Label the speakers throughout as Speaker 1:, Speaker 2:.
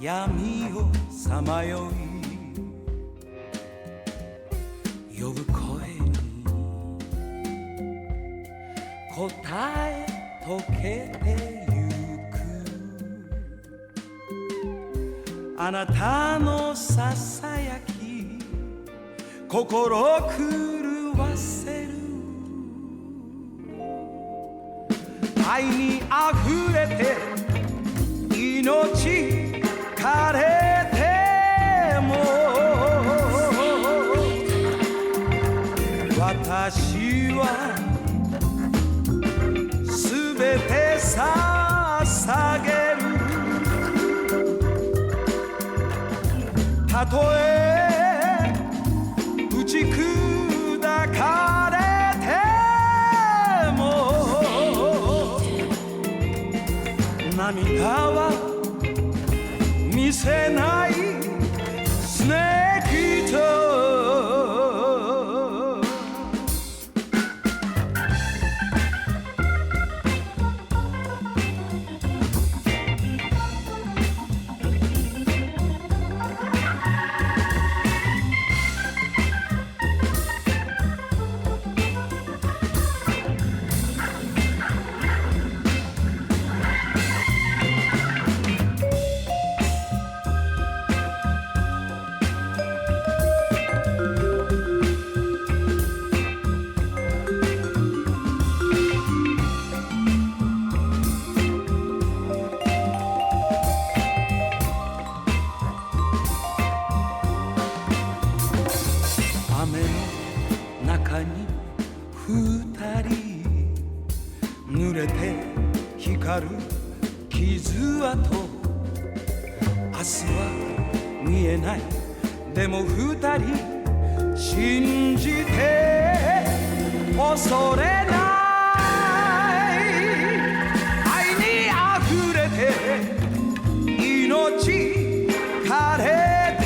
Speaker 1: 闇をさまよい呼ぶ声に答え溶けてゆくあなたのささやき心狂わせる愛にあふれて命枯れても私はすべて捧げるたとえ打ち砕かれても涙は見せないスネーキと雨の中に二人濡れて光る傷跡明日は見えないでも二人信じて恐れない愛にあふれて命枯れて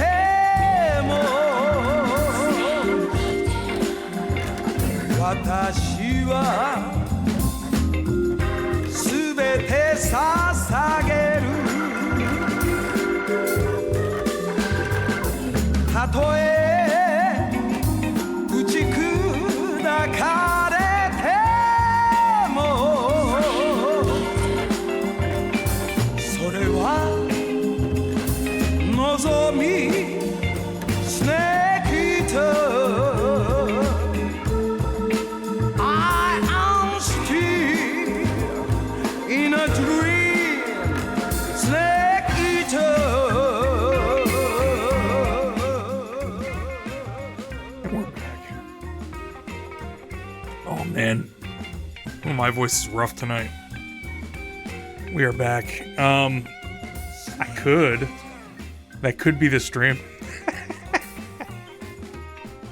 Speaker 1: 私はすべて捧げるたとえ打ち砕かれてもそれは
Speaker 2: my voice is rough tonight. We are back. That could be the stream.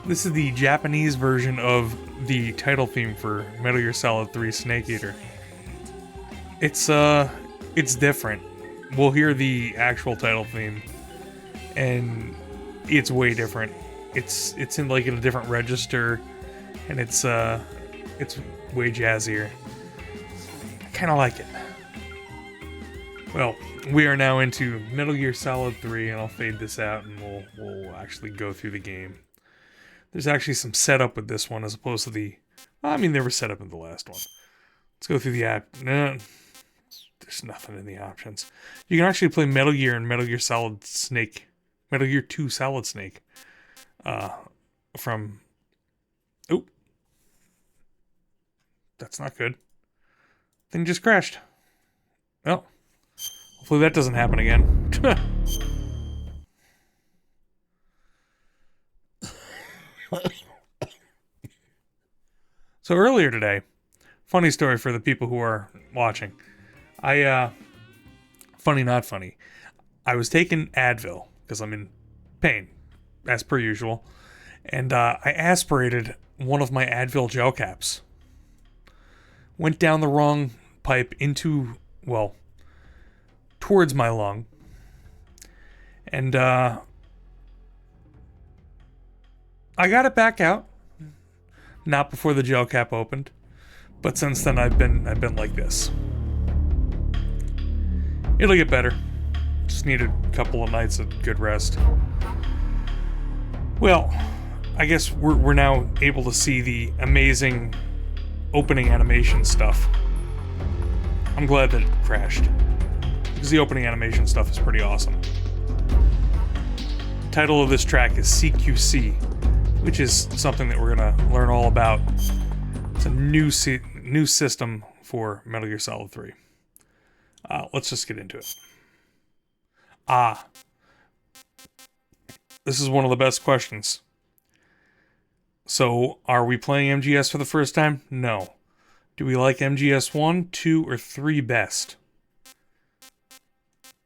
Speaker 2: This is the Japanese version of the title theme for Metal Gear Solid 3 Snake Eater. It's different. We'll hear the actual title theme, and it's way different. It's in like in a different register, and it's way jazzier. I kind of like it. Well, we are now into Metal Gear Solid 3, and I'll fade this out, and we'll actually go through the game. There's actually some setup with this one as opposed to the... I mean, there was setup in the last one. Let's go through the app. No, there's nothing in the options. You can actually play Metal Gear and Metal Gear Solid Snake. Metal Gear 2 Solid Snake. From... Oop. That's not good. Thing just crashed. Well, hopefully that doesn't happen again. So earlier today, funny story for the people who are watching. Funny not funny. I was taking Advil because I'm in pain, as per usual, and I aspirated one of my Advil gel caps. Went down the wrong pipe into, well, towards my lung, and I got it back out. Not before the gel cap opened, but since then I've been like this. It'll get better. Just need a couple of nights of good rest. Well, I guess we're now able to see the amazing opening animation stuff. I'm glad that it crashed, because the opening animation stuff is pretty awesome. The title of this track is CQC, which is something that we're going to learn all about. It's a new system for Metal Gear Solid 3. Let's just get into it. This is one of the best questions. So, are we playing MGS for the first time? No. Do we like MGS 1, 2, or 3 best?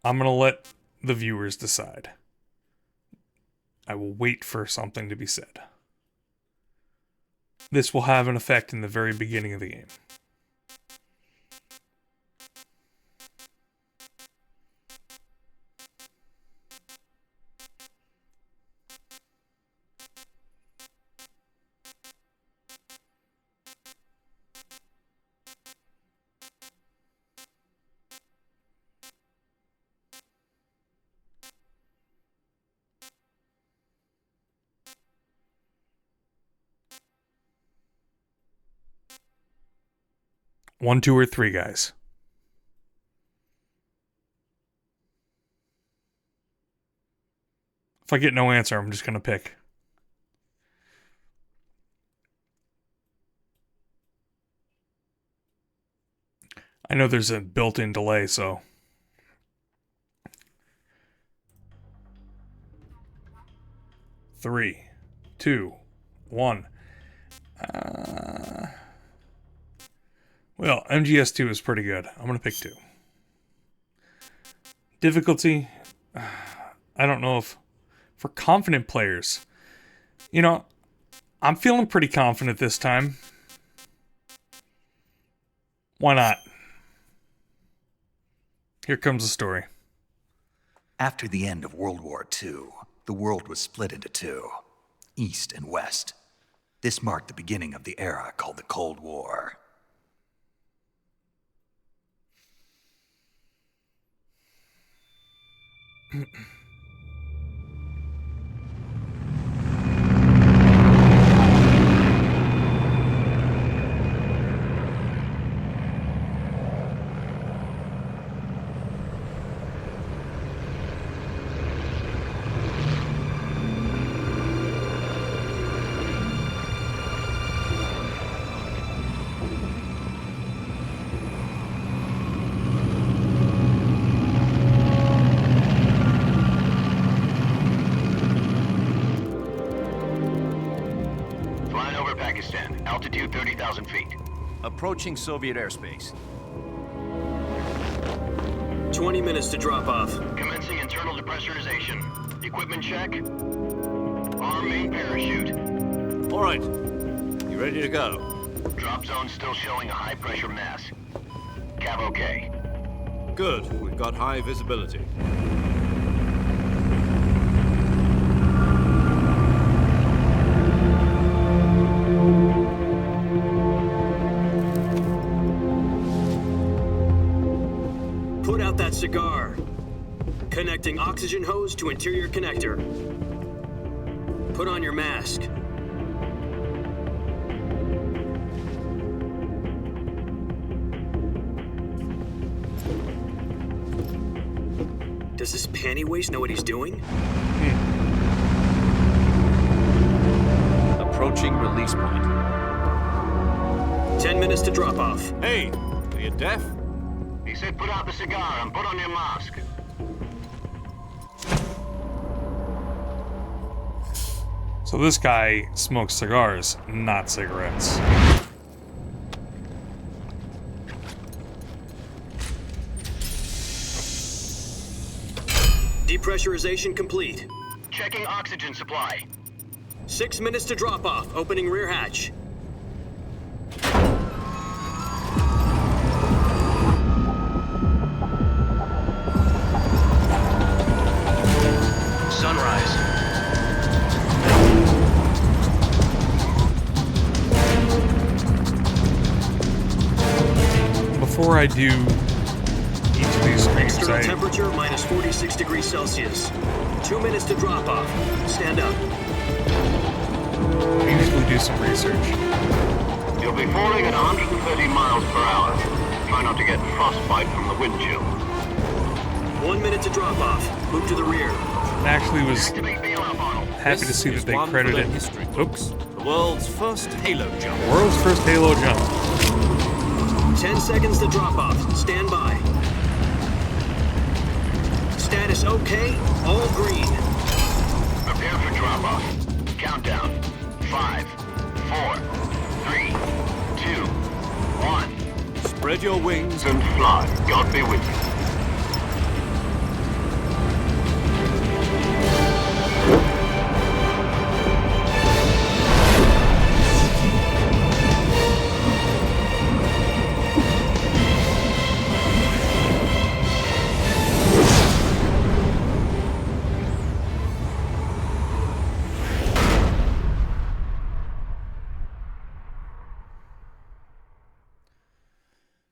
Speaker 2: I'm going to let the viewers decide. I will wait for something to be said. This will have an effect in the very beginning of the game. One, two, or three, guys. If I get no answer, I'm just going to pick. I know there's a built-in delay, so... Three, two, one. Well, MGS2 is pretty good. I'm going to pick 2. Difficulty, I don't know if... For confident players, you know, I'm feeling pretty confident this time. Why not? Here comes the story.
Speaker 3: After the end of World War II, the world was split into two, East and West. This marked the beginning of the era called the Cold War.
Speaker 4: Flying over Pakistan, altitude 30,000 feet. Approaching Soviet airspace.
Speaker 5: 20 minutes to drop off.
Speaker 6: Commencing internal depressurization. Equipment check. Arm main parachute.
Speaker 4: All right. You ready to go?
Speaker 6: Drop zone still showing a high pressure mass. Cav okay.
Speaker 4: Good. We've got high visibility.
Speaker 5: Put out that cigar. Connecting oxygen hose to interior connector. Put on your mask. Does this panty waste know what he's doing?
Speaker 4: Approaching release point.
Speaker 5: 10 minutes to drop off.
Speaker 4: Hey, are you deaf?
Speaker 6: He said put out the cigar and put on your mask.
Speaker 2: So this guy smokes cigars, not cigarettes.
Speaker 5: Depressurization complete.
Speaker 6: Checking oxygen supply.
Speaker 5: 6 minutes to drop off. Opening rear hatch.
Speaker 6: Sunrise.
Speaker 2: Before I do each of these screens,
Speaker 5: External temperature minus 46 degrees Celsius. 2 minutes to drop off. Stand up.
Speaker 2: I usually do some research.
Speaker 6: You'll be falling at 130 miles per hour. Try not to get frostbite from the wind chill.
Speaker 5: 1 minute to drop off. Move to the rear.
Speaker 2: I actually was
Speaker 6: Activate bailout model.
Speaker 2: happy to see that they credited
Speaker 4: history books. The world's first Halo jump.
Speaker 2: world's first Halo jump.
Speaker 5: 10 seconds to drop off. Stand by. Status okay. All green.
Speaker 6: Prepare for drop off. Countdown. 5, 4, 3, 2, 1.
Speaker 4: Spread your wings
Speaker 6: And fly. God be with you.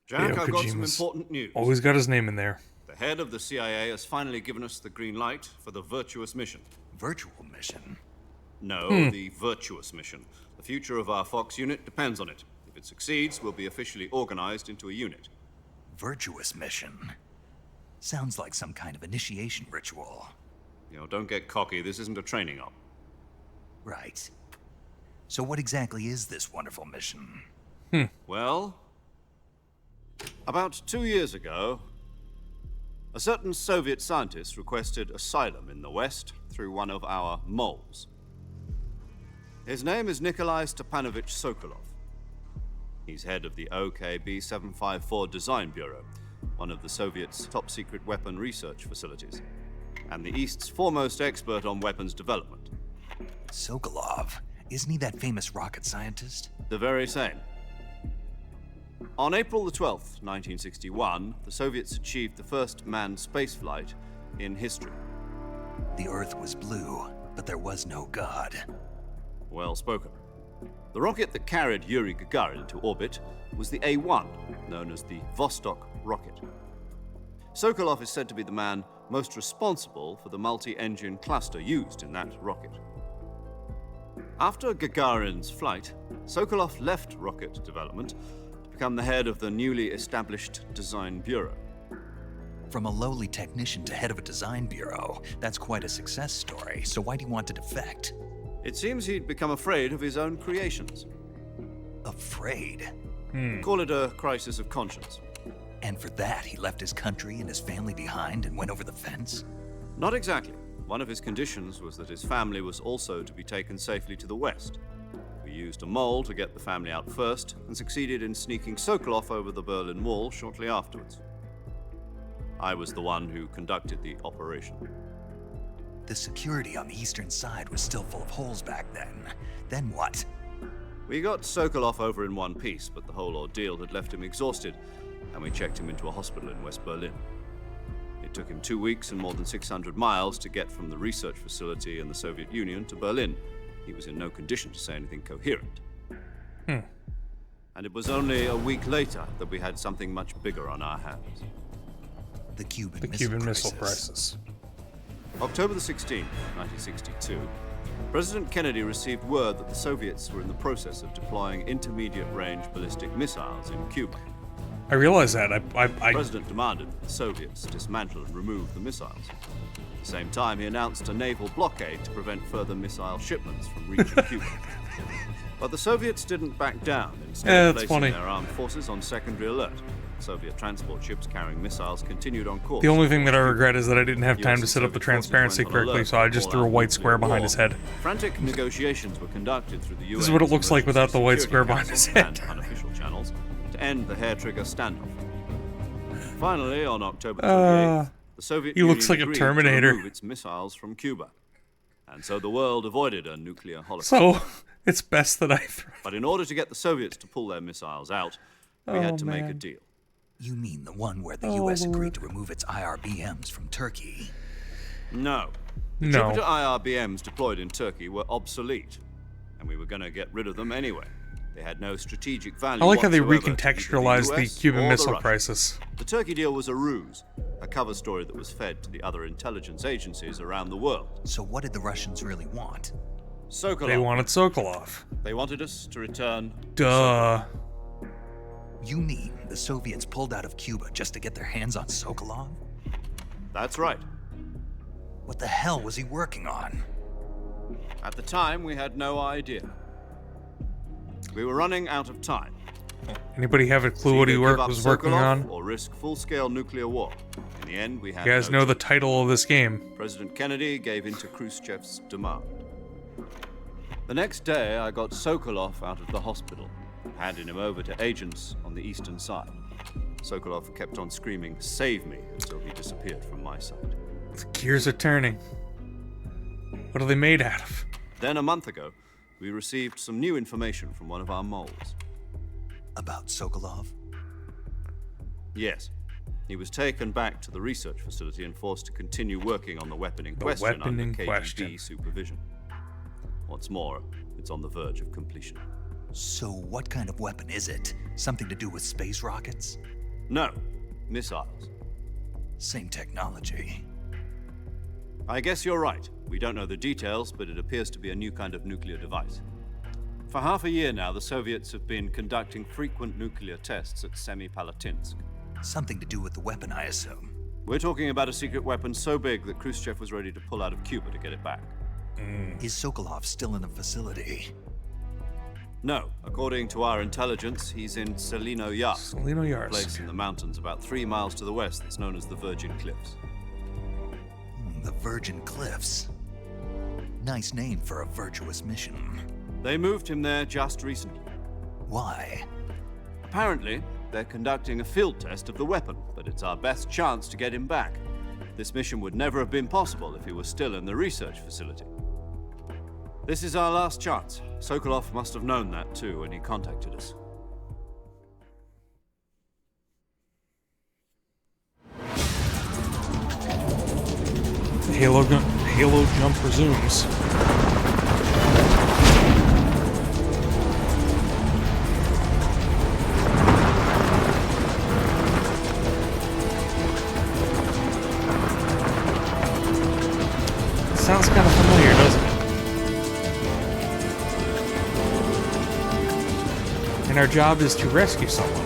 Speaker 4: Jack,
Speaker 2: Hideo
Speaker 4: I've got some
Speaker 2: Kojima's
Speaker 4: important news.
Speaker 2: Always got his name in there.
Speaker 4: The head of the CIA has finally given us the green light for the virtuous mission.
Speaker 3: Virtual mission?
Speaker 4: No, the virtuous mission. The future of our Fox unit depends on it. If it succeeds, we'll be officially organized into a unit.
Speaker 3: Virtuous mission? Sounds like some kind of initiation ritual.
Speaker 4: You know, don't get cocky. This isn't a training op.
Speaker 3: Right. So what exactly is this wonderful mission?
Speaker 4: Well, about 2 years ago, a certain Soviet scientist requested asylum in the West through one of our moles. His name is Nikolai Stepanovich Sokolov. He's head of the OKB-754 Design Bureau, one of the Soviets' top-secret weapon research facilities, and the East's foremost expert on weapons development.
Speaker 3: Sokolov? Isn't he that famous rocket scientist?
Speaker 4: The very same. On April the 12th, 1961, the Soviets achieved the first manned spaceflight in history.
Speaker 3: The Earth was blue, but there was no God.
Speaker 4: Well spoken. The rocket that carried Yuri Gagarin into orbit was the A-1, known as the Vostok rocket. Sokolov is said to be the man most responsible for the multi-engine cluster used in that rocket. After Gagarin's flight, Sokolov left rocket development to become the head of the newly established Design Bureau.
Speaker 3: From a lowly technician to head of a design bureau, that's quite a success story. So why do you want to defect?
Speaker 4: It seems he'd become afraid of his own creations.
Speaker 3: Afraid?
Speaker 4: Call it a crisis of conscience.
Speaker 3: And for that, he left his country and his family behind and went over the fence?
Speaker 4: Not exactly. One of his conditions was that his family was also to be taken safely to the West. For used a mole to get the family out first and succeeded in sneaking Sokolov over the Berlin Wall shortly afterwards. I was the one who conducted the operation.
Speaker 3: The security on the eastern side was still full of holes back then. Then what?
Speaker 4: We got Sokolov over in one piece, but the whole ordeal had left him exhausted, and we checked him into a hospital in West Berlin. It took him 2 weeks and more than 600 miles to get from the research facility in the Soviet Union to Berlin. He was in no condition to say anything coherent. And it was only a week later that we had something much bigger on our hands.
Speaker 3: The Cuban
Speaker 2: Missile Crisis.
Speaker 4: October the 16th, 1962, President Kennedy received word that the Soviets were in the process of deploying intermediate-range ballistic missiles in Cuba.
Speaker 2: I realize that.
Speaker 4: The President demanded that the Soviets dismantle and remove the missiles. At the same time, he announced a naval blockade to prevent further missile shipments from reaching Cuba. But the Soviets didn't back down, instead placing their armed forces on secondary alert. Soviet transport ships carrying missiles continued on course.
Speaker 2: The only thing that I regret is that I didn't have time to set up the transparency correctly, so I just threw a white square behind his head.
Speaker 4: Frantic negotiations were conducted through the UN.
Speaker 2: This is what it looks like without the white square behind his head.
Speaker 4: Unofficial channels to end the hair-trigger standoff. Finally, on October 28th, the Soviet Union
Speaker 2: looks like a
Speaker 4: agreed
Speaker 2: Terminator.
Speaker 4: to remove its missiles from Cuba, and so the world avoided a nuclear holocaust.
Speaker 2: So, it's best that I throw.
Speaker 4: But in order to get the Soviets to pull their missiles out, we had to make a deal.
Speaker 3: You mean the one where the US agreed to remove its IRBMs from Turkey?
Speaker 4: No. The Jupiter IRBMs deployed in Turkey were obsolete, and we were going to get rid of them anyway. They had no strategic value.
Speaker 2: I like how they
Speaker 4: whatsoever to
Speaker 2: recontextualized
Speaker 4: either
Speaker 2: the Cuban
Speaker 4: or
Speaker 2: Missile
Speaker 4: Russians.
Speaker 2: Crisis.
Speaker 4: The Turkey deal was a ruse, a cover story that was fed to the other intelligence agencies around the world.
Speaker 3: So what did the Russians really want?
Speaker 4: Sokolov.
Speaker 2: They wanted Sokolov.
Speaker 4: They wanted us to return.
Speaker 2: Duh.
Speaker 3: You mean the Soviets pulled out of Cuba just to get their hands on Sokolov?
Speaker 4: That's right.
Speaker 3: What the hell was he working on?
Speaker 4: At the time, we had no idea. We were running out of time.
Speaker 2: Anybody have a clue what he
Speaker 4: Either give up
Speaker 2: was working
Speaker 4: Sokolov
Speaker 2: on?
Speaker 4: or risk full-scale nuclear war. In the end, we had
Speaker 2: You guys
Speaker 4: no
Speaker 2: know the
Speaker 4: choice.
Speaker 2: title of this game.
Speaker 4: President Kennedy gave in to Khrushchev's demand. The next day, I got Sokolov out of the hospital, handed him over to agents on the eastern side. Sokolov kept on screaming, "Save me," until he disappeared from my sight.
Speaker 2: The gears are turning. What are they made out of?
Speaker 4: Then, a month ago, we received some new information from one of our moles.
Speaker 3: About Sokolov?
Speaker 4: Yes. He was taken back to the research facility and forced to continue working on the weapon in question
Speaker 2: weapon
Speaker 4: under
Speaker 2: in
Speaker 4: KGB
Speaker 2: question.
Speaker 4: supervision. What's more, it's on the verge of completion.
Speaker 3: So what kind of weapon is it? Something to do with space rockets?
Speaker 4: No, missiles.
Speaker 3: Same technology.
Speaker 4: I guess you're right. We don't know the details, but it appears to be a new kind of nuclear device. For half a year now, the Soviets have been conducting frequent nuclear tests at Semipalatinsk.
Speaker 3: Something to do with the weapon, I assume.
Speaker 4: We're talking about a secret weapon so big that Khrushchev was ready to pull out of Cuba to get it back.
Speaker 3: Is Sokolov still in the facility?
Speaker 4: No, according to our intelligence, he's in Selino Yarsk,
Speaker 2: Selino
Speaker 4: a place
Speaker 2: Yarsk.
Speaker 4: in the mountains about 3 miles to the west that's known as the Virgin Cliffs.
Speaker 3: The Virgin Cliffs. Nice name for a virtuous mission.
Speaker 4: They moved him there just recently.
Speaker 3: Why?
Speaker 4: Apparently, they're conducting a field test of the weapon, but it's our best chance to get him back. This mission would never have been possible if he was still in the research facility. This is our last chance. Sokolov must have known that too when he contacted us.
Speaker 2: Halo jump resumes. Sounds kind of familiar, doesn't it? And our job is to rescue someone.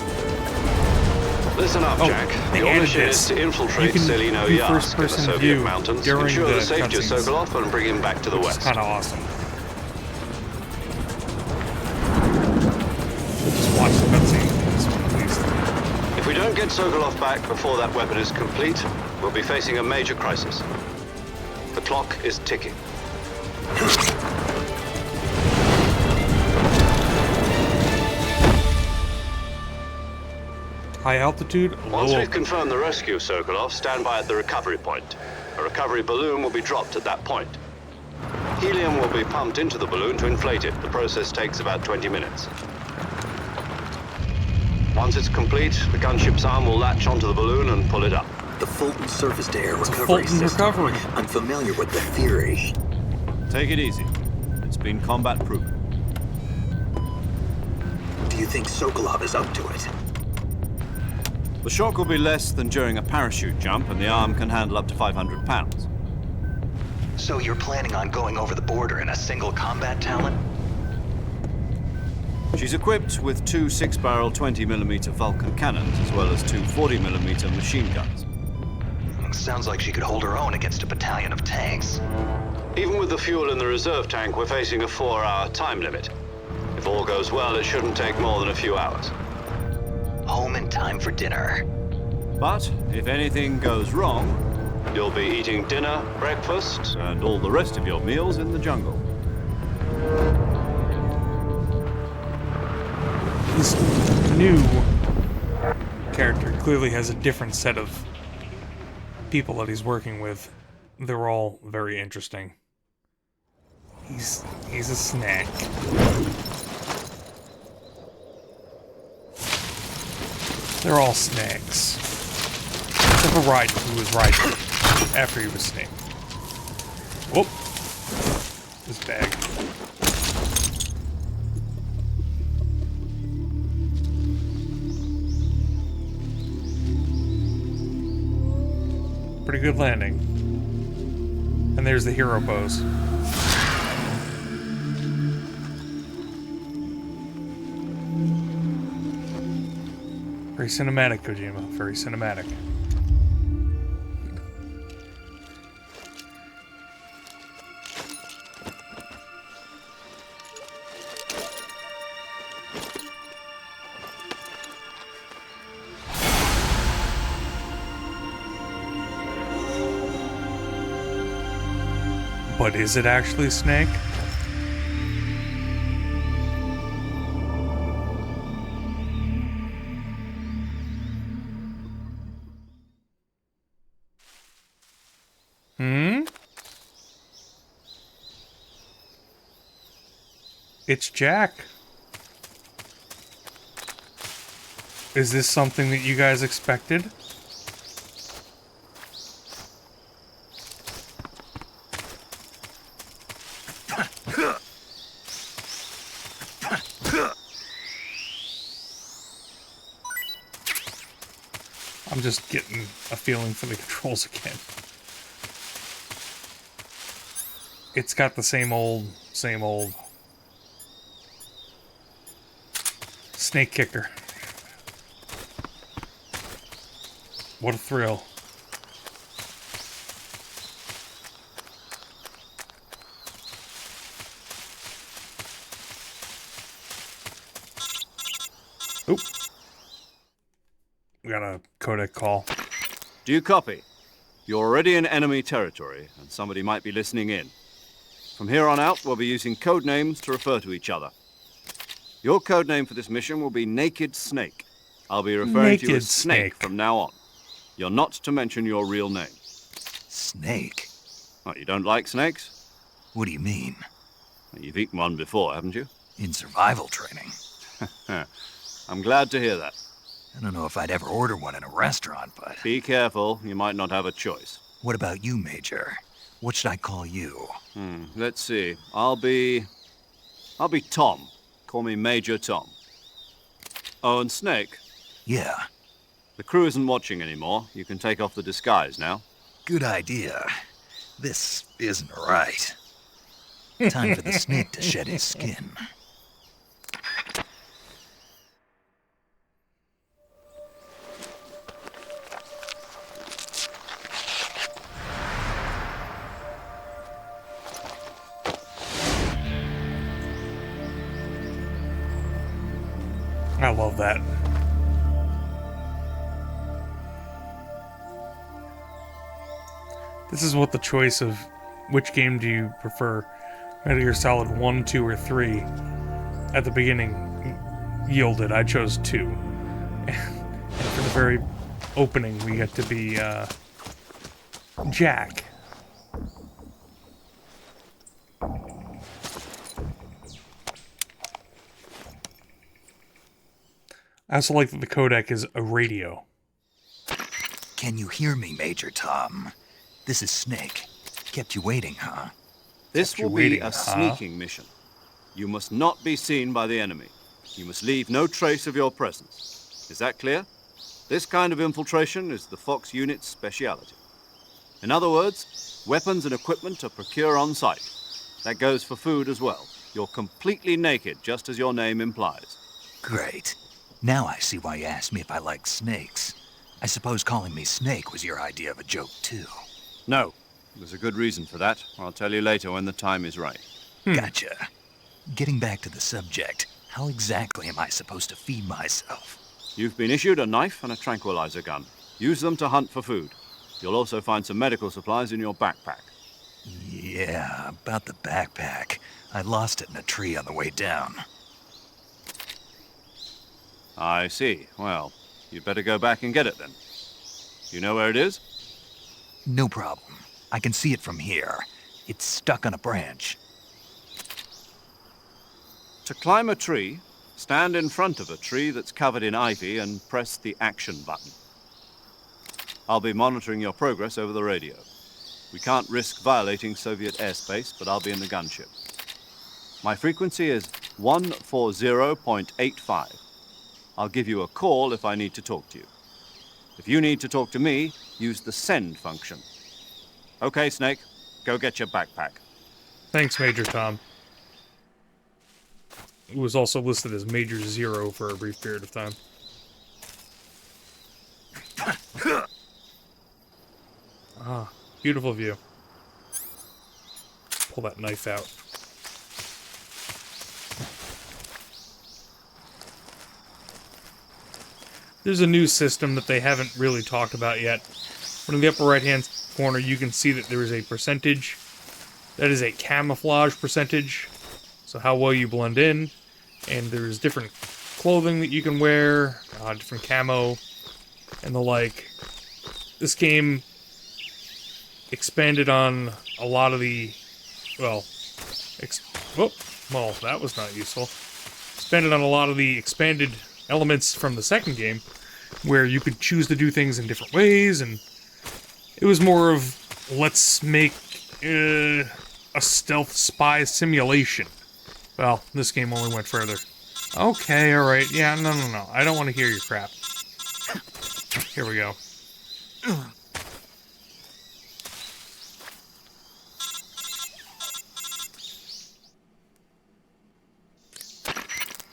Speaker 7: Listen up,
Speaker 2: Oh,
Speaker 7: Jack.
Speaker 2: they
Speaker 7: Your
Speaker 2: added
Speaker 7: mission
Speaker 2: this.
Speaker 7: is to
Speaker 2: You
Speaker 7: infiltrate
Speaker 2: can
Speaker 7: Selino
Speaker 2: do
Speaker 7: Yarsk in the
Speaker 2: first-person
Speaker 7: Soviet
Speaker 2: view
Speaker 7: mountains,
Speaker 2: during
Speaker 7: ensure
Speaker 2: the
Speaker 7: the safety of
Speaker 2: cutscenes.
Speaker 7: Sokolov, and bring him back to the
Speaker 2: It's
Speaker 7: west.
Speaker 2: kind of awesome. Just watch the cutscene. This one, please.
Speaker 7: If we don't get Sokolov back before that weapon is complete, we'll be facing a major crisis. The clock is ticking.
Speaker 2: High altitude,
Speaker 7: Once
Speaker 2: low.
Speaker 7: we've confirmed the rescue of Sokolov, stand by at the recovery point. A recovery balloon will be dropped at that point. Helium will be pumped into the balloon to inflate it. The process takes about 20 minutes. Once it's complete, the gunship's arm will latch onto the balloon and pull it up.
Speaker 8: The Fulton surface-to-air
Speaker 2: It's a
Speaker 8: recovery
Speaker 2: Fulton
Speaker 8: system.
Speaker 2: recovery.
Speaker 8: I'm familiar with the theory.
Speaker 4: Take it easy. It's been combat proven.
Speaker 8: Do you think Sokolov is up to it?
Speaker 4: The shock will be less than during a parachute jump, and the arm can handle up to 500 pounds.
Speaker 3: So you're planning on going over the border in a single combat Talon?
Speaker 4: She's equipped with two 6-barrel 20mm Vulcan cannons, as well as two 40mm machine guns.
Speaker 3: Sounds like she could hold her own against a battalion of tanks.
Speaker 7: Even with the fuel in the reserve tank, we're facing a 4-hour time limit. If all goes well, it shouldn't take more than a few hours.
Speaker 3: Home in time for dinner.
Speaker 4: But if anything goes wrong,
Speaker 7: You'll be eating dinner, breakfast,
Speaker 4: and all the rest of your meals in the jungle.
Speaker 2: This new character clearly has a different set of people that he's working with. They're all very interesting. He's a snack. They're all snacks. Except for Raiden, who was Raiden after he was Snake. Whoop. This bag. Pretty good landing. And there's the hero pose. Very cinematic, Kojima. Very cinematic. But is it actually Snake? It's Jack. Is this something that you guys expected? I'm just getting a feeling for the controls again. It's got the same old snake kicker. What a thrill. Oop. We got a codec call.
Speaker 4: Do you copy? You're already in enemy territory, and somebody might be listening in. From here on out, we'll be using code names to refer to each other. Your code name for this mission will be Naked Snake. I'll be referring to you as Snake from now on. You're not to mention your real name.
Speaker 3: Snake?
Speaker 4: Oh, you don't like snakes?
Speaker 3: What do you mean?
Speaker 4: You've eaten one before, haven't you?
Speaker 3: In survival training.
Speaker 4: I'm glad to hear that.
Speaker 3: I don't know if I'd ever order one in a restaurant, but...
Speaker 4: Be careful, you might not have a choice.
Speaker 3: What about you, Major? What should I call you?
Speaker 4: Let's see. I'll be Tom. Call me Major Tom. Oh, and Snake,
Speaker 3: Yeah,
Speaker 4: the crew isn't watching anymore. You can take off the disguise now.
Speaker 3: good idea. This isn't right. Time for the snake to shed his skin.
Speaker 2: I love that. This is what the choice of which game do you prefer, Metal Gear Solid 1, 2, or 3, at the beginning yielded. I chose 2. And for very opening, we get to be Jack. I also like that the codec is a radio.
Speaker 3: Can you hear me, Major Tom? This is Snake. Kept you waiting, huh?
Speaker 4: This
Speaker 2: you
Speaker 4: will be
Speaker 2: waiting,
Speaker 4: a
Speaker 2: huh?
Speaker 4: sneaking mission. You must not be seen by the enemy. You must leave no trace of your presence. Is that clear? This kind of infiltration is the Fox unit's speciality. In other words, weapons and equipment are procured on site. That goes for food as well. You're completely naked, just as your name implies.
Speaker 3: Great. Now I see why you asked me if I like snakes. I suppose calling me Snake was your idea of a joke, too.
Speaker 4: No, there's a good reason for that. I'll tell you later when the time is right.
Speaker 3: Gotcha. Getting back to the subject, how exactly am I supposed to feed myself?
Speaker 4: You've been issued a knife and a tranquilizer gun. Use them to hunt for food. You'll also find some medical supplies in your backpack.
Speaker 3: Yeah, about the backpack. I lost it in a tree on the way down.
Speaker 4: I see. Well, you'd better go back and get it then. You know where it is?
Speaker 3: No problem. I can see it from here. It's stuck on a branch.
Speaker 4: To climb a tree, stand in front of a tree that's covered in ivy and press the action button. I'll be monitoring your progress over the radio. We can't risk violating Soviet airspace, but I'll be in the gunship. My frequency is 140.85. I'll give you a call if I need to talk to you. If you need to talk to me, use the send function. Okay, Snake, go get your backpack.
Speaker 2: Thanks, Major Tom. It was also listed as Major Zero for a brief period of time. Ah, beautiful view. Pull that knife out. There's a new system that they haven't really talked about yet. But in the upper right-hand corner, you can see that there is a percentage. That is a camouflage percentage. So how well you blend in. And there's different clothing that you can wear, different camo, and the like. This game expanded on a lot of the, well, well, that was not useful. Expanded on a lot of the expanded elements from the second game, where you could choose to do things in different ways, and it was more of, let's make a stealth spy simulation. Well, this game only went further. Okay, alright, yeah, no, I don't want to hear your crap. Here we go.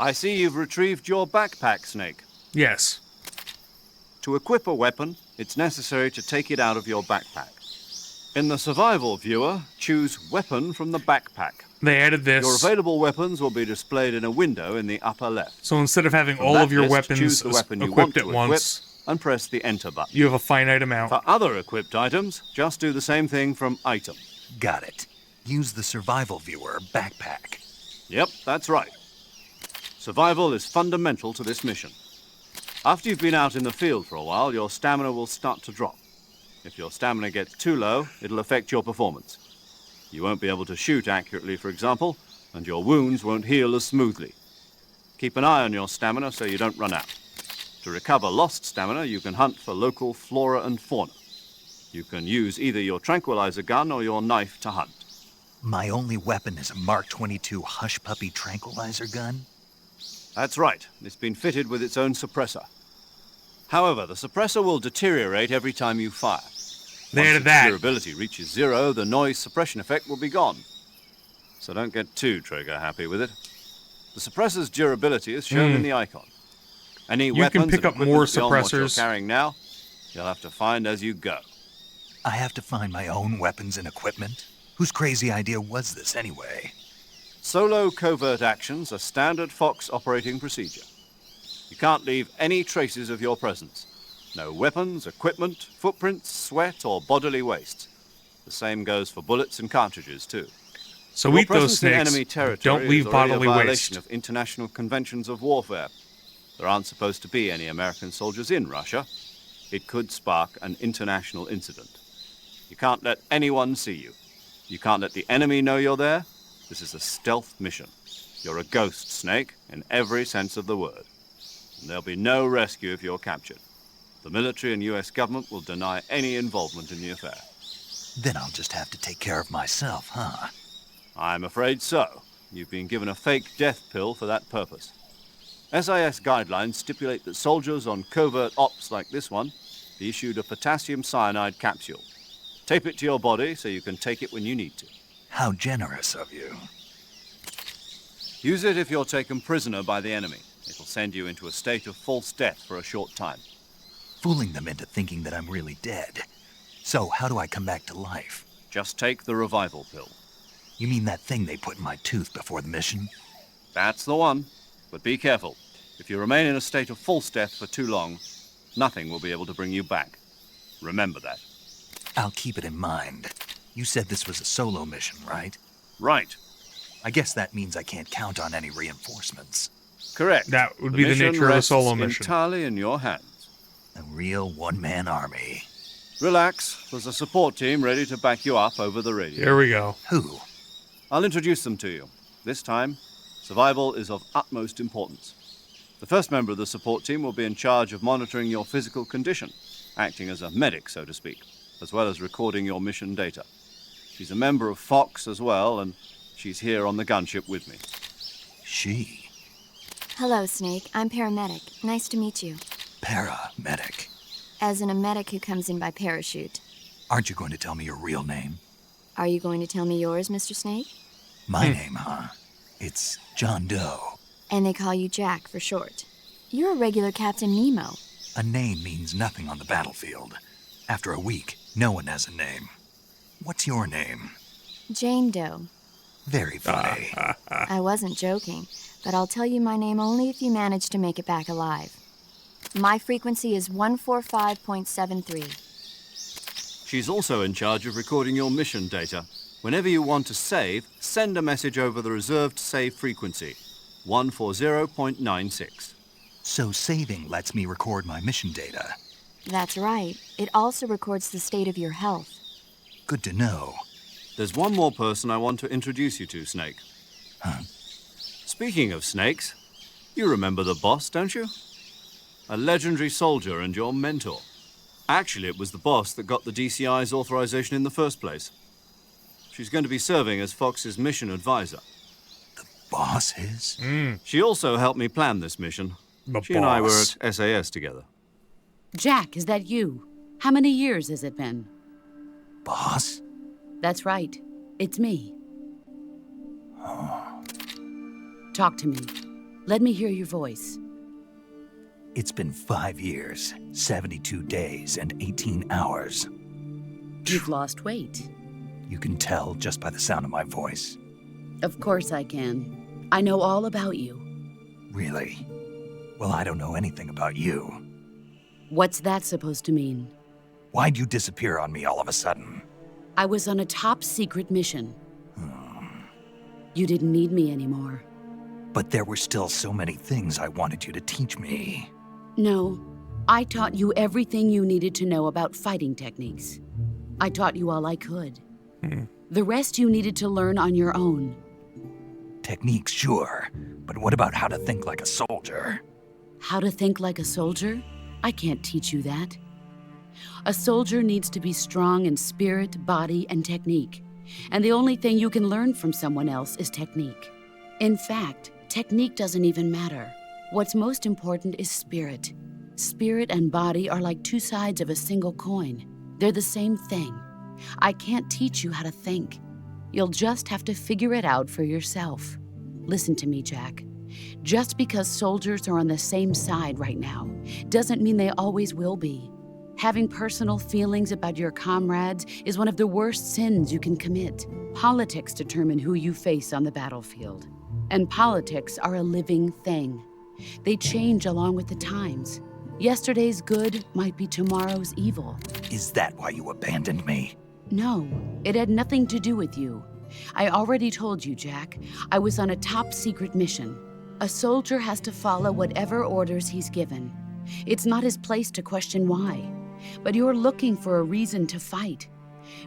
Speaker 4: I see you've retrieved your backpack, Snake.
Speaker 2: Yes.
Speaker 4: To equip a weapon, it's necessary to take it out of your backpack. In the survival viewer, choose Weapon from the backpack.
Speaker 2: They added this.
Speaker 4: Your available weapons will be displayed in a window in the upper left.
Speaker 2: So instead of having
Speaker 4: From
Speaker 2: all
Speaker 4: that
Speaker 2: of your
Speaker 4: list,
Speaker 2: weapons
Speaker 4: choose the weapon you
Speaker 2: equipped
Speaker 4: want
Speaker 2: at
Speaker 4: to
Speaker 2: once,
Speaker 4: equip and press the Enter button.
Speaker 2: you have a finite amount.
Speaker 4: For other equipped items, just do the same thing from Item.
Speaker 3: Got it. Use the survival viewer backpack.
Speaker 4: Yep, that's right. Survival is fundamental to this mission. After you've been out in the field for a while, your stamina will start to drop. If your stamina gets too low, it'll affect your performance. You won't be able to shoot accurately, for example, and your wounds won't heal as smoothly. Keep an eye on your stamina so you don't run out. To recover lost stamina, you can hunt for local flora and fauna. You can use either your tranquilizer gun or your knife to hunt.
Speaker 3: My only weapon is a Mark 22 Hush Puppy tranquilizer gun?
Speaker 4: That's right. It's been fitted with its own suppressor. However, the suppressor will deteriorate every time you fire.
Speaker 2: They
Speaker 4: Once
Speaker 2: added
Speaker 4: its
Speaker 2: that.
Speaker 4: durability reaches 0, the noise suppression effect will be gone. So don't get too trigger-happy with it. The suppressor's durability is shown in the icon. Any
Speaker 2: You
Speaker 4: weapons
Speaker 2: can pick
Speaker 4: and
Speaker 2: up
Speaker 4: equipment
Speaker 2: more
Speaker 4: beyond what you're
Speaker 2: suppressors.
Speaker 4: carrying now, you'll have to find as you go.
Speaker 3: I have to find my own weapons and equipment? Whose crazy idea was this anyway?
Speaker 4: Solo covert actions are standard Fox operating procedure. You can't leave any traces of your presence. No weapons, equipment, footprints, sweat, or bodily waste. The same goes for bullets and cartridges, too.
Speaker 2: So
Speaker 4: Your
Speaker 2: eat those
Speaker 4: presence in
Speaker 2: snakes.
Speaker 4: enemy territory
Speaker 2: Don't leave
Speaker 4: is already
Speaker 2: bodily
Speaker 4: a
Speaker 2: waste.
Speaker 4: violation of international conventions of warfare. There aren't supposed to be any American soldiers in Russia. It could spark an international incident. You can't let anyone see you. You can't let the enemy know you're there. This is a stealth mission. You're a ghost, Snake, in every sense of the word. And there'll be no rescue if you're captured. The military and US government will deny any involvement in the affair.
Speaker 3: Then I'll just have to take care of myself, huh?
Speaker 4: I'm afraid so. You've been given a fake death pill for that purpose. SIS guidelines stipulate that soldiers on covert ops like this one be issued a potassium cyanide capsule. Tape it to your body so you can take it when you need to.
Speaker 3: How generous of you.
Speaker 4: Use it if you're taken prisoner by the enemy. It'll send you into a state of false death for a short time.
Speaker 3: Fooling them into thinking that I'm really dead. So, how do I come back to life?
Speaker 4: Just take the revival pill.
Speaker 3: You mean that thing they put in my tooth before the mission?
Speaker 4: That's the one. But be careful. If you remain in a state of false death for too long, nothing will be able to bring you back. Remember that.
Speaker 3: I'll keep it in mind. You said this was a solo mission, right?
Speaker 4: Right.
Speaker 3: I guess that means I can't count on any reinforcements.
Speaker 4: Correct.
Speaker 2: That would be the
Speaker 4: mission
Speaker 2: nature of a
Speaker 4: rests
Speaker 2: solo mission.
Speaker 4: Entirely in your hands.
Speaker 3: A real one-man army.
Speaker 4: Relax. There's a support team ready to back you up over the radio.
Speaker 2: Here we go.
Speaker 3: Who?
Speaker 4: I'll introduce them to you. This time, survival is of utmost importance. The first member of the support team will be in charge of monitoring your physical condition, acting as a medic, so to speak, as well as recording your mission data. She's a member of Fox as well, and she's here on the gunship with me.
Speaker 3: She.
Speaker 9: Hello, Snake. I'm paramedic. Nice to meet you.
Speaker 3: Paramedic.
Speaker 9: As in a medic who comes in by parachute.
Speaker 3: Aren't you going to tell me your real name?
Speaker 9: Are you going to tell me yours, Mr. Snake?
Speaker 3: My name, huh? It's John Doe.
Speaker 9: And they call you Jack for short. You're a regular Captain Nemo.
Speaker 3: A name means nothing on the battlefield. After a week, no one has a name. What's your name?
Speaker 9: Jane Doe.
Speaker 3: Very funny.
Speaker 9: I wasn't joking, but I'll tell you my name only if you manage to make it back alive. My frequency is 145.73.
Speaker 4: She's also in charge of recording your mission data. Whenever you want to save, send a message over the reserved save frequency, 140.96.
Speaker 3: So saving lets me record my mission data.
Speaker 9: That's right. It also records the state of your health.
Speaker 3: Good to know.
Speaker 4: There's one more person I want to introduce you to, Snake.
Speaker 3: Huh?
Speaker 4: Speaking of snakes, you remember the boss, don't you? A legendary soldier and your mentor. Actually, it was the boss that got the DCI's authorization in the first place. She's going to be serving as Fox's mission advisor.
Speaker 3: The boss is?
Speaker 4: She also helped me plan this mission.
Speaker 2: The
Speaker 4: She and I were
Speaker 2: boss.
Speaker 4: at SAS together.
Speaker 10: Jack, is that you? How many years has it been?
Speaker 3: Boss?
Speaker 10: That's right. It's me. Talk to me. Let me hear your voice.
Speaker 3: It's been 5 years, 72 days, and 18 hours.
Speaker 10: You've lost weight.
Speaker 3: You can tell just by the sound of my voice.
Speaker 10: Of course I can. I know all about you.
Speaker 3: Really? Well, I don't know anything about you.
Speaker 10: What's that supposed to mean?
Speaker 3: Why'd you disappear on me all of a sudden?
Speaker 10: I was on a top-secret mission. You didn't need me anymore.
Speaker 3: But there were still so many things I wanted you to teach me.
Speaker 10: No, I taught you everything you needed to know about fighting techniques. I taught you all I could. The rest you needed to learn on your own.
Speaker 3: Techniques, sure. But what about how to think like a soldier?
Speaker 10: How to think like a soldier? I can't teach you that. A soldier needs to be strong in spirit, body, and technique. And the only thing you can learn from someone else is technique. In fact, technique doesn't even matter. What's most important is spirit. Spirit and body are like two sides of a single coin. They're the same thing. I can't teach you how to think. You'll just have to figure it out for yourself. Listen to me, Jack. Just because soldiers are on the same side right now doesn't mean they always will be. Having personal feelings about your comrades is one of the worst sins you can commit. Politics determine who you face on the battlefield. And politics are a living thing. They change along with the times. Yesterday's good might be tomorrow's evil.
Speaker 3: Is that why you abandoned me?
Speaker 10: No, it had nothing to do with you. I already told you, Jack. I was on a top-secret mission. A soldier has to follow whatever orders he's given. It's not his place to question why, but you're looking for a reason to fight.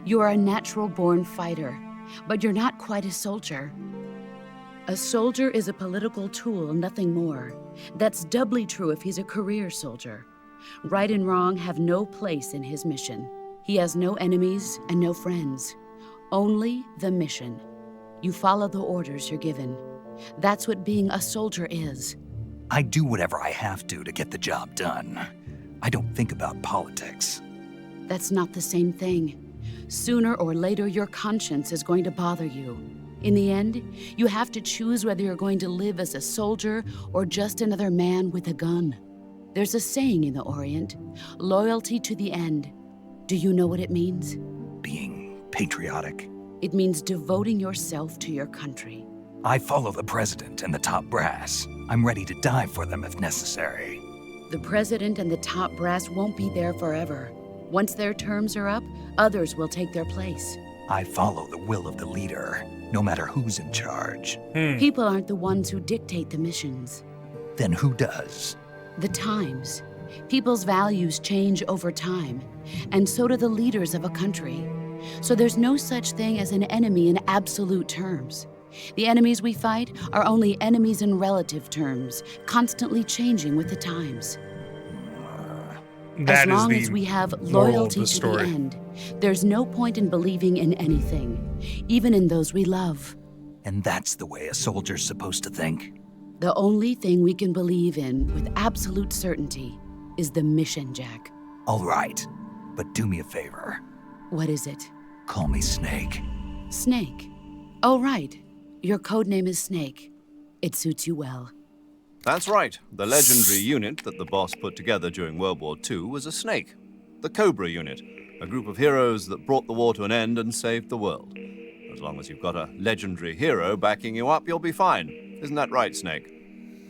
Speaker 10: You're a natural-born fighter, but you're not quite a soldier. A soldier is a political tool, nothing more. That's doubly true if he's a career soldier. Right and wrong have no place in his mission. He has no enemies and no friends. Only the mission. You follow the orders you're given. That's what being a soldier is.
Speaker 3: I do whatever I have to get the job done. I don't think about politics.
Speaker 10: That's not the same thing. Sooner or later, your conscience is going to bother you. In the end, you have to choose whether you're going to live as a soldier or just another man with a gun. There's a saying in the Orient, loyalty to the end. Do you know what it means?
Speaker 3: Being patriotic.
Speaker 10: It means devoting yourself to your country.
Speaker 3: I follow the president and the top brass. I'm ready to die for them if necessary.
Speaker 10: The president and the top brass won't be there forever. Once their terms are up, others will take their place.
Speaker 3: I follow the will of the leader, no matter who's in charge.
Speaker 10: People aren't the ones who dictate the missions.
Speaker 3: Then who does?
Speaker 10: The times. People's values change over time, and so do the leaders of a country. So there's no such thing as an enemy in absolute terms. The enemies we fight are only enemies in relative terms, constantly changing with the times. As long as we have loyalty to the end, there's no point in believing in anything, even in those we love.
Speaker 3: And that's the way a soldier's supposed to think?
Speaker 10: The only thing we can believe in with absolute certainty is the mission, Jack.
Speaker 3: All right, but do me a favor.
Speaker 10: What is it?
Speaker 3: Call me Snake.
Speaker 10: Snake? Oh, right. Your code name is Snake. It suits you well.
Speaker 4: That's right. The legendary unit that the boss put together during World War II was a snake. The Cobra unit, a group of heroes that brought the war to an end and saved the world. As long as you've got a legendary hero backing you up, you'll be fine. Isn't that right, Snake?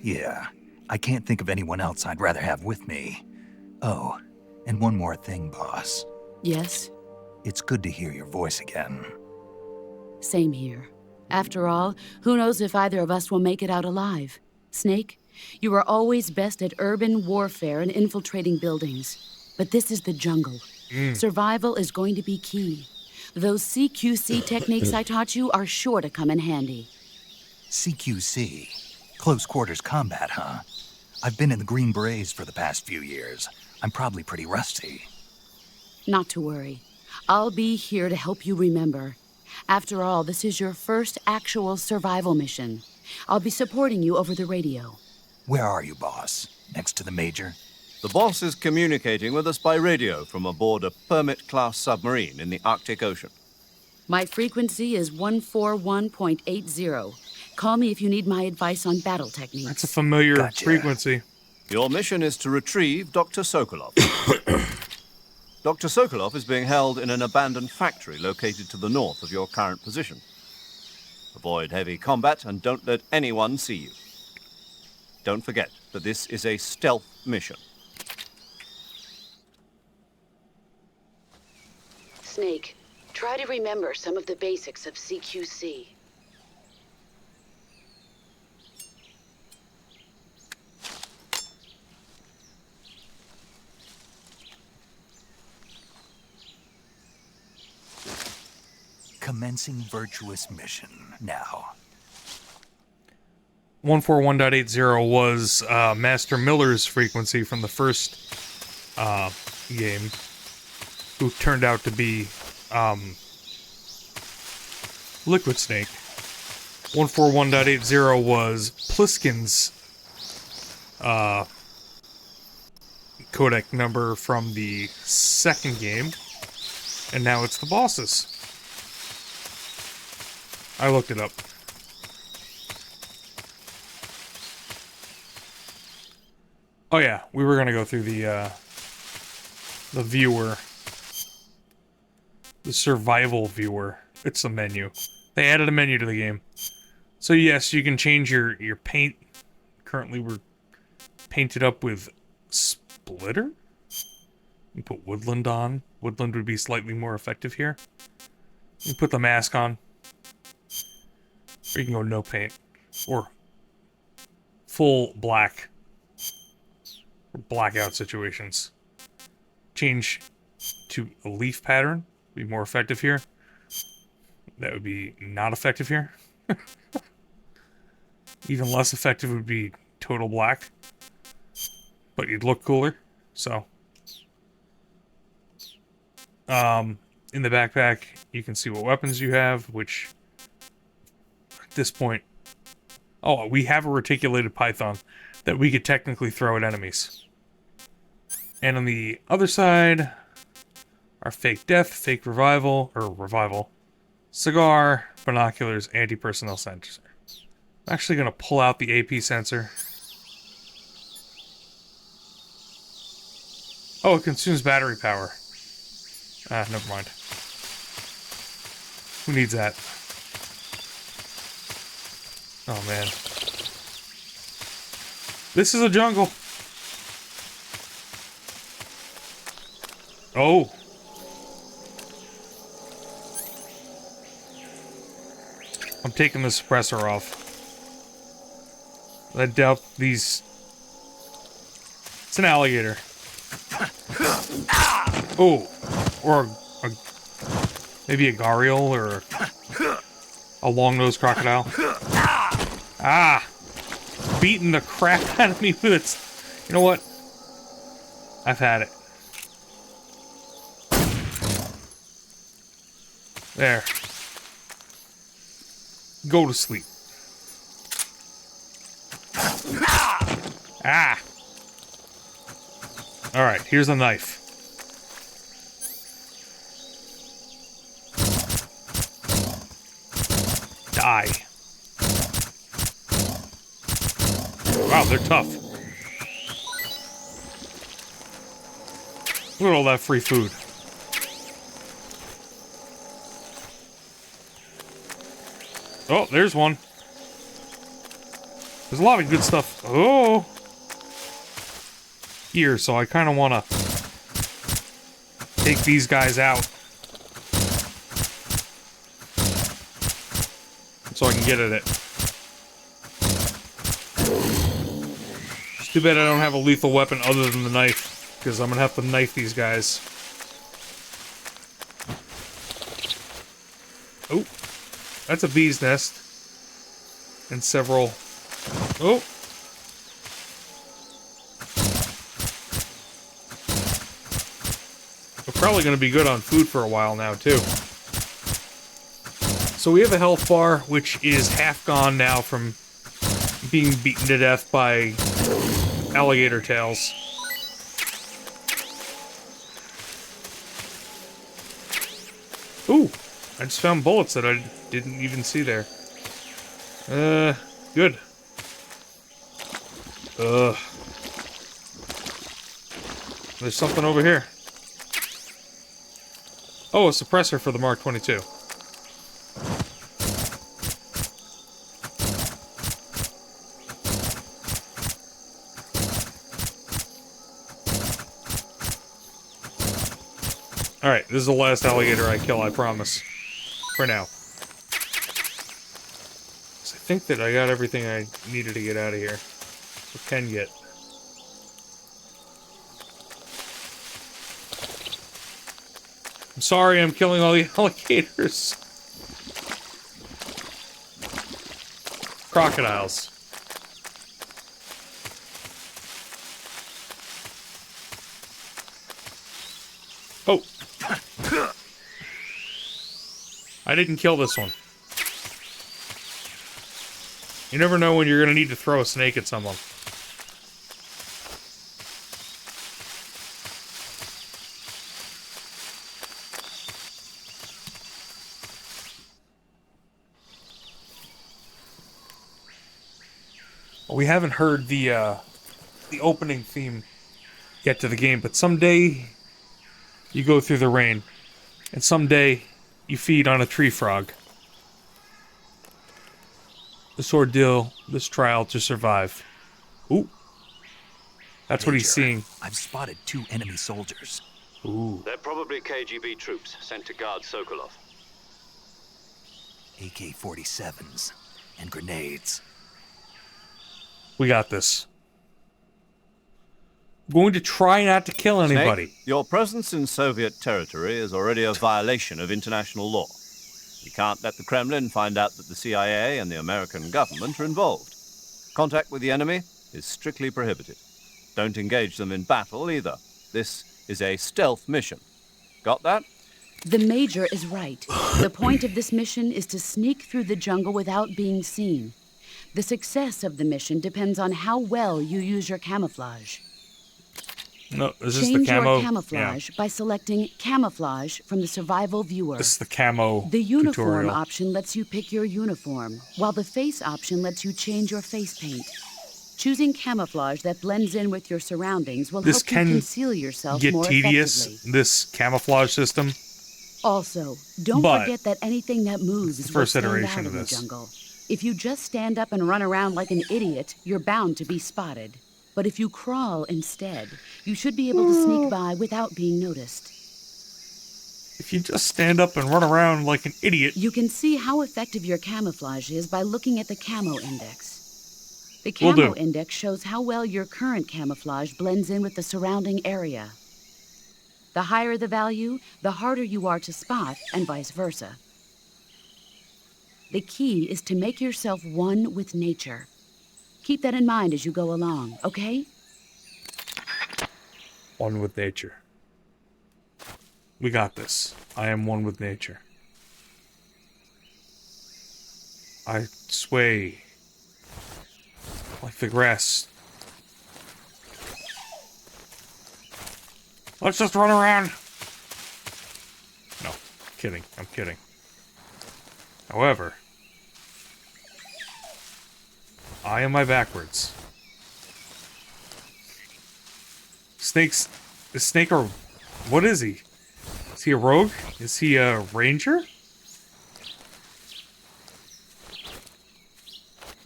Speaker 3: Yeah. I can't think of anyone else I'd rather have with me. Oh, and one more thing, boss.
Speaker 10: Yes?
Speaker 3: It's good to hear your voice again.
Speaker 10: Same here. After all, who knows if either of us will make it out alive? Snake, you are always best at urban warfare and infiltrating buildings. But this is the jungle. Survival is going to be key. Those CQC techniques I taught you are sure to come in handy.
Speaker 3: CQC? Close quarters combat, huh? I've been in the Green Berets for the past few years. I'm probably pretty rusty.
Speaker 10: Not to worry. I'll be here to help you remember. After all, this is your first actual survival mission. I'll be supporting you over the radio.
Speaker 3: Where are you, boss? Next to the Major?
Speaker 4: The boss is communicating with us by radio from aboard a Permit-class submarine in the Arctic Ocean.
Speaker 10: My frequency is 141.80. Call me if you need my advice on battle techniques.
Speaker 2: That's a familiar frequency.
Speaker 4: Your mission is to retrieve Dr. Sokolov. Dr. Sokolov is being held in an abandoned factory located to the north of your current position. Avoid heavy combat and don't let anyone see you. Don't forget that this is a stealth mission.
Speaker 10: Snake, try to remember some of the basics of CQC.
Speaker 3: Commencing virtuous mission now.
Speaker 2: 141.80 was Master Miller's frequency from the first game, who turned out to be Liquid Snake. 141.80 was Pliskin's codec number from the second game, and now it's the boss's. I looked it up. Oh yeah, we were gonna go through the viewer. The survival viewer. It's a menu. They added a menu to the game. So yes, you can change your paint. Currently we're painted up with Splitter. You put Woodland on. Woodland would be slightly more effective here. You put the mask on. Or you can go no paint. Or full black. Blackout situations. Change to a leaf pattern. Be more effective here. That would be not effective here. Even less effective would be total black. But you'd look cooler. So. In the backpack, you can see what weapons you have, which at this point... Oh, we have a reticulated python that we could technically throw at enemies. And on the other side, our fake death, fake revival, cigar, binoculars, anti-personnel sensor. I'm actually going to pull out the AP sensor. Oh, it consumes battery power. Ah, never mind. Who needs that? Oh, man. This is a jungle. Oh. I'm taking the suppressor off. I doubt these... It's an alligator. Oh. Or maybe a gharial or a long-nosed crocodile. Ah! Beating the crap out of me with its... You know what? I've had it. There. Go to sleep. Ah! Alright, here's a knife. Die. Wow, they're tough. Look at all that free food. Oh, there's one. There's a lot of good stuff. Oh! Here, so I kind of want to take these guys out. So I can get at it. It's too bad I don't have a lethal weapon other than the knife, because I'm going to have to knife these guys. Oh, that's a bee's nest. And several... Oh! We're probably going to be good on food for a while now, too. So we have a health bar, which is half gone now from being beaten to death by alligator tails. Ooh! I just found bullets that I didn't even see there. Good. There's something over here. Oh, a suppressor for the Mark 22. Alright, this is the last alligator I kill, I promise. For now. So I think that I got everything I needed to get out of here. Or can get. I'm sorry I'm killing all the alligators. Crocodiles. Oh. I didn't kill this one. You never know when you're gonna need to throw a snake at someone. Well, we haven't heard the opening theme yet to the game, but someday you go through the rain, and someday you feed on a tree frog. This ordeal, this trial to survive. Ooh. That's what he's seeing.
Speaker 3: I've spotted 2 enemy soldiers.
Speaker 2: Ooh.
Speaker 7: They're probably KGB troops sent to guard Sokolov.
Speaker 3: AK-47s and grenades.
Speaker 2: We got this. I'm going to try not to kill anybody.
Speaker 4: Snake, your presence in Soviet territory is already a violation of international law. We can't let the Kremlin find out that the CIA and the American government are involved. Contact with the enemy is strictly prohibited. Don't engage them in battle either. This is a stealth mission. Got that?
Speaker 10: The Major is right. The point of this mission is to sneak through the jungle without being seen. The success of the mission depends on how well you use your camouflage.
Speaker 2: No, is this
Speaker 10: Change
Speaker 2: the camo?
Speaker 10: your camouflage by selecting Camouflage from the Survival Viewer.
Speaker 2: This is the camo
Speaker 10: The uniform
Speaker 2: tutorial.
Speaker 10: option lets you pick your uniform, while the face option lets you change your face paint. Choosing camouflage that blends in with your surroundings will
Speaker 2: This
Speaker 10: help you
Speaker 2: can
Speaker 10: conceal yourself
Speaker 2: get
Speaker 10: more
Speaker 2: tedious,
Speaker 10: effectively.
Speaker 2: this camouflage system.
Speaker 10: Also, don't
Speaker 2: But
Speaker 10: forget that anything that moves
Speaker 2: the
Speaker 10: will
Speaker 2: first
Speaker 10: stand
Speaker 2: iteration
Speaker 10: out
Speaker 2: of
Speaker 10: in the
Speaker 2: this.
Speaker 10: jungle. If you just stand up and run around like an idiot, you're bound to be spotted. But if you crawl instead, you should be able to sneak by without being noticed.
Speaker 2: If you just stand up and run around like an idiot.
Speaker 10: You can see how effective your camouflage is by looking at the camo index. The
Speaker 2: Will
Speaker 10: camo
Speaker 2: do.
Speaker 10: index shows how well your current camouflage blends in with the surrounding area. The higher the value, the harder you are to spot, and vice versa. The key is to make yourself one with nature. Keep that in mind as you go along, okay?
Speaker 2: One with nature. We got this. I am one with nature. I sway like the grass. Let's just run around. No, kidding. I'm kidding. However, I am my backwards. Snake's... Is Snake a... What is he? Is he a rogue? Is he a ranger?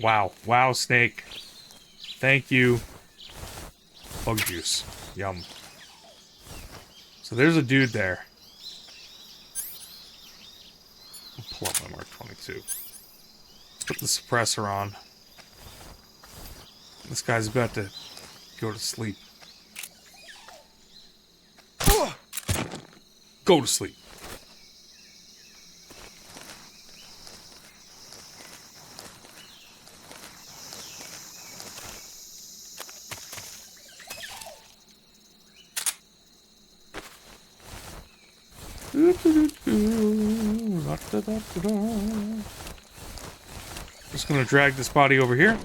Speaker 2: Wow. Wow, Snake. Thank you. Bug juice. Yum. So there's a dude there. I'll pull up my Mark 22. Let's put the suppressor on. This guy's about to go to sleep. Go to sleep. Just gonna drag this body over here.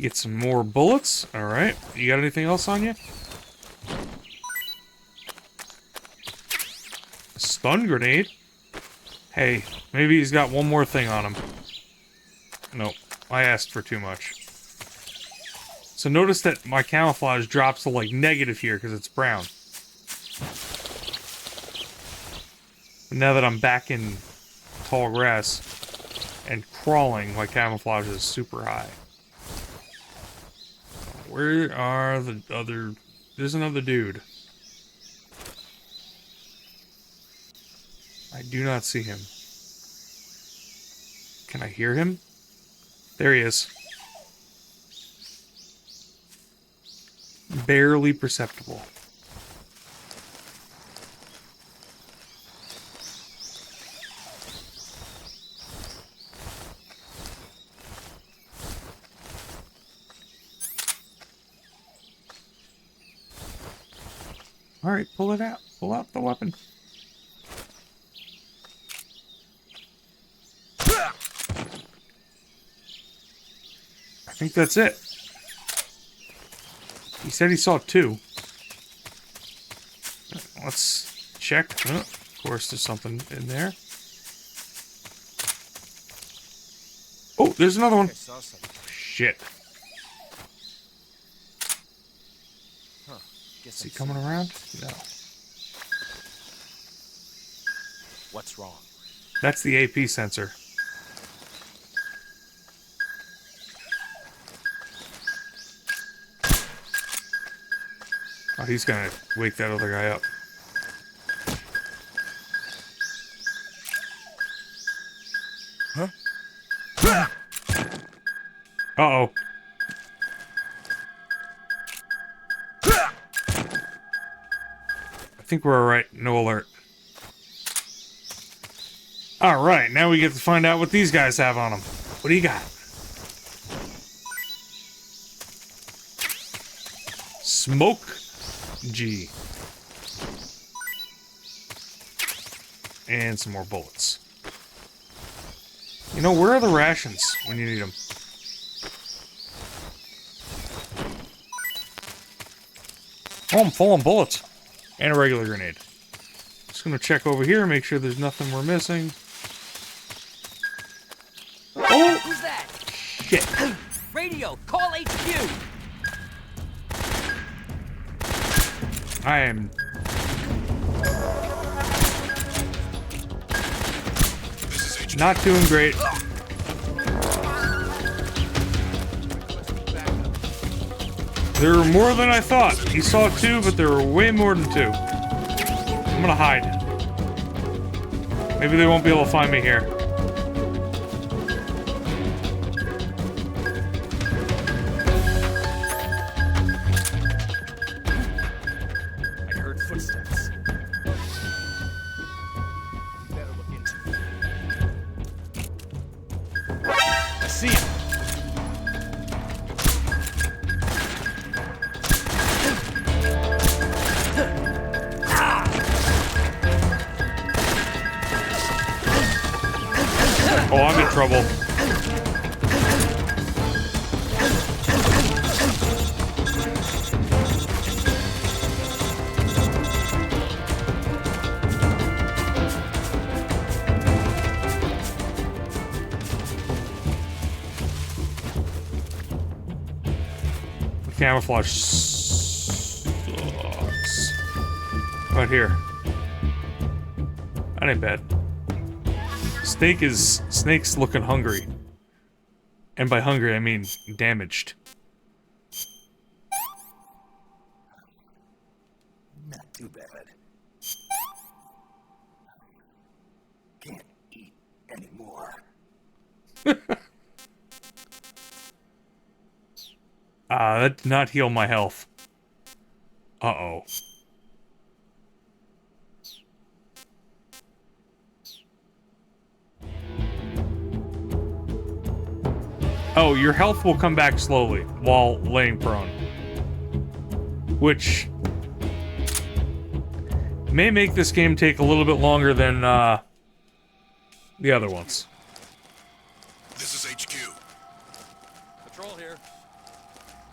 Speaker 2: Get some more bullets. Alright. You got anything else on you? A stun grenade? Hey, maybe he's got one more thing on him. Nope. I asked for too much. So notice that my camouflage drops to like negative here because it's brown. But now that I'm back in tall grass and crawling, my camouflage is super high. Where are the other... There's another dude. I do not see him. Can I hear him? There he is. Barely perceptible. Alright, pull it out. Pull out the weapon. I think that's it. He said he saw two. Let's check. Oh, of course, there's something in there. Oh, there's another one. Shit. Is he coming around? No.
Speaker 8: What's wrong?
Speaker 2: That's the AP sensor. Oh, he's gonna wake that other guy up.
Speaker 8: Huh?
Speaker 2: Uh-oh. I think we're alright. No alert. Alright, now we get to find out what these guys have on them. What do you got? Smoke G. And some more bullets. You know, where are the rations when you need them? Oh, I'm full on bullets. And a regular grenade. Just gonna check over here, make sure there's nothing we're missing. Oh!
Speaker 11: Who's that?
Speaker 2: Shit.
Speaker 11: Radio, call HQ!
Speaker 2: I am... not doing great. There were more than I thought. He saw 2, but there were way more than 2. I'm gonna hide. Maybe they won't be able to find me here.
Speaker 8: I heard footsteps. Better look into it. I see him.
Speaker 2: Oh, I'm in trouble. The camouflage sucks. Right here. That ain't bad. Snake's looking hungry. And by hungry, I mean damaged.
Speaker 3: Not too bad. Can't eat anymore.
Speaker 2: That did not heal my health. Uh-oh. Oh, your health will come back slowly while laying prone. Which may make this game take a little bit longer than the other ones.
Speaker 12: This is HQ.
Speaker 8: Patrol here.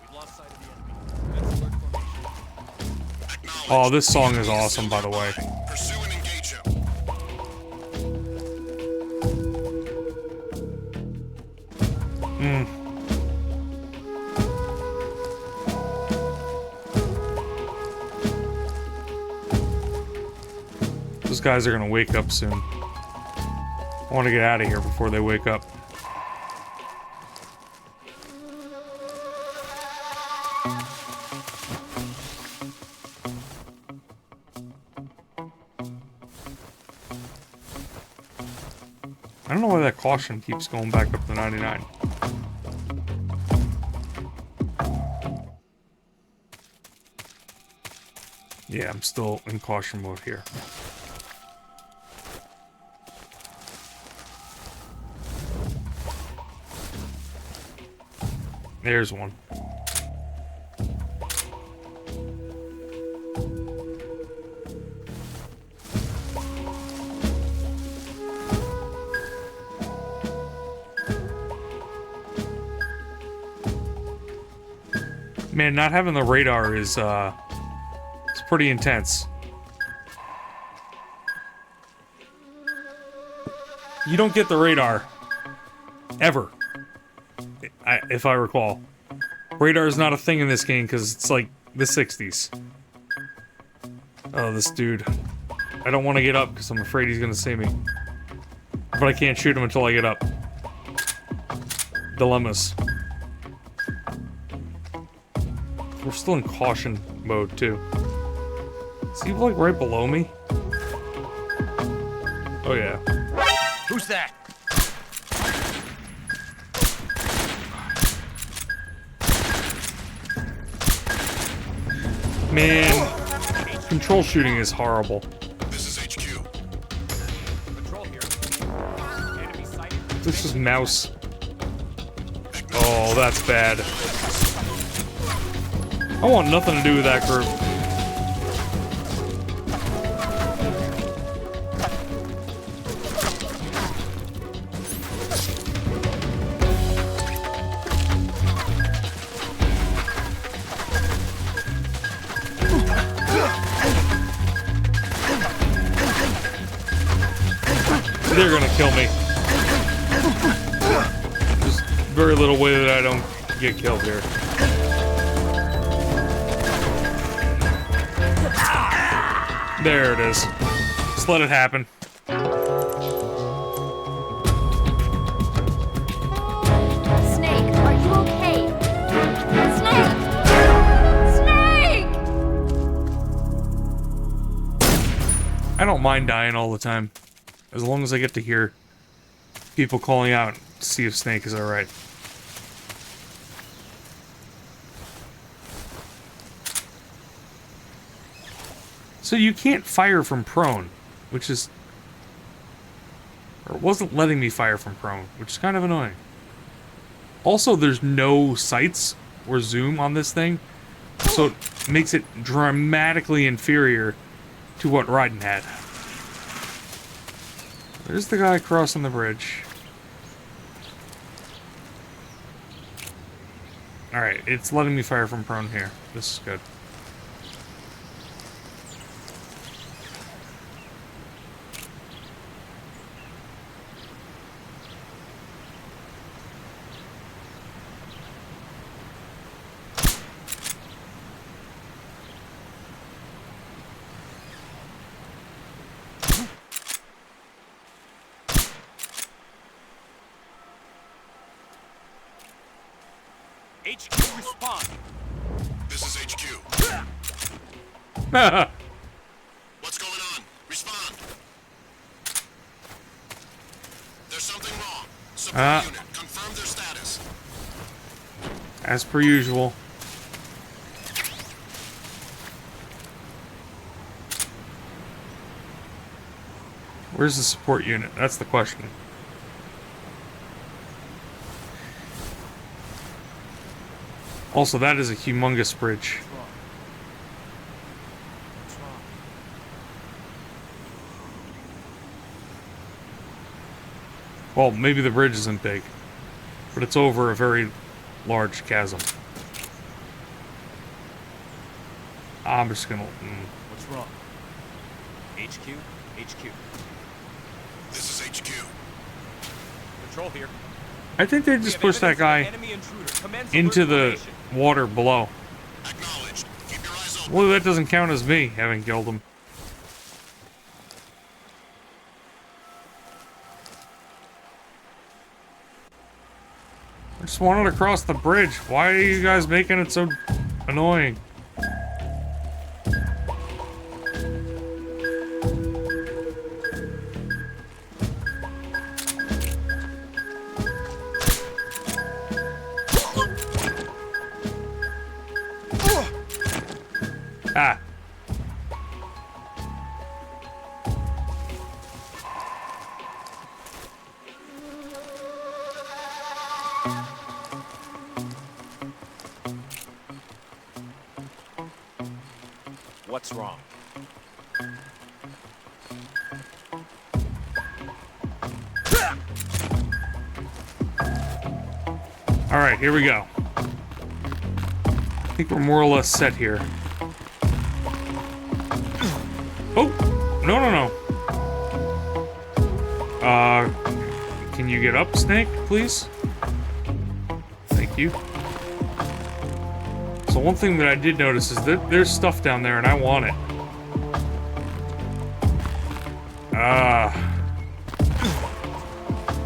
Speaker 8: We've lost sight of the enemy. Alert formation.
Speaker 2: Oh, this song is awesome, by the way.
Speaker 12: Pursue and engage him.
Speaker 2: Those guys are gonna wake up soon. I want to get out of here before they wake up. I don't know why that caution keeps going back up to 99. Yeah, I'm still in caution mode here. There's one. Man, not having the radar is it's pretty intense. You don't get the radar ever. If I recall. Radar is not a thing in this game because it's like the 60s. Oh, this dude. I don't want to get up because I'm afraid he's going to see me. But I can't shoot him until I get up. Dilemmas. We're still in caution mode, too. Is he, like, right below me? Oh, yeah.
Speaker 8: Who's that?
Speaker 2: Man, control shooting is horrible.
Speaker 12: This is HQ.
Speaker 8: Patrol here. Enemy sighted.
Speaker 2: This is mouse. Oh, that's bad. I want nothing to do with that group. They're gonna kill me. There's very little way that I don't get killed here. There it is. Just let it happen.
Speaker 9: Snake, are you okay? Snake! Snake!
Speaker 2: I don't mind dying all the time. As long as I get to hear people calling out to see if Snake is alright. So you can't fire from prone, which is... Or it wasn't letting me fire from prone, which is kind of annoying. Also, there's no sights or zoom on this thing, so it makes it dramatically inferior to what Raiden had. There's the guy crossing the bridge. Alright, it's letting me fire from prone here. This is good.
Speaker 8: HQ respond.
Speaker 12: This is HQ. What's going on? Respond. There's something wrong. Support unit, confirm their status.
Speaker 2: As per usual. Where's the support unit? That's the question. Also, that is a humongous bridge. Well, maybe the bridge isn't big, but it's over a very large chasm. I'm just gonna...
Speaker 8: What's wrong? HQ? HQ.
Speaker 12: This is HQ.
Speaker 8: Patrol here.
Speaker 2: I think they just pushed that guy into the water below.
Speaker 12: Acknowledged. Keep your eyes open.
Speaker 2: Well, that doesn't count as me having killed him. I just wanted to cross the bridge. Why are you guys making it so annoying? Ah.
Speaker 8: What's wrong?
Speaker 2: All right, here we go. I think we're more or less set here. Oh, no, no, no. Can you get up, Snake, please? Thank you. So one thing that I did notice is that there's stuff down there and I want it.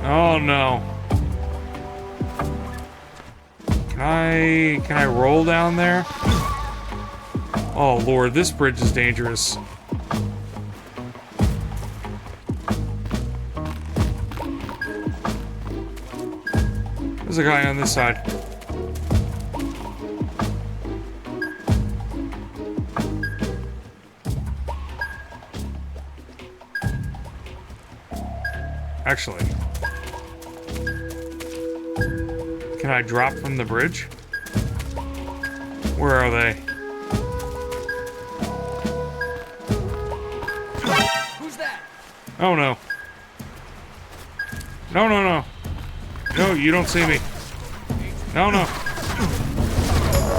Speaker 2: Oh no. Can I roll down there? Oh lord, this bridge is dangerous. There's a guy on this side. Actually. Can I drop from the bridge? Where are they?
Speaker 11: Who's that?
Speaker 2: Oh no. No, no, no. No, you don't see me. No, no.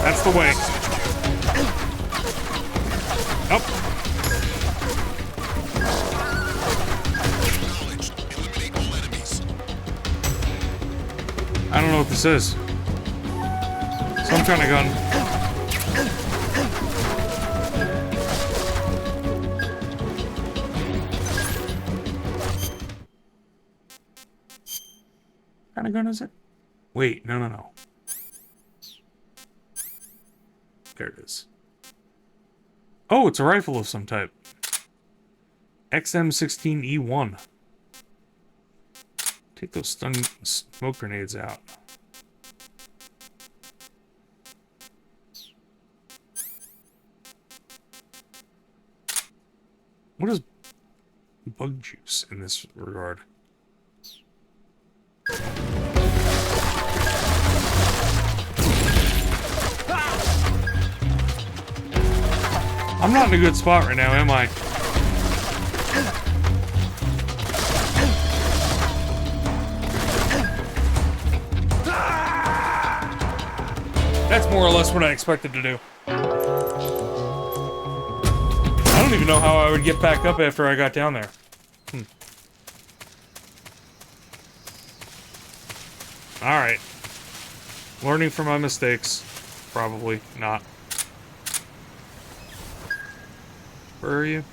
Speaker 2: That's the way. Up. I don't know what this is. Some kind of gun. What kind of gun is it? Wait, no, no, no. There it is. Oh, it's a rifle of some type. XM16E1. Take those stun smoke grenades out. What is bug juice in this regard? I'm not in a good spot right now, am I? That's more or less what I expected to do. I don't even know how I would get back up after I got down there. Alright. Learning from my mistakes. Probably not. Where are you?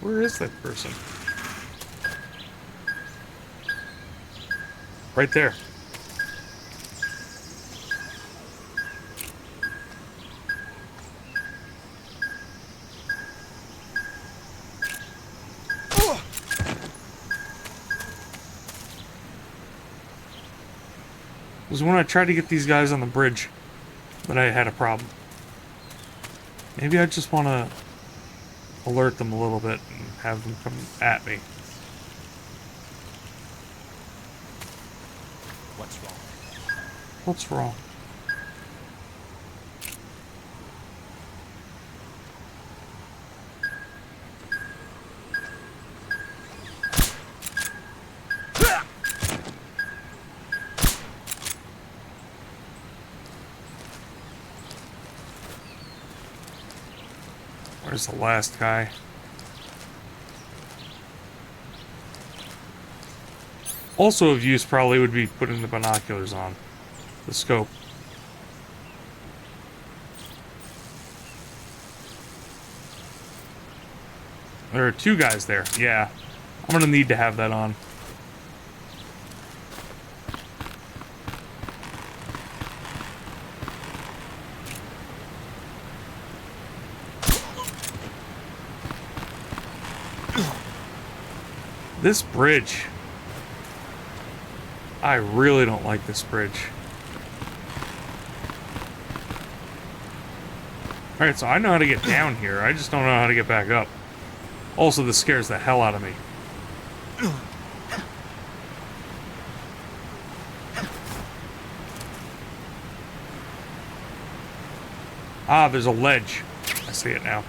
Speaker 2: Where is that person? Right there. It was when I tried to get these guys on the bridge that I had a problem. Maybe I just want to alert them a little bit and have them come at me.
Speaker 8: What's wrong?
Speaker 2: What's wrong? Where's the last guy? Also of use probably would be putting the binoculars on. The scope. There are two guys there. Yeah. I'm gonna need to have that on. This bridge. I really don't like this bridge. Alright, so I know how to get down here. I just don't know how to get back up. Also, this scares the hell out of me. Ah, there's a ledge. I see it now.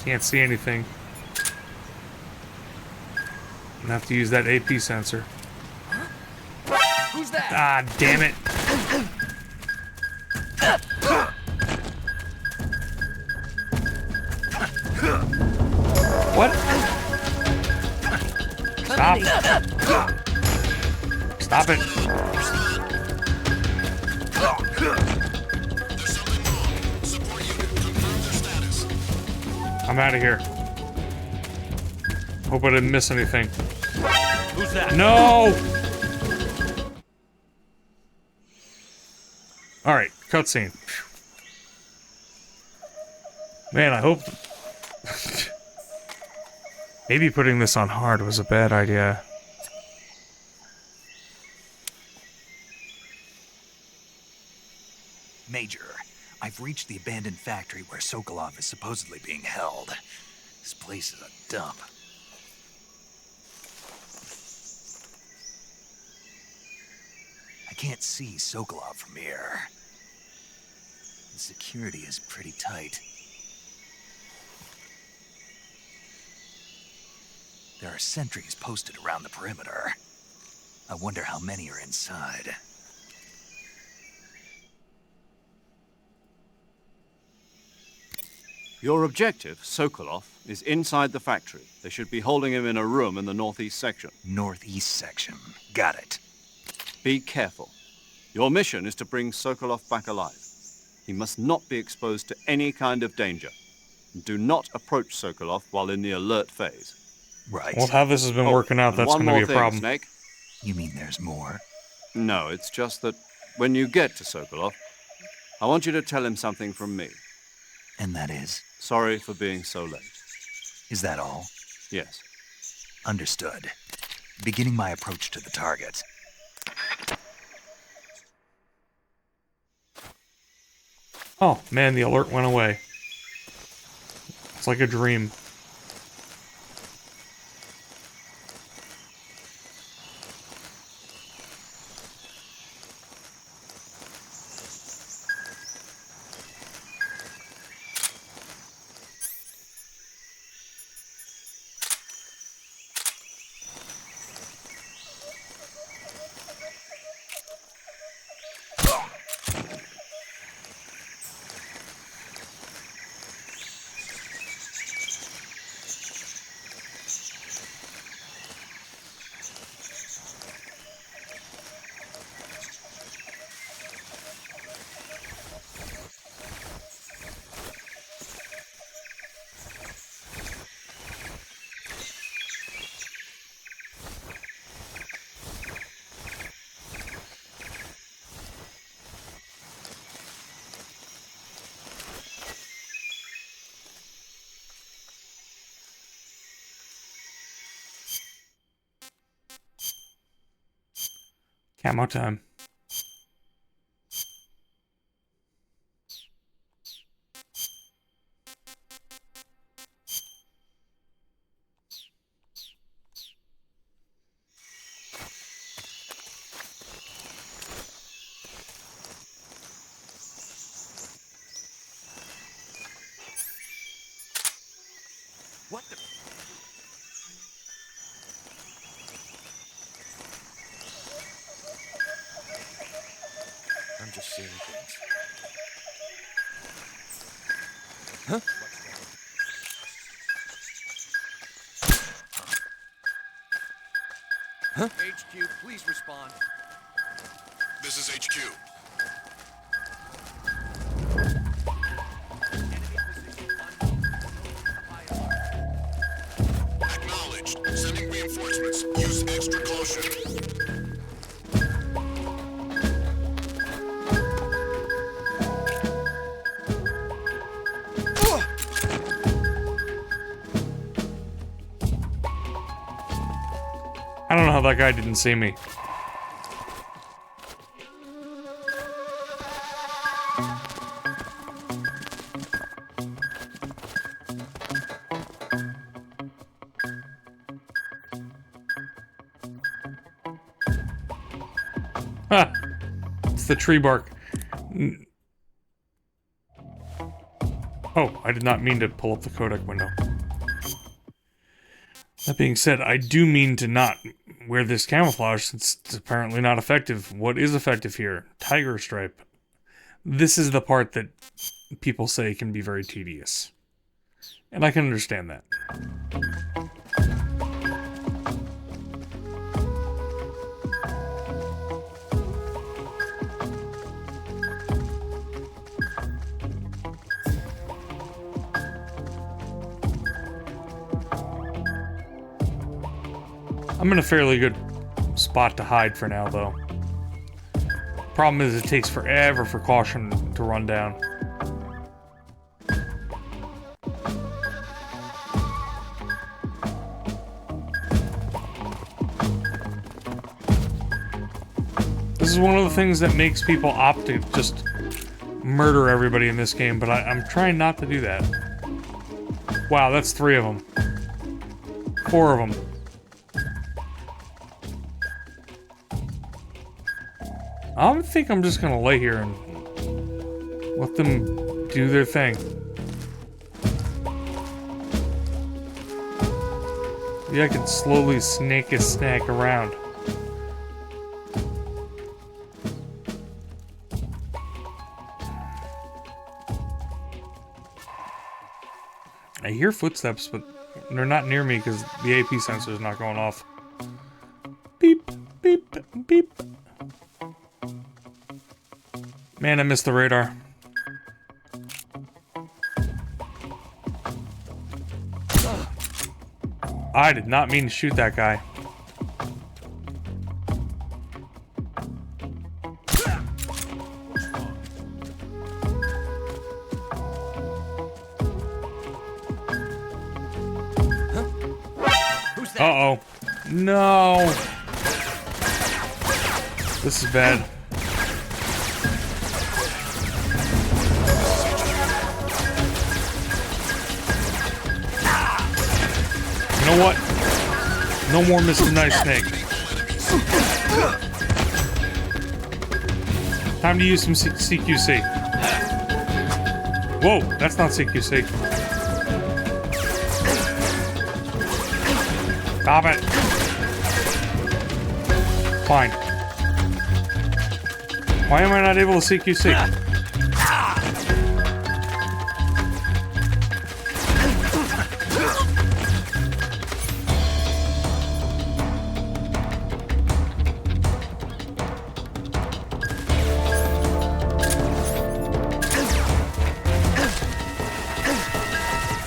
Speaker 2: Can't see anything. I'm gonna have to use that AP sensor.
Speaker 11: Who's that?
Speaker 2: Ah, damn it. What? Stop. Stop it. I'm out of here. Hope I didn't miss anything.
Speaker 8: Who's that?
Speaker 2: No! Alright, cutscene. Man, I hope... Maybe putting this on hard was a bad idea.
Speaker 3: Major, I've reached the abandoned factory where Sokolov is supposedly being held. This place is a dump. I can't see Sokolov from here. The security is pretty tight. There are sentries posted around the perimeter. I wonder how many are inside.
Speaker 4: Your objective, Sokolov, is inside the factory. They should be holding him in a room in the northeast section.
Speaker 3: Northeast section. Got it.
Speaker 4: Be careful. Your mission is to bring Sokolov back alive. He must not be exposed to any kind of danger. Do not approach Sokolov while in the alert phase.
Speaker 3: Right.
Speaker 2: Well, how this has been working out, that's going to be a problem.
Speaker 4: Snake.
Speaker 3: You mean there's more?
Speaker 4: No, it's just that when you get to Sokolov, I want you to tell him something from me.
Speaker 3: And that is?
Speaker 4: Sorry for being so late.
Speaker 3: Is that all?
Speaker 4: Yes.
Speaker 3: Understood. Beginning my approach to the target.
Speaker 2: Oh, man, the alert went away. It's like a dream. Camo time.
Speaker 3: What the... I'm just seeing things. Huh? Huh?
Speaker 11: HQ, please respond.
Speaker 12: This is HQ. Acknowledged. Sending reinforcements. Use extra caution.
Speaker 2: I don't know how that guy didn't see me. Ha! It's the tree bark. Oh, I did not mean to pull up the codec window. That being said, I do mean to not wear this camouflage since it's apparently not effective. What is effective here? Tiger stripe. This is the part that people say can be very tedious. And I can understand that. I'm in a fairly good spot to hide for now, though. Problem is, it takes forever for caution to run down. This is one of the things that makes people opt to just murder everybody in this game, but I'm trying not to do that. Wow, that's 3 of them. 4 of them. I think I'm just gonna lay here and let them do their thing. Yeah, I can slowly snake a snack around. I hear footsteps, but they're not near me because the AP sensor is not going off. Beep, beep, beep. Man, I missed the radar. I did not mean to shoot that guy. Uh-oh. No. This is bad. You know what? No more Mr. Nice Snake. Time to use some CQC. Whoa, that's not CQC. Stop it. Fine. Why am I not able to CQC?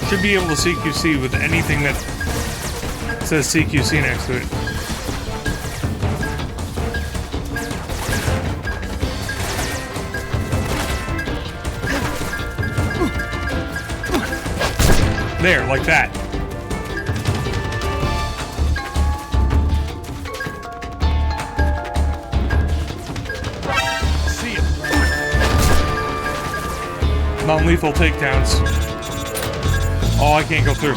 Speaker 2: Should be able to CQC with anything that says CQC next to it. There, like that.
Speaker 8: See ya.
Speaker 2: Non-lethal takedowns. Oh, I can't go through.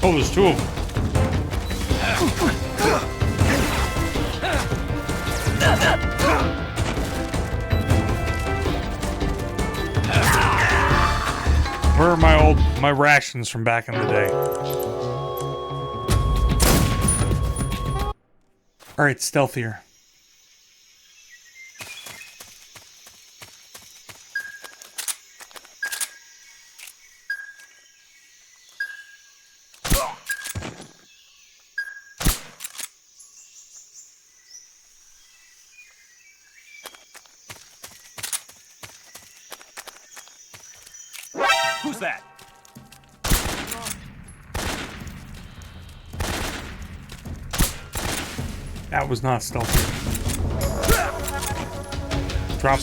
Speaker 2: Oh, there's 2 of them. Where are my rations from back in the day? Alright, stealthier.
Speaker 8: Who's that?
Speaker 2: That was not stealthy. Drop.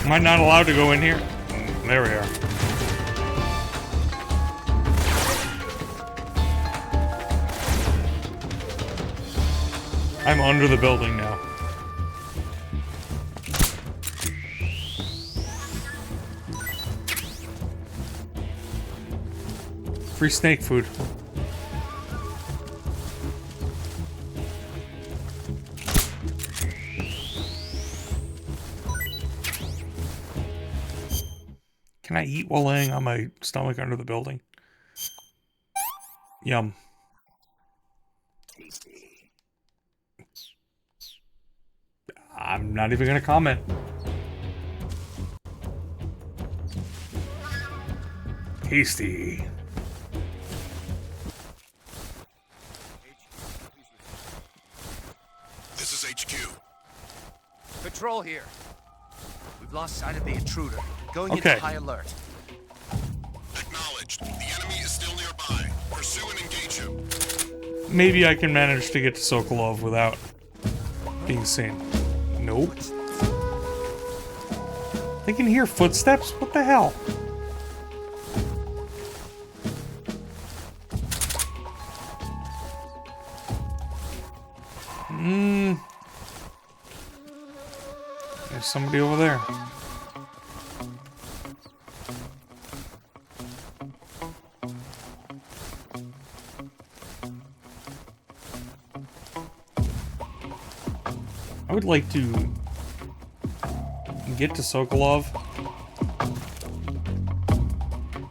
Speaker 2: Am I not allowed to go in here? There we are. I'm under the building now. Free snake food. Can I eat while laying on my stomach under the building? Yum. I'm not even gonna comment. Tasty.
Speaker 12: This is HQ.
Speaker 11: Patrol here. We've lost sight of the intruder. Going
Speaker 2: Okay.
Speaker 11: into high alert.
Speaker 12: Acknowledged. The enemy is still nearby. Pursue and engage him.
Speaker 2: Maybe I can manage to get to Sokolov without being seen. Nope. They can hear footsteps? What the hell? There's somebody over there. I would like to get to Sokolov.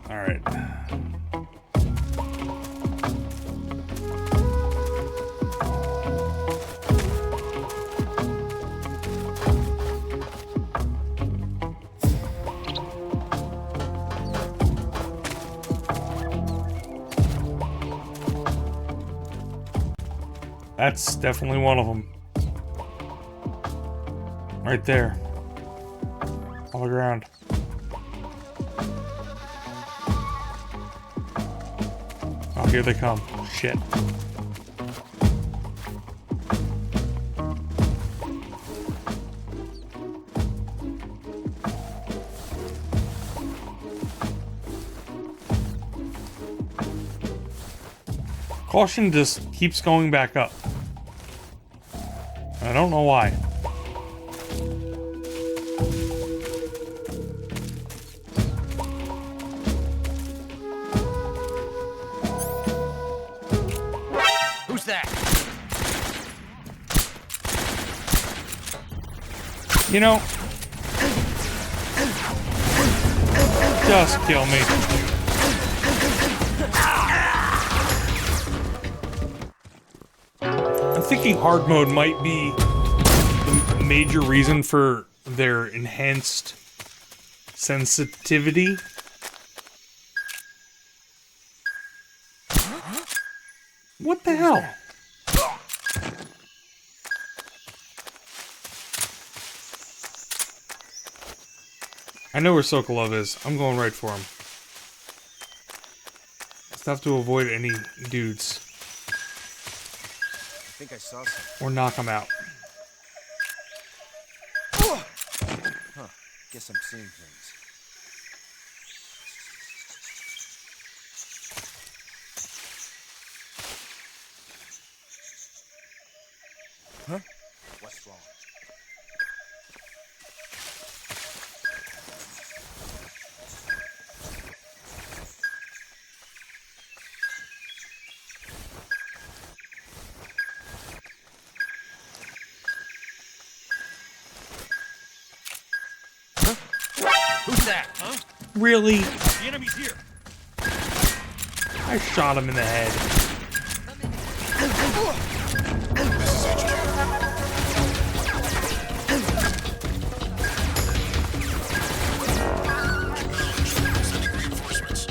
Speaker 2: All right. That's definitely one of them. Right there. On the ground. Oh, here they come. Shit. Caution just keeps going back up. I don't know why.
Speaker 11: Who's that?
Speaker 2: You know, just kill me. I'm thinking hard mode might be the major reason for their enhanced sensitivity. What the hell? I know where Sokolov is. I'm going right for him. Just have to avoid any dudes.
Speaker 11: I think I saw something.
Speaker 2: Or knock him out.
Speaker 11: Huh. Guess I'm seeing things. Huh? What's wrong?
Speaker 8: that, huh?
Speaker 2: Really?
Speaker 8: The enemy's here.
Speaker 2: I shot him in the head.
Speaker 12: Sending reinforcements.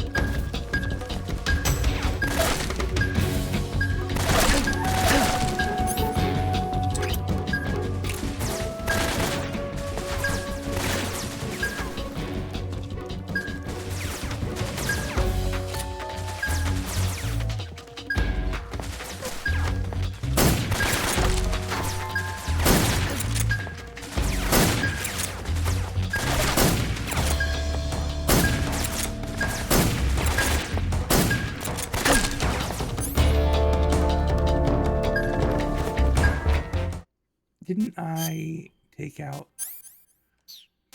Speaker 2: Didn't I take out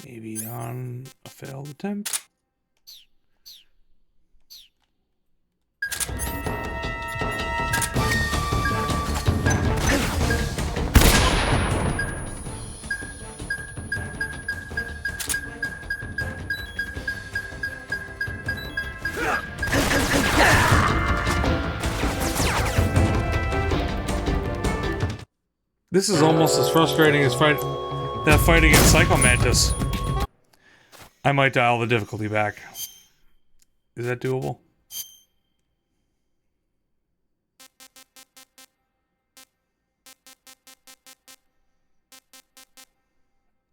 Speaker 2: maybe on a failed attempt? This is almost as frustrating as that fight against Psycho Mantis. I might dial the difficulty back. Is that doable?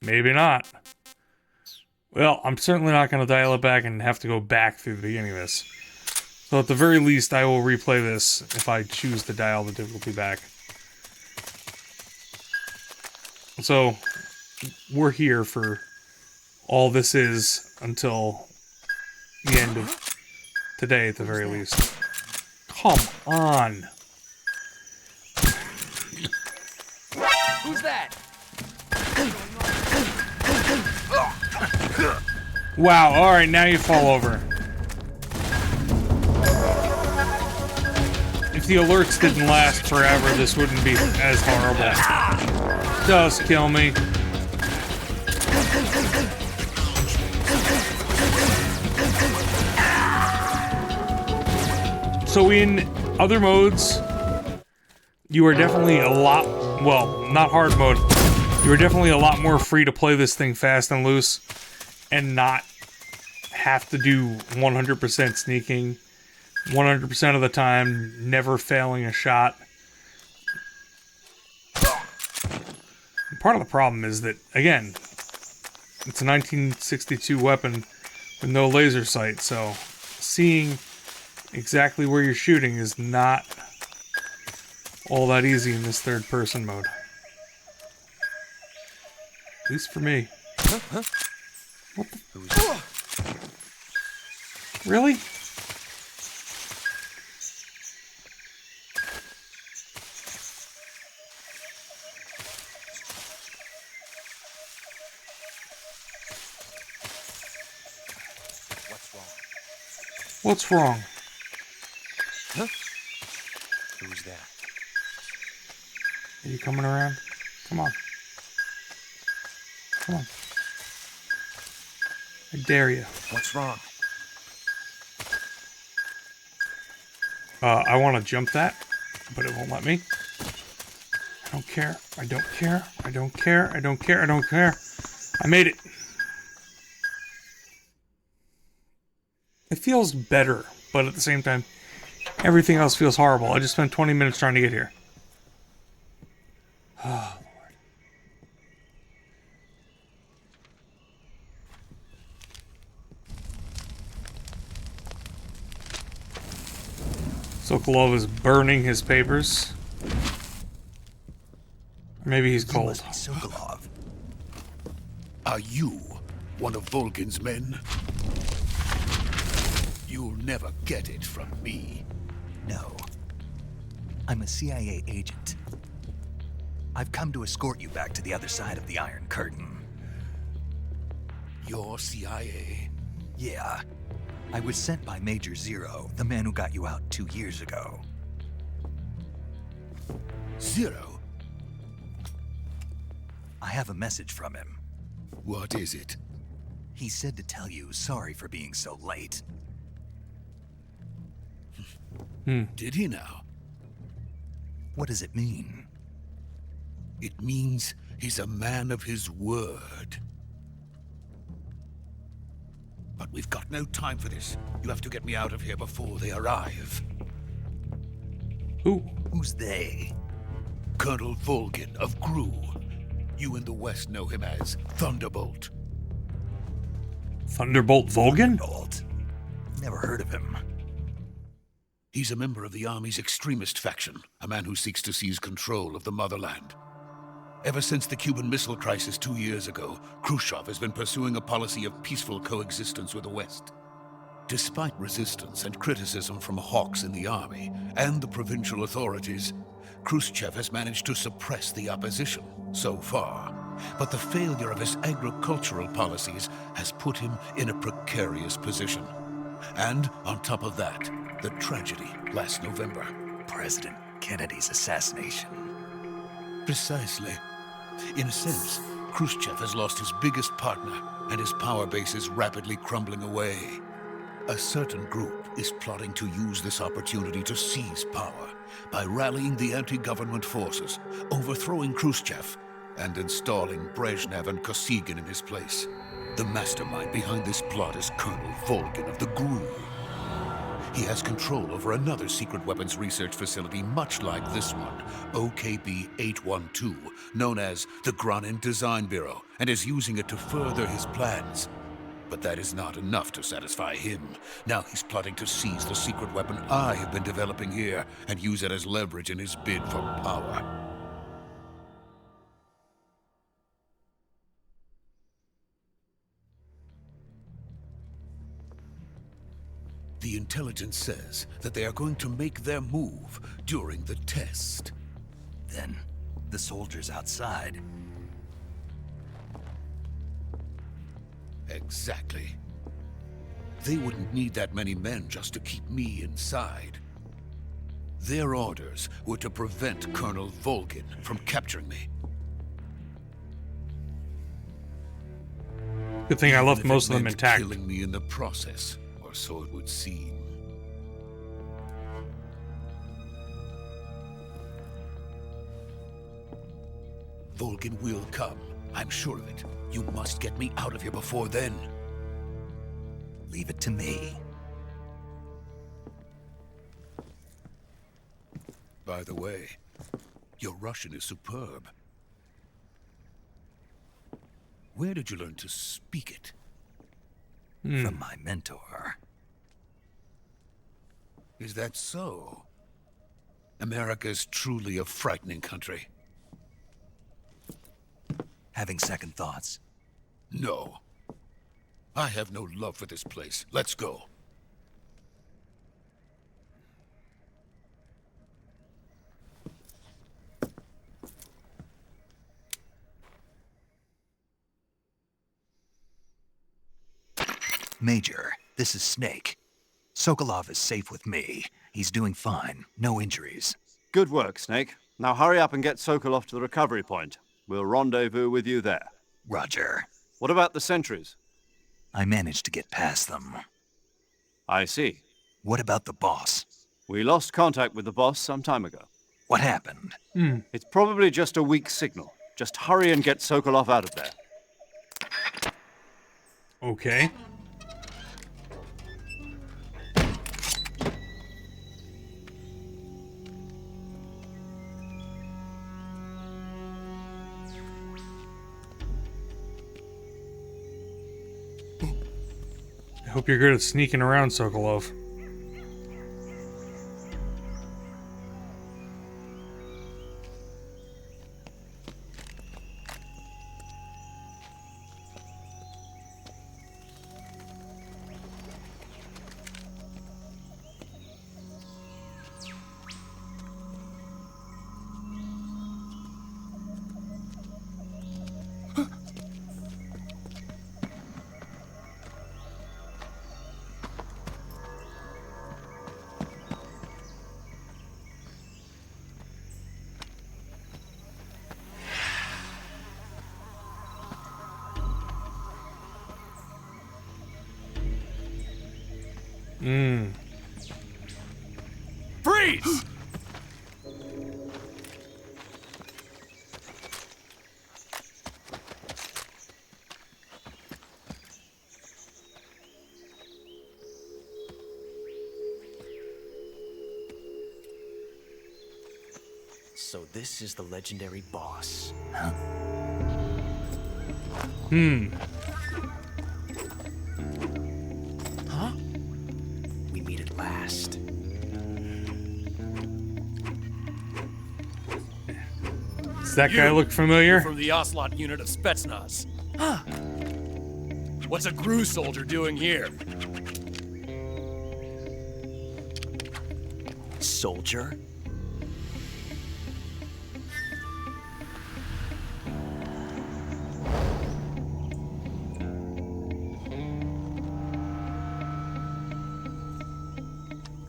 Speaker 2: Maybe not. Well, I'm certainly not going to dial it back and have to go back through the beginning of this. So at the very least, I will replay this if I choose to dial the difficulty back. So, we're here for all this is until the end of today, at the very least. Come on!
Speaker 11: Who's that?
Speaker 2: Wow, alright, now you fall over. If the alerts didn't last forever, this wouldn't be as horrible. Just kill me. So in other modes, you are definitely a lot, well, not hard mode, you are definitely a lot more free to play this thing fast and loose and not have to do 100% sneaking 100% of the time, never failing a shot. Part of the problem is that, again, it's a 1962 weapon with no laser sight, so seeing exactly where you're shooting is not all that easy in this third-person mode. At least for me. What the? Really? What's wrong?
Speaker 11: Huh? Who's that?
Speaker 2: Are you coming around? Come on. Come on. I dare you.
Speaker 11: What's wrong?
Speaker 2: I want to jump that, but it won't let me. I don't care. I don't care. I don't care. I don't care. I don't care. I made it. It feels better, but at the same time, everything else feels horrible. I just spent 20 minutes trying to get here. Oh, Lord. Sokolov is burning his papers. Or maybe he's cold.
Speaker 12: Sokolov. Are you one of Volgin's men? You'll never get it from me.
Speaker 3: No. I'm a CIA agent. I've come to escort you back to the other side of the Iron Curtain.
Speaker 12: You're CIA?
Speaker 3: Yeah. I was sent by Major Zero, the man who got you out 2 years ago.
Speaker 12: Zero?
Speaker 3: I have a message from him.
Speaker 12: What is it?
Speaker 3: He said to tell you sorry for being so late.
Speaker 13: Did he now?
Speaker 3: What does it mean?
Speaker 13: It means he's a man of his word. But we've got no time for this. You have to get me out of here before they arrive.
Speaker 2: Who?
Speaker 3: Who's they?
Speaker 13: Colonel Volgin of Gru. You in the West know him as Thunderbolt.
Speaker 2: Thunderbolt Volgin?
Speaker 3: Thunderbolt? Never heard of him.
Speaker 13: He's a member of the Army's extremist faction, a man who seeks to seize control of the motherland. Ever since the Cuban Missile Crisis 2 years ago, Khrushchev has been pursuing a policy of peaceful coexistence with the West. Despite resistance and criticism from hawks in the army and the provincial authorities, Khrushchev has managed to suppress the opposition so far. But the failure of his agricultural policies has put him in a precarious position. And on top of that, the tragedy last November.
Speaker 3: President Kennedy's assassination.
Speaker 13: Precisely. In a sense, Khrushchev has lost his biggest partner, and his power base is rapidly crumbling away. A certain group is plotting to use this opportunity to seize power by rallying the anti-government forces, overthrowing Khrushchev, and installing Brezhnev and Kosygin in his place. The mastermind behind this plot is Colonel Volgin of the GRU. He has control over another secret weapons research facility much like this one, OKB-812, known as the Granin Design Bureau, and is using it to further his plans. But that is not enough to satisfy him. Now he's plotting to seize the secret weapon I have been developing here and use it as leverage in his bid for power. The intelligence says that they are going to make their move during the test.
Speaker 3: Then, the soldiers outside.
Speaker 13: Exactly. They wouldn't need that many men just to keep me inside. Their orders were to prevent Colonel Volgin from capturing me.
Speaker 2: Good thing I left most of them intact.
Speaker 13: Killing me in the process, or so it would seem. Volgin will come. I'm sure of it. You must get me out of here before then.
Speaker 3: Leave it to me.
Speaker 13: By the way, your Russian is superb. Where did you learn to speak it?
Speaker 3: From my mentor.
Speaker 13: Is that so? America is truly a frightening country.
Speaker 3: Having second thoughts?
Speaker 13: No. I have no love for this place. Let's go.
Speaker 3: Major, this is Snake. Sokolov is safe with me. He's doing fine. No injuries.
Speaker 4: Good work, Snake. Now hurry up and get Sokolov to the recovery point. We'll rendezvous with you there.
Speaker 3: Roger.
Speaker 4: What about the sentries?
Speaker 3: I managed to get past them.
Speaker 4: I see.
Speaker 3: What about the boss?
Speaker 4: We lost contact with the boss some time ago.
Speaker 3: What happened?
Speaker 4: It's probably just a weak signal. Just hurry and get Sokolov out of there.
Speaker 2: Okay. I hope you're good at sneaking around, Sokolov.
Speaker 11: Freeze!
Speaker 5: So this is the legendary boss. Huh? We meet at last.
Speaker 2: Does that guy look familiar?
Speaker 11: From the Ocelot unit of Spetsnaz. Huh. What's a Gru soldier doing here?
Speaker 5: Soldier?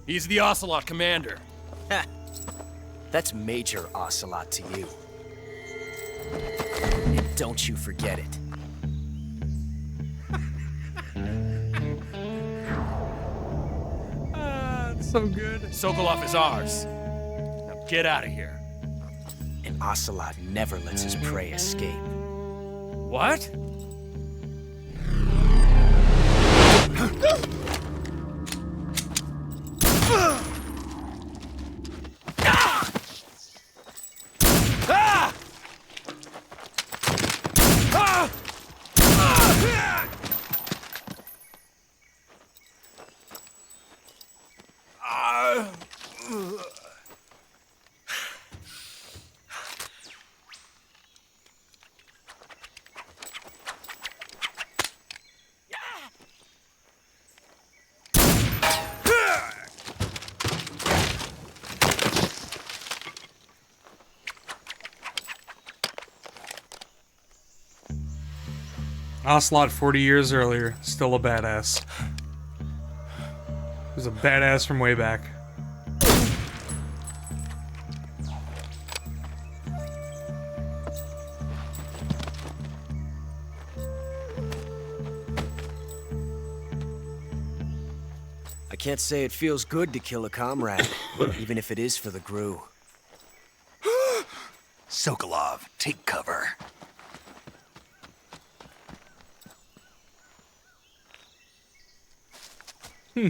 Speaker 11: He's the Ocelot commander.
Speaker 5: Ha! That's Major Ocelot to you. And don't you forget it.
Speaker 2: It's so good.
Speaker 11: Sokolov is ours. Now get out of here.
Speaker 5: And Ocelot never lets his prey escape.
Speaker 11: What?
Speaker 2: Ocelot 40 years earlier, still a badass. He was a badass from way back.
Speaker 5: I can't say it feels good to kill a comrade, even if it is for the Gru.
Speaker 3: Sokolov, take cover.
Speaker 5: Huh.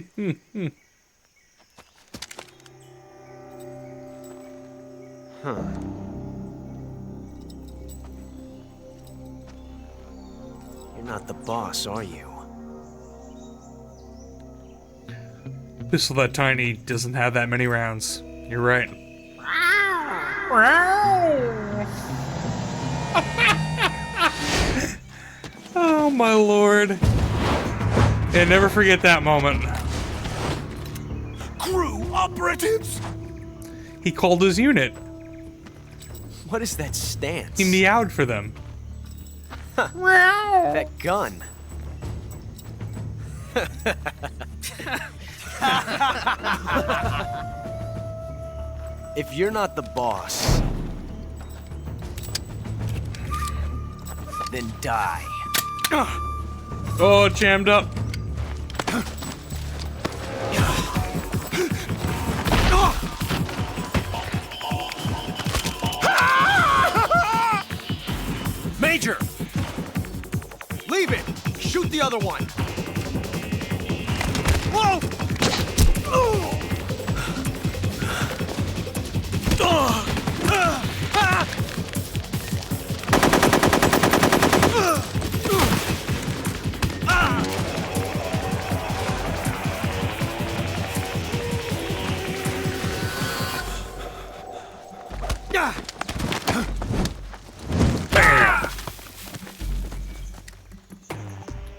Speaker 5: You're not the boss, are you?
Speaker 2: Pistol that tiny doesn't have that many rounds. You're right. Oh my lord. And never forget that moment.
Speaker 5: Gru operatives!
Speaker 2: He called his unit.
Speaker 5: What is that stance?
Speaker 2: He meowed for them.
Speaker 5: That gun. If you're not the boss, then die.
Speaker 2: Oh, jammed up.
Speaker 5: Major! Leave it! Shoot the other one! Whoa!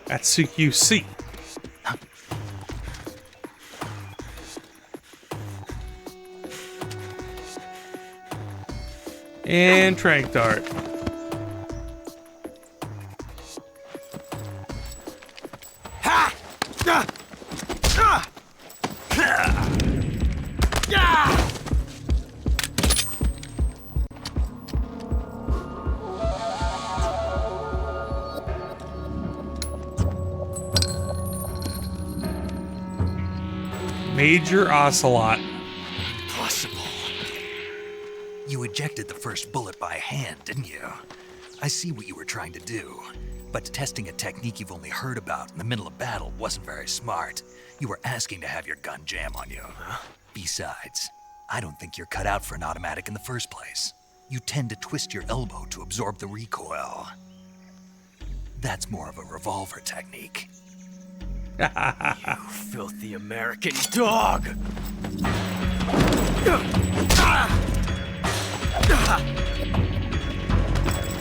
Speaker 2: That's CQC. And Trank Dart. Major Ocelot.
Speaker 3: Impossible. You ejected the first bullet by hand, didn't you? I see what you were trying to do, but testing a technique you've only heard about in the middle of battle wasn't very smart. You were asking to have your gun jam on you. Besides, I don't think you're cut out for an automatic in the first place. You tend to twist your elbow to absorb the recoil. That's more of a revolver technique.
Speaker 11: You filthy American dog!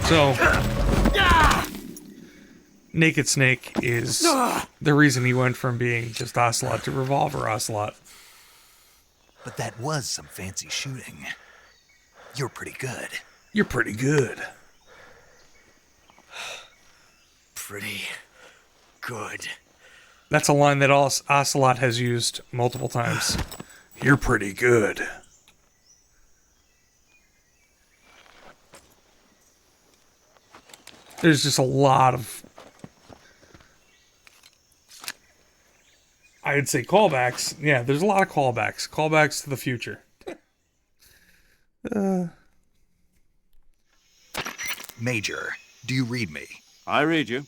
Speaker 2: So, Naked Snake is the reason he went from being just Ocelot to Revolver Ocelot.
Speaker 3: But that was some fancy shooting. You're pretty good.
Speaker 2: You're pretty good.
Speaker 11: Pretty good.
Speaker 2: That's a line that Ocelot has used multiple times. You're pretty good. There's just a lot of, I'd say, callbacks. Yeah, there's a lot of callbacks. Callbacks to the future.
Speaker 3: Major, do you read me?
Speaker 4: I read you.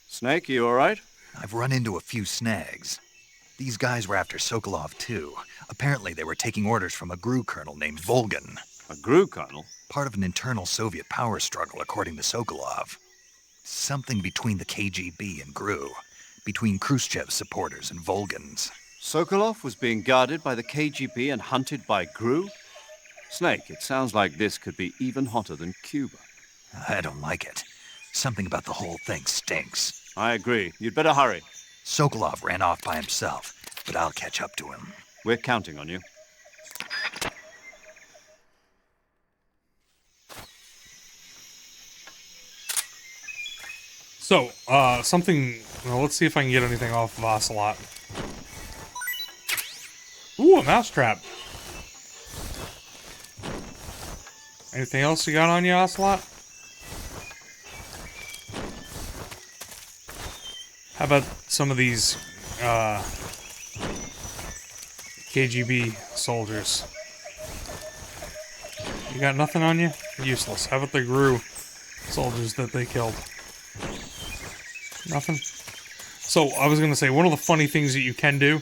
Speaker 4: Snake, you all right?
Speaker 3: I've run into a few snags. These guys were after Sokolov, too. Apparently they were taking orders from a GRU colonel named Volgan.
Speaker 4: A GRU colonel?
Speaker 3: Part of an internal Soviet power struggle, according to Sokolov. Something between the KGB and GRU. Between Khrushchev's supporters and Volgan's.
Speaker 4: Sokolov was being guarded by the KGB and hunted by GRU? Snake, it sounds like this could be even hotter than Cuba.
Speaker 3: I don't like it. Something about the whole thing stinks.
Speaker 4: I agree. You'd better hurry.
Speaker 3: Sokolov ran off by himself, but I'll catch up to him.
Speaker 4: We're counting on you.
Speaker 2: So, something... Well, let's see if I can get anything off of Ocelot. Ooh, a mousetrap. Anything else you got on you, Ocelot? How about some of these, KGB soldiers? You got nothing on you? Useless. How about the GRU soldiers that they killed? Nothing? So, I was gonna say, one of the funny things that you can do...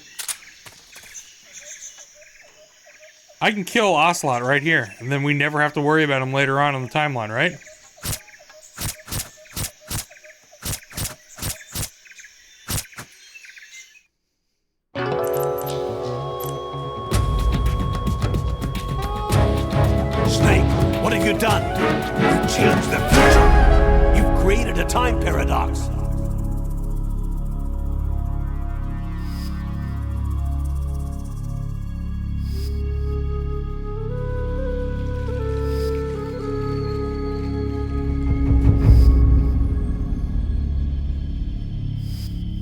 Speaker 2: I can kill Ocelot right here, and then we never have to worry about him later on in the timeline, right?
Speaker 8: Snake, what have you done? You changed the future. You've created a time paradox.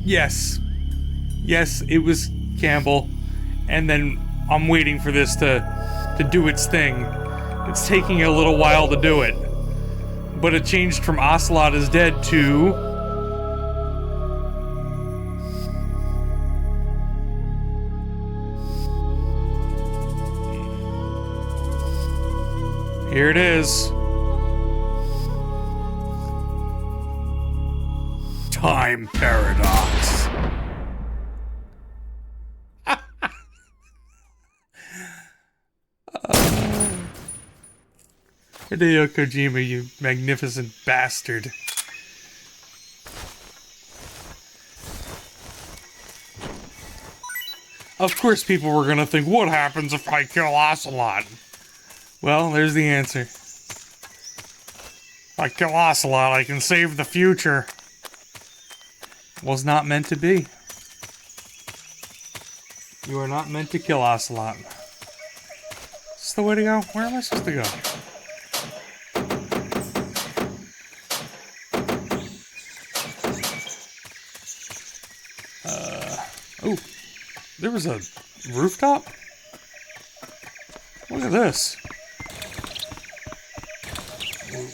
Speaker 2: Yes. Yes, it was Campbell. And then I'm waiting for this to do its thing. It's taking a little while to do it. But it changed from Ocelot is dead to... Here it is. Time paradox. Hideo Kojima, you magnificent bastard. Of course people were gonna think, what happens if I kill Ocelot? Well, there's the answer. If I kill Ocelot, I can save the future. Was not meant to be. You are not meant to kill Ocelot. Is this the way to go? Where am I supposed to go? Oh, there was a rooftop? Look at this.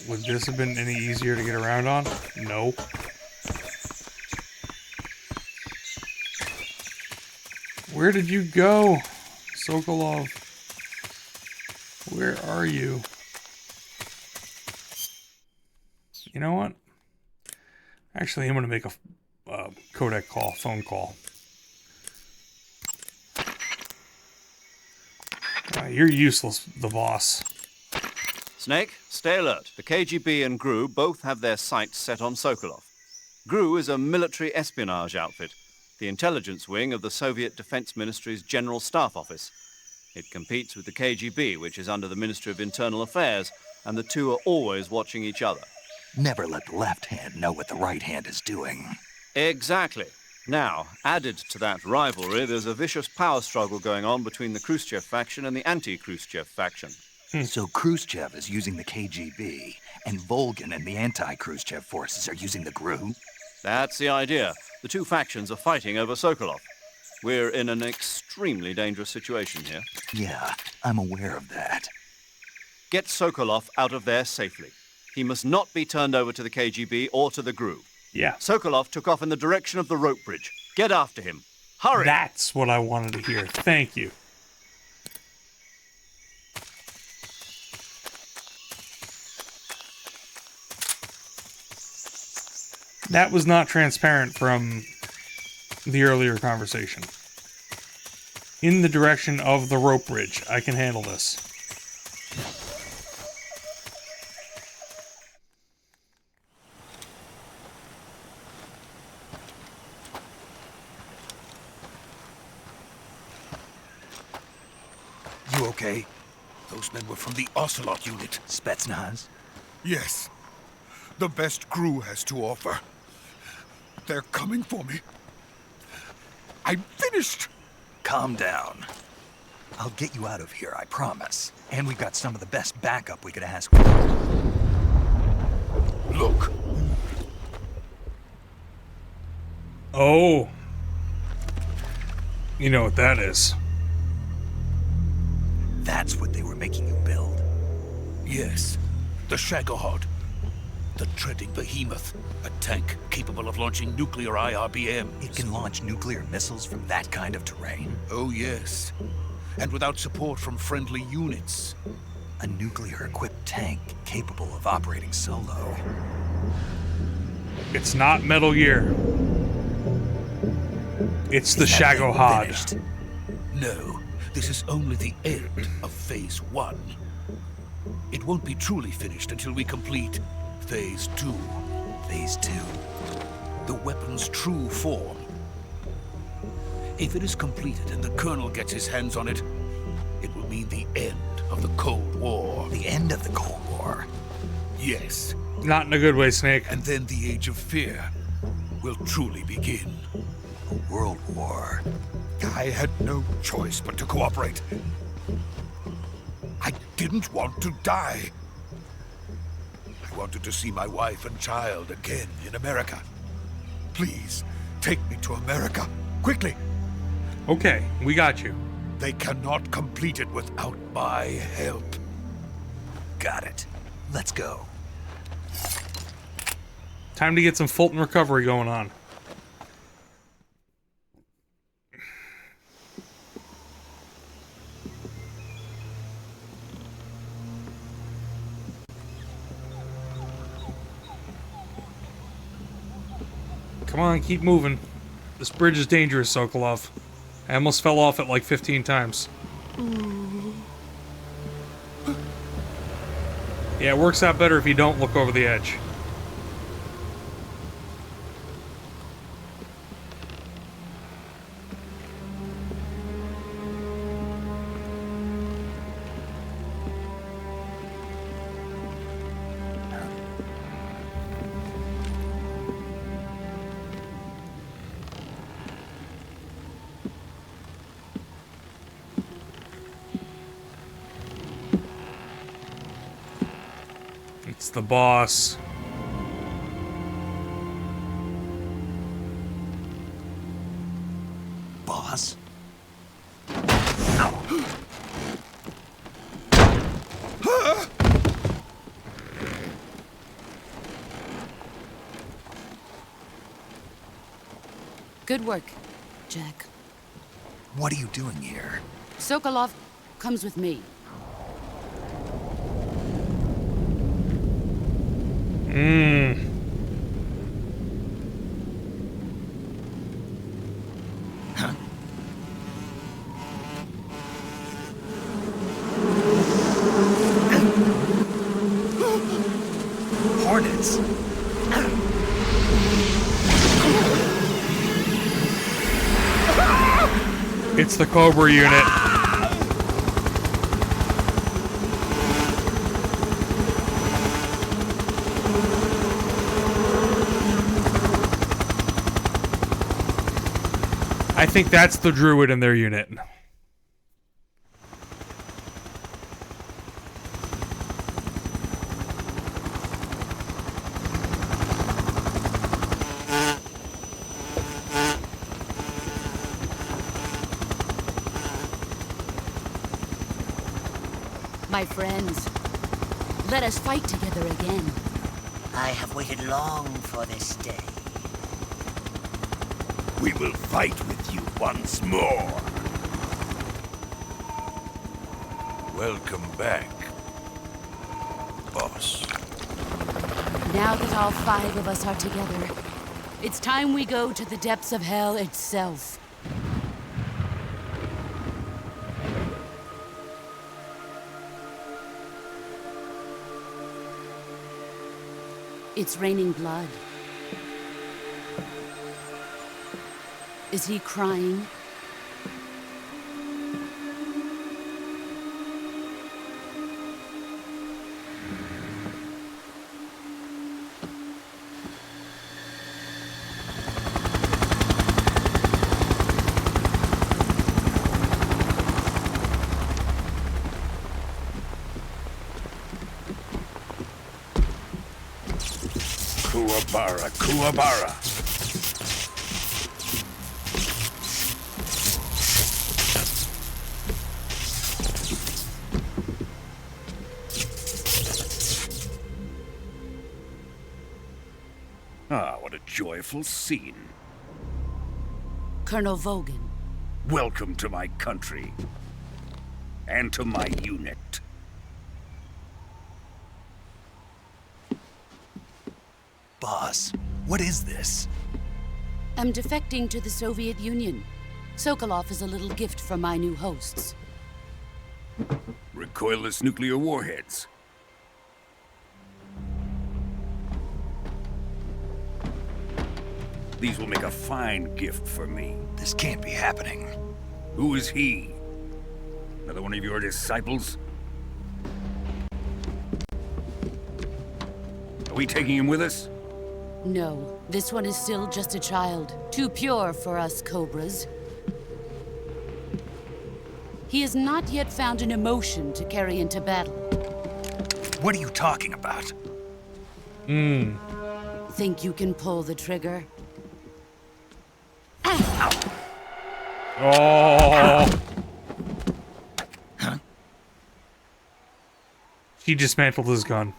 Speaker 2: Would this have been any easier to get around on? No. Where did you go, Sokolov? Where are you? You know what? Actually, I'm going to make a codec call, phone call. You're useless, the boss.
Speaker 4: Snake, stay alert. The KGB and GRU both have their sights set on Sokolov. GRU is a military espionage outfit, the intelligence wing of the Soviet Defense Ministry's General Staff Office. It competes with the KGB, which is under the Ministry of Internal Affairs, and the two are always watching each other.
Speaker 3: Never let the left hand know what the right hand is doing.
Speaker 4: Exactly. Now, added to that rivalry, there's a vicious power struggle going on between the Khrushchev faction and the anti-Khrushchev faction.
Speaker 3: So Khrushchev is using the KGB, and Volgin and the anti-Khrushchev forces are using the GRU?
Speaker 4: That's the idea. The two factions are fighting over Sokolov. We're in an extremely dangerous situation here.
Speaker 3: Yeah, I'm aware of that.
Speaker 4: Get Sokolov out of there safely. He must not be turned over to the KGB or to the GRU.
Speaker 2: Yeah.
Speaker 4: Sokolov took off in the direction of the rope bridge. Get after him. Hurry!
Speaker 2: That's what I wanted to hear. Thank you. That was not transparent from the earlier conversation. In the direction of the rope bridge. I can handle this.
Speaker 13: You okay? Those men were from the Ocelot unit.
Speaker 3: Spetsnaz?
Speaker 13: Yes. The best GRU has to offer. They're coming for me. I'm finished!
Speaker 3: Calm down. I'll get you out of here, I promise. And we've got some of the best backup we could ask for.
Speaker 13: Look.
Speaker 2: Oh. You know what that is.
Speaker 3: That's what they were making you build?
Speaker 13: Yes. The Shagohod. The treading behemoth. A tank capable of launching nuclear IRBMs.
Speaker 3: It can launch nuclear missiles from that kind of terrain?
Speaker 13: Oh, yes. And without support from friendly units.
Speaker 3: A nuclear-equipped tank capable of operating solo.
Speaker 2: It's not Metal Gear. It's the Shagohod.
Speaker 13: No, this is only the end of Phase 1. It won't be truly finished until we complete Phase 2.
Speaker 3: Phase 2?
Speaker 13: The weapon's true form. If it is completed and the Colonel gets his hands on it, it will mean the end of the Cold War.
Speaker 3: The end of the Cold War?
Speaker 13: Yes.
Speaker 2: Not in a good way, Snake.
Speaker 13: And then the Age of Fear will truly begin.
Speaker 3: A world war.
Speaker 13: I had no choice but to cooperate. I didn't want to die. I wanted to see my wife and child again in America. Please, take me to America, quickly.
Speaker 2: Okay, we got you.
Speaker 13: They cannot complete it without my help.
Speaker 3: Got it. Let's go.
Speaker 2: Time to get some Fulton recovery going on. Come on, keep moving. This bridge is dangerous, Sokolov. I almost fell off it like 15 times. Yeah, it works out better if you don't look over the edge. It's the boss.
Speaker 3: Boss?
Speaker 10: Good work, Jack.
Speaker 3: What are you doing here?
Speaker 10: Sokolov comes with me.
Speaker 3: Hornets.
Speaker 2: It's the Cobra unit. I think that's the druid in their unit.
Speaker 10: My friends, let us fight together again.
Speaker 14: I have waited long for this day.
Speaker 8: We will fight with you once more. Welcome back, boss.
Speaker 10: Now that all 5 of us are together, it's time we go to the depths of hell itself. It's raining blood. Is he crying?
Speaker 8: Kuwabara, Kuwabara. Ah, what a joyful scene.
Speaker 10: Colonel Vogan.
Speaker 8: Welcome to my country. And to my unit.
Speaker 3: Boss, what is this?
Speaker 10: I'm defecting to the Soviet Union. Sokolov is a little gift from my new hosts.
Speaker 8: Recoilless nuclear warheads. These will make a fine gift for me.
Speaker 3: This can't be happening.
Speaker 8: Who is he? Another one of your disciples? Are we taking him with us?
Speaker 10: No, this one is still just a child. Too pure for us Cobras. He has not yet found an emotion to carry into battle.
Speaker 3: What are you talking about?
Speaker 10: Think you can pull the trigger?
Speaker 2: Oh. He dismantled his gun.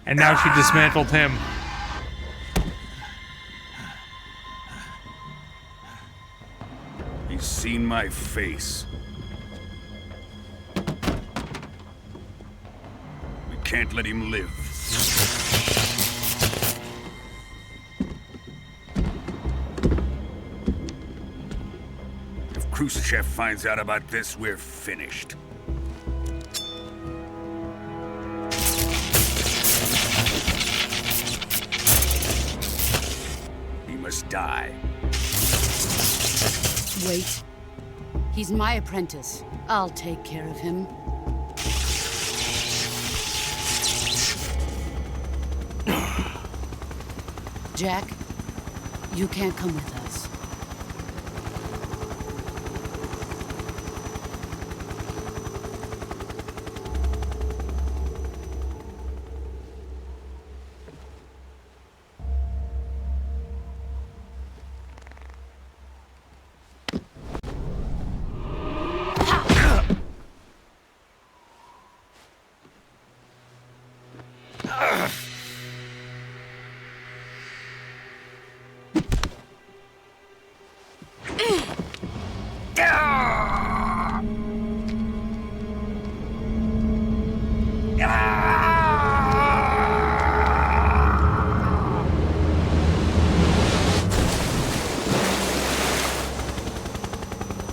Speaker 2: And now she dismantled him.
Speaker 8: He's seen my face. We can't let him live. If Khrushchev finds out about this, we're finished. He must die.
Speaker 10: Wait. He's my apprentice. I'll take care of him. Jack, you can't come with us.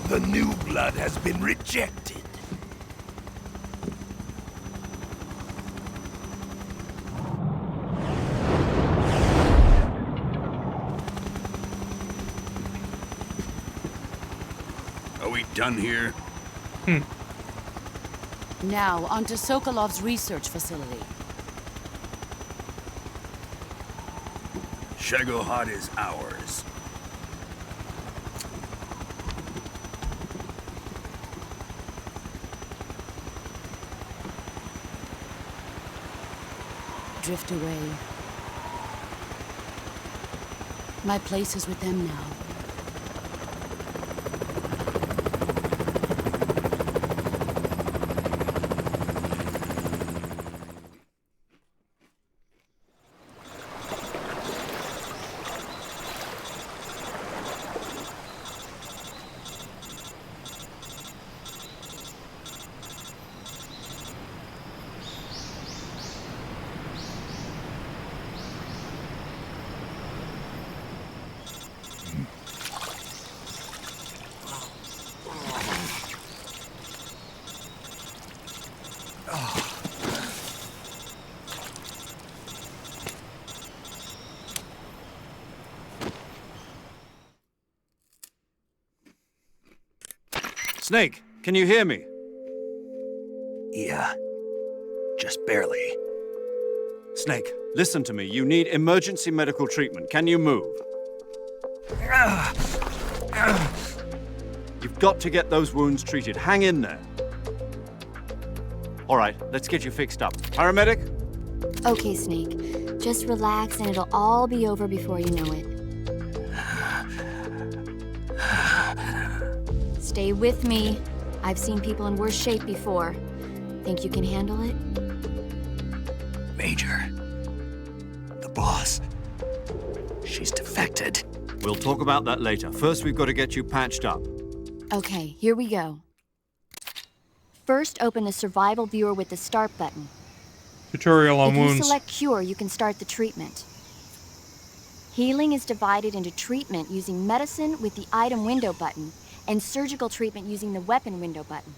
Speaker 8: The new blood has been rejected.
Speaker 13: Are we done here?
Speaker 10: Now, on to Sokolov's research facility.
Speaker 13: Shagohod is ours.
Speaker 10: Drift away. My place is with them now.
Speaker 4: Snake, can you hear me?
Speaker 3: Yeah. Just barely.
Speaker 4: Snake, listen to me. You need emergency medical treatment. Can you move? You've got to get those wounds treated. Hang in there. All right, let's get you fixed up. Paramedic?
Speaker 9: Okay, Snake. Just relax and it'll all be over before you know it. Stay with me. I've seen people in worse shape before. Think you can handle it?
Speaker 3: Major. The boss. She's defected.
Speaker 4: We'll talk about that later. First, we've got to get you patched up.
Speaker 9: Okay, here we go. First, open the survival viewer with the start button.
Speaker 2: Tutorial on
Speaker 9: If
Speaker 2: wounds.
Speaker 9: you select cure, you can start the treatment. Healing is divided into treatment using medicine with the item window button and surgical treatment using the weapon window button.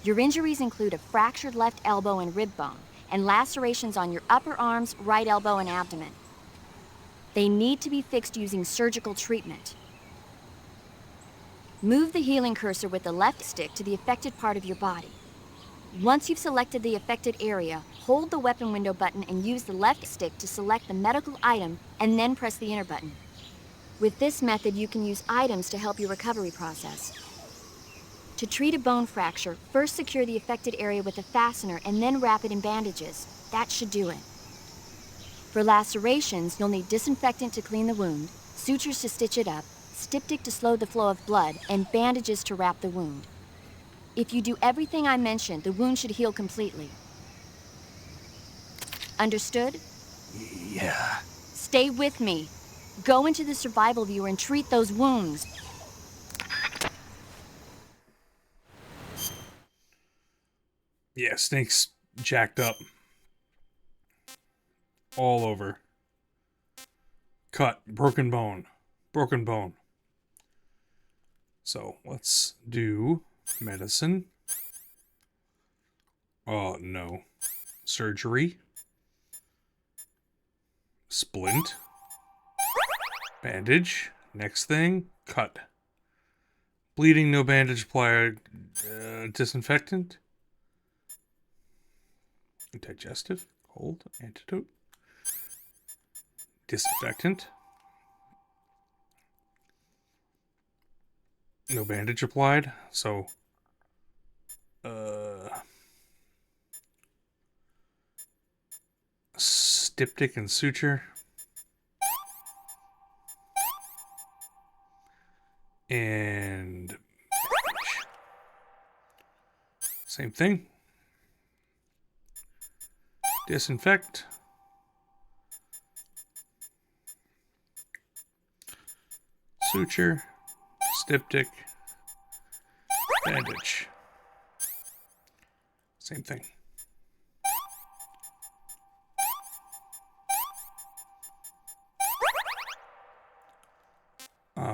Speaker 9: Your injuries include a fractured left elbow and rib bone, and lacerations on your upper arms, right elbow, and abdomen. They need to be fixed using surgical treatment. Move the healing cursor with the left stick to the affected part of your body. Once you've selected the affected area, hold the weapon window button and use the left stick to select the medical item, and then press the enter button. With this method, you can use items to help your recovery process. To treat a bone fracture, first secure the affected area with a fastener and then wrap it in bandages. That should do it. For lacerations, you'll need disinfectant to clean the wound, sutures to stitch it up, styptic to slow the flow of blood, and bandages to wrap the wound. If you do everything I mentioned, the wound should heal completely. Understood?
Speaker 3: Yeah.
Speaker 9: Stay with me. Go into the survival viewer and treat those wounds.
Speaker 2: Yeah, Snake's jacked up. All over. Cut. Broken bone. Broken bone. So, let's do medicine. Oh, no. Surgery. Splint. Bandage. Next thing. Cut. Bleeding, no bandage applied. Disinfectant. Digestive. Cold. Antidote. Disinfectant. No bandage applied, so styptic and suture. And bandage. Same thing. Disinfect. Suture. Styptic. Bandage. Same thing.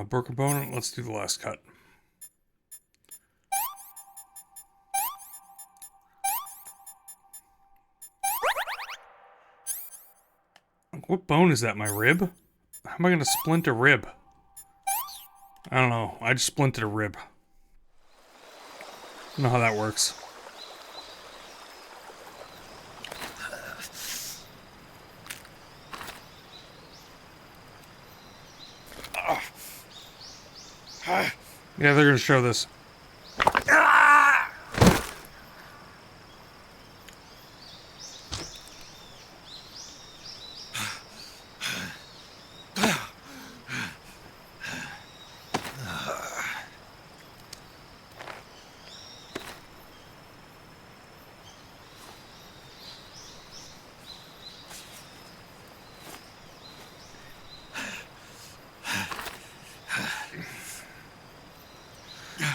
Speaker 2: Broken Bone, let's do the last cut. What bone is that, my rib? How am I gonna splint a rib? I don't know, I just splinted a rib. I don't know how that works. Yeah, they're gonna show this.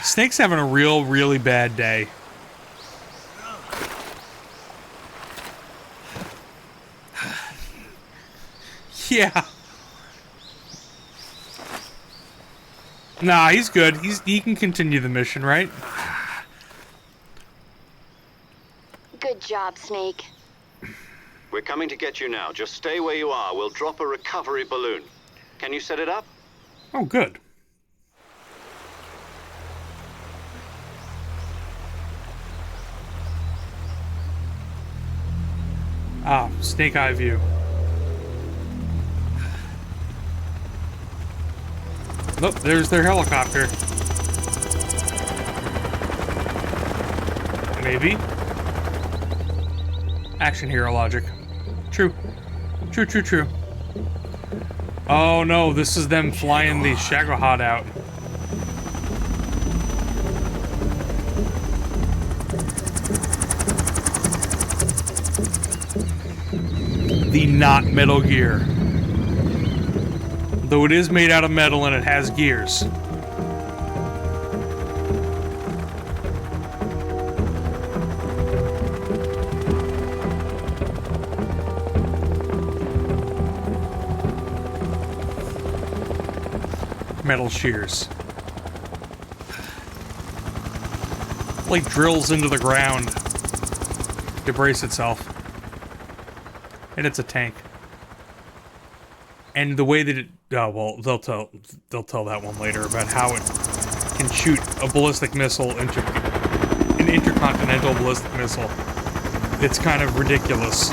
Speaker 2: Snake's having a really bad day. Yeah. Nah, he's good. He can continue the mission, right?
Speaker 9: Good job, Snake.
Speaker 7: We're coming to get you now. Just stay where you are. We'll drop a recovery balloon. Can you set it up?
Speaker 2: Oh, good. Ah, snake eye view. Look, there's their helicopter. Maybe. Action hero logic. True. True, true, true. Oh no, this is them flying the Shagohod out. The not Metal Gear. Though it is made out of metal and it has gears. Metal shears. Like drills into the ground to brace itself. And it's a tank. And the way that it, oh well, they'll tell that one later about how it can shoot a ballistic missile into an intercontinental ballistic missile. It's kind of ridiculous.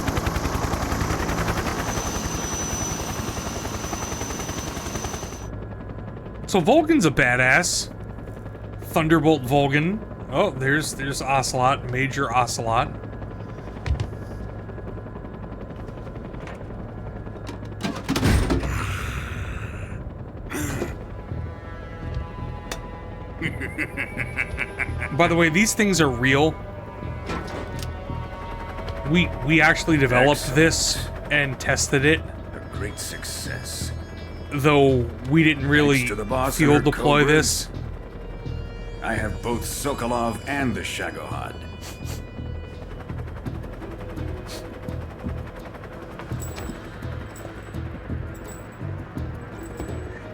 Speaker 2: So Volgan's a badass. Thunderbolt Volgan. Oh, there's Ocelot, Major Ocelot. By the way, these things are real. We actually developed this and tested it.
Speaker 15: A great success.
Speaker 2: Though we didn't really field deploy this.
Speaker 15: I have both Sokolov and the Shagohod.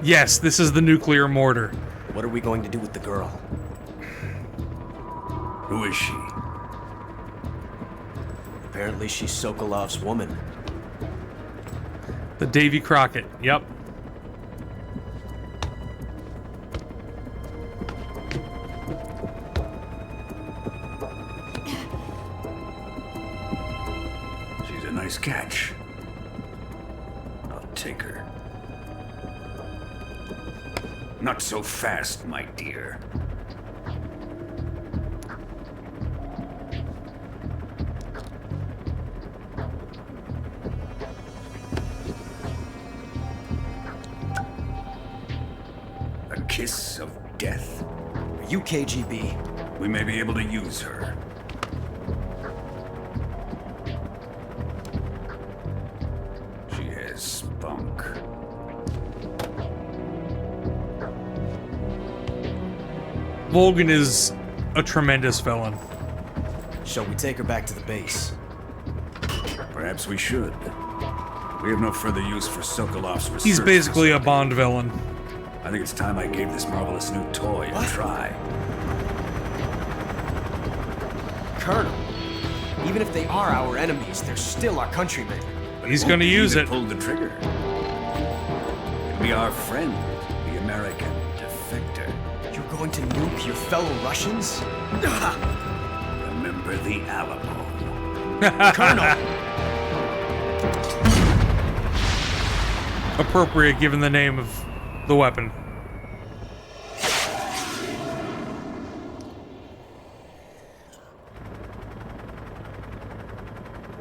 Speaker 2: Yes, this is the nuclear mortar.
Speaker 11: What are we going to do with the girl?
Speaker 15: Who is she?
Speaker 11: Apparently she's Sokolov's woman.
Speaker 2: The Davy Crockett, yep.
Speaker 15: She's a nice catch. I'll take her. Not so fast, my dear. A kiss of death?
Speaker 11: Are you KGB?
Speaker 15: We may be able to use her. She has spunk.
Speaker 2: Volgan is a tremendous villain.
Speaker 11: Shall we take her back to the base?
Speaker 15: Perhaps we should. We have no further use for Sokolov's research.
Speaker 2: He's basically a Bond villain.
Speaker 15: I think it's time I gave this marvelous new toy a try.
Speaker 16: Colonel, even if they are our enemies, they're still our countrymen.
Speaker 2: He's gonna use it.
Speaker 15: Pull the trigger. Be our friend, the American defector.
Speaker 16: You're going to nuke your fellow Russians?
Speaker 15: Remember the Alamo.
Speaker 16: Colonel!
Speaker 2: Appropriate given the name of the weapon.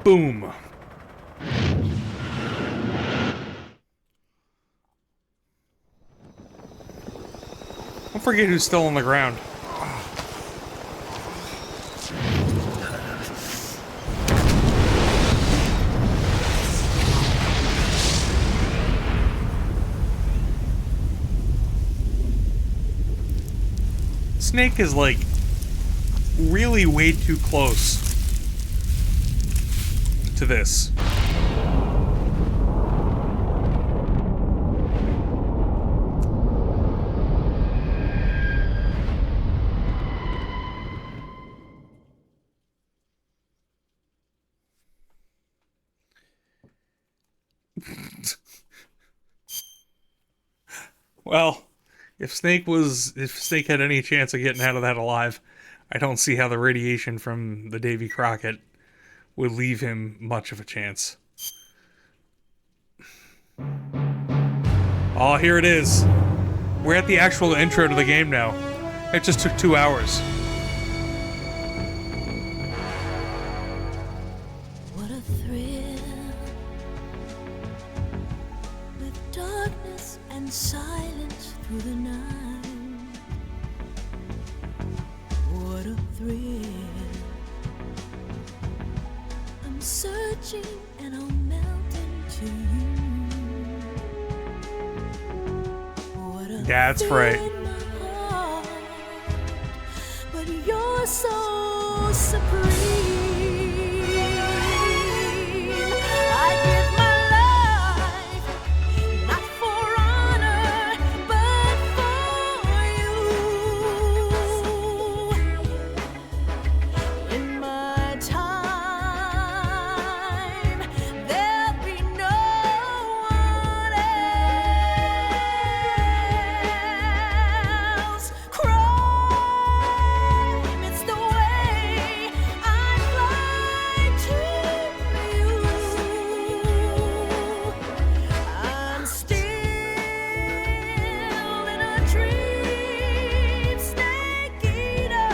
Speaker 2: Boom. Don't forget who's still on the ground. Snake is like really way too close to this. Well, if Snake had any chance of getting out of that alive, I don't see how the radiation from the Davy Crockett would leave him much of a chance. Oh, here it is. We're at the actual intro to the game now. It just took 2 hours.
Speaker 17: What a thrill, with darkness and silence through the night. What a thrill. I'm searching and I'll melt into you. What a
Speaker 2: That's right.
Speaker 17: heart, but you're so supreme. I give my life not for honor, but for you. In my time, there'll be no one else. Crime, it's the way I fly to you. I'm still in a dream, snake eater.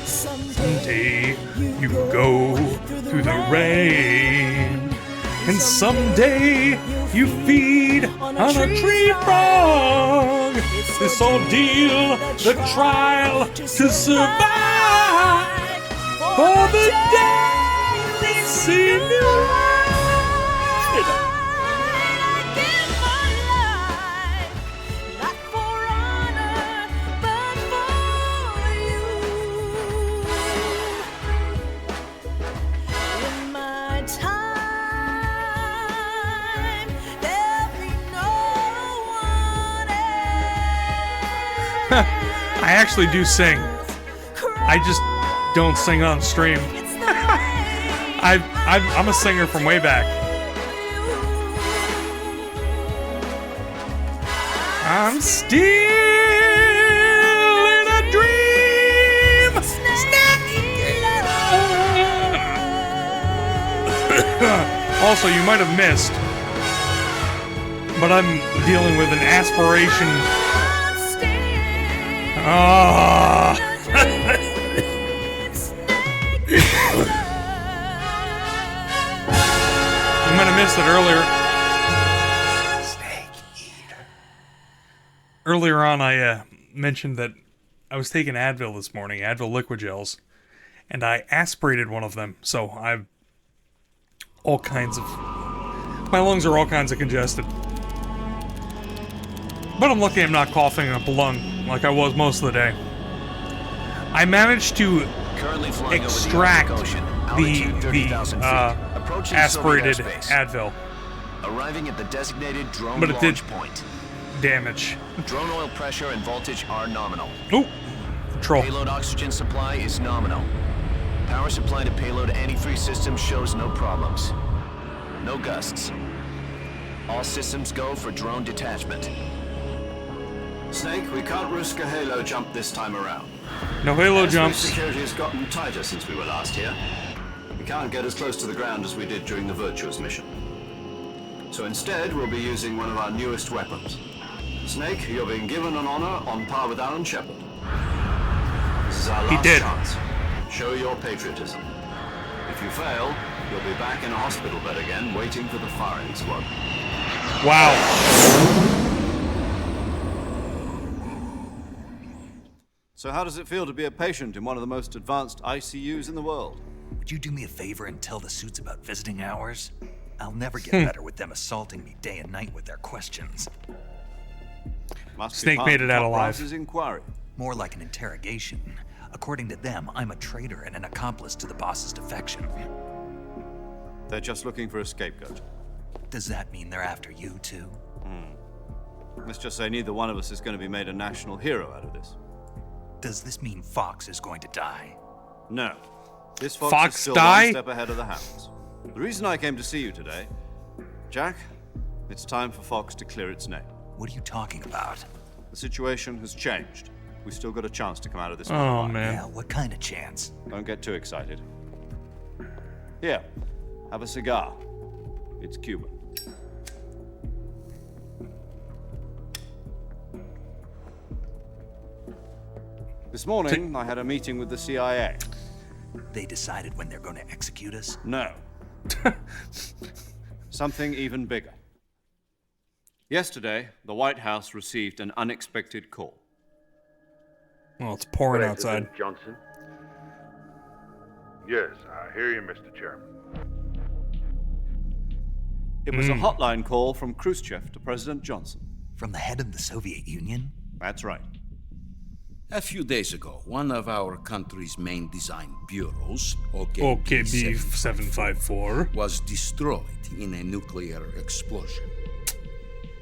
Speaker 2: Someday you go through the rain, and someday you feed on a tree frog. This ordeal, the trial to survive, for the day we see you ride.
Speaker 17: Not for honor, but for you. In my time, there'll be no one else.
Speaker 2: I actually do sing. I just don't sing on stream. I'm a singer from way back. I'm still in a dream. Also, you might have missed, but I'm dealing with an aspiration. Ah. You might have missed it earlier. Earlier on, I mentioned that I was taking Advil this morning, Advil liquid gels, and I aspirated one of them. So I've all kinds of... my lungs are all kinds of congested. But I'm lucky I'm not coughing up a lung like I was most of the day. I managed to extract the aspirated Advil.
Speaker 18: Arriving at the designated drone
Speaker 2: But it did
Speaker 18: launch point.
Speaker 2: damage.
Speaker 18: Drone oil pressure and voltage are nominal.
Speaker 2: Oh, troll.
Speaker 18: Payload oxygen supply is nominal. Power supply to payload anti-3 systems shows no problems. No gusts. All systems go for drone detachment.
Speaker 4: Snake, we can't risk a halo jump this time around.
Speaker 2: No halo
Speaker 4: Airspace
Speaker 2: jumps.
Speaker 4: security has gotten tighter since we were last here. We can't get as close to the ground as we did during the Virtuous mission. So instead, we'll be using one of our newest weapons. Snake, you're being given an honor on par with Alan Shepard. This is our last chance. Show your patriotism. If you fail, you'll be back in a hospital bed again, waiting for the firing squad.
Speaker 2: Wow.
Speaker 4: So how does it feel to be a patient in one of the most advanced ICUs in the world?
Speaker 3: Would you do me a favor and tell the suits about visiting hours? I'll never get better with them assaulting me day and night with their questions.
Speaker 4: Must be
Speaker 2: Snake
Speaker 4: part
Speaker 2: made
Speaker 4: of
Speaker 2: it out
Speaker 4: Top
Speaker 2: alive.
Speaker 4: Rise's inquiry.
Speaker 3: More like an interrogation. According to them, I'm a traitor and an accomplice to the boss's defection.
Speaker 4: They're just looking for a scapegoat.
Speaker 3: Does that mean they're after you too?
Speaker 4: Let's just say neither one of us is going to be made a national hero out of this.
Speaker 3: Does this mean Fox is going to die?
Speaker 4: No. This Fox
Speaker 2: Fox
Speaker 4: is still
Speaker 2: die?
Speaker 4: one step ahead of the hounds. The reason I came to see you today, Jack, it's time for Fox to clear its name.
Speaker 3: What are you talking about?
Speaker 4: The situation has changed. We've still got a chance to come out of this.
Speaker 2: Oh, man.
Speaker 3: Yeah, what kind of chance?
Speaker 4: Don't get too excited. Here, have a cigar. It's Cuban. This morning, I had a meeting with the CIA.
Speaker 3: They decided when they're going to execute us?
Speaker 4: No. Something even bigger. Yesterday, the White House received an unexpected call.
Speaker 2: Well, it's pouring outside.
Speaker 19: Johnson? Yes, I hear you, Mr. Chairman.
Speaker 4: It was a hotline call from Khrushchev to President Johnson.
Speaker 3: From the head of the Soviet Union?
Speaker 4: That's right.
Speaker 20: A few days ago, one of our country's main design bureaus,
Speaker 2: OKB 754,
Speaker 20: was destroyed in a nuclear explosion.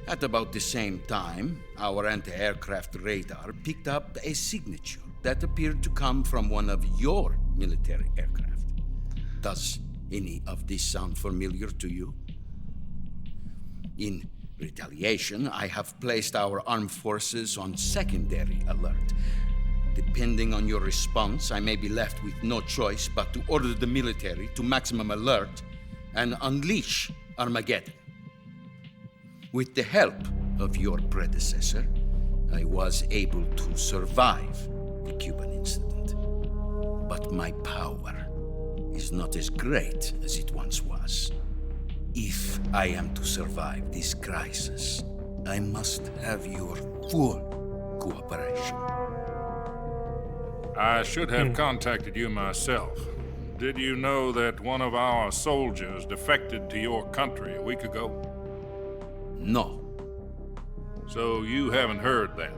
Speaker 20: At about the same time, our anti-aircraft radar picked up a signature that appeared to come from one of your military aircraft. Does any of this sound familiar to you? In retaliation, I have placed our armed forces on secondary alert. Depending on your response, I may be left with no choice but to order the military to maximum alert and unleash Armageddon. With the help of your predecessor, I was able to survive the Cuban incident. But my power is not as great as it once was. If I am to survive this crisis, I must have your full cooperation.
Speaker 19: I should have contacted you myself. Did you know that one of our soldiers defected to your country a week ago?
Speaker 20: No.
Speaker 19: So you haven't heard then.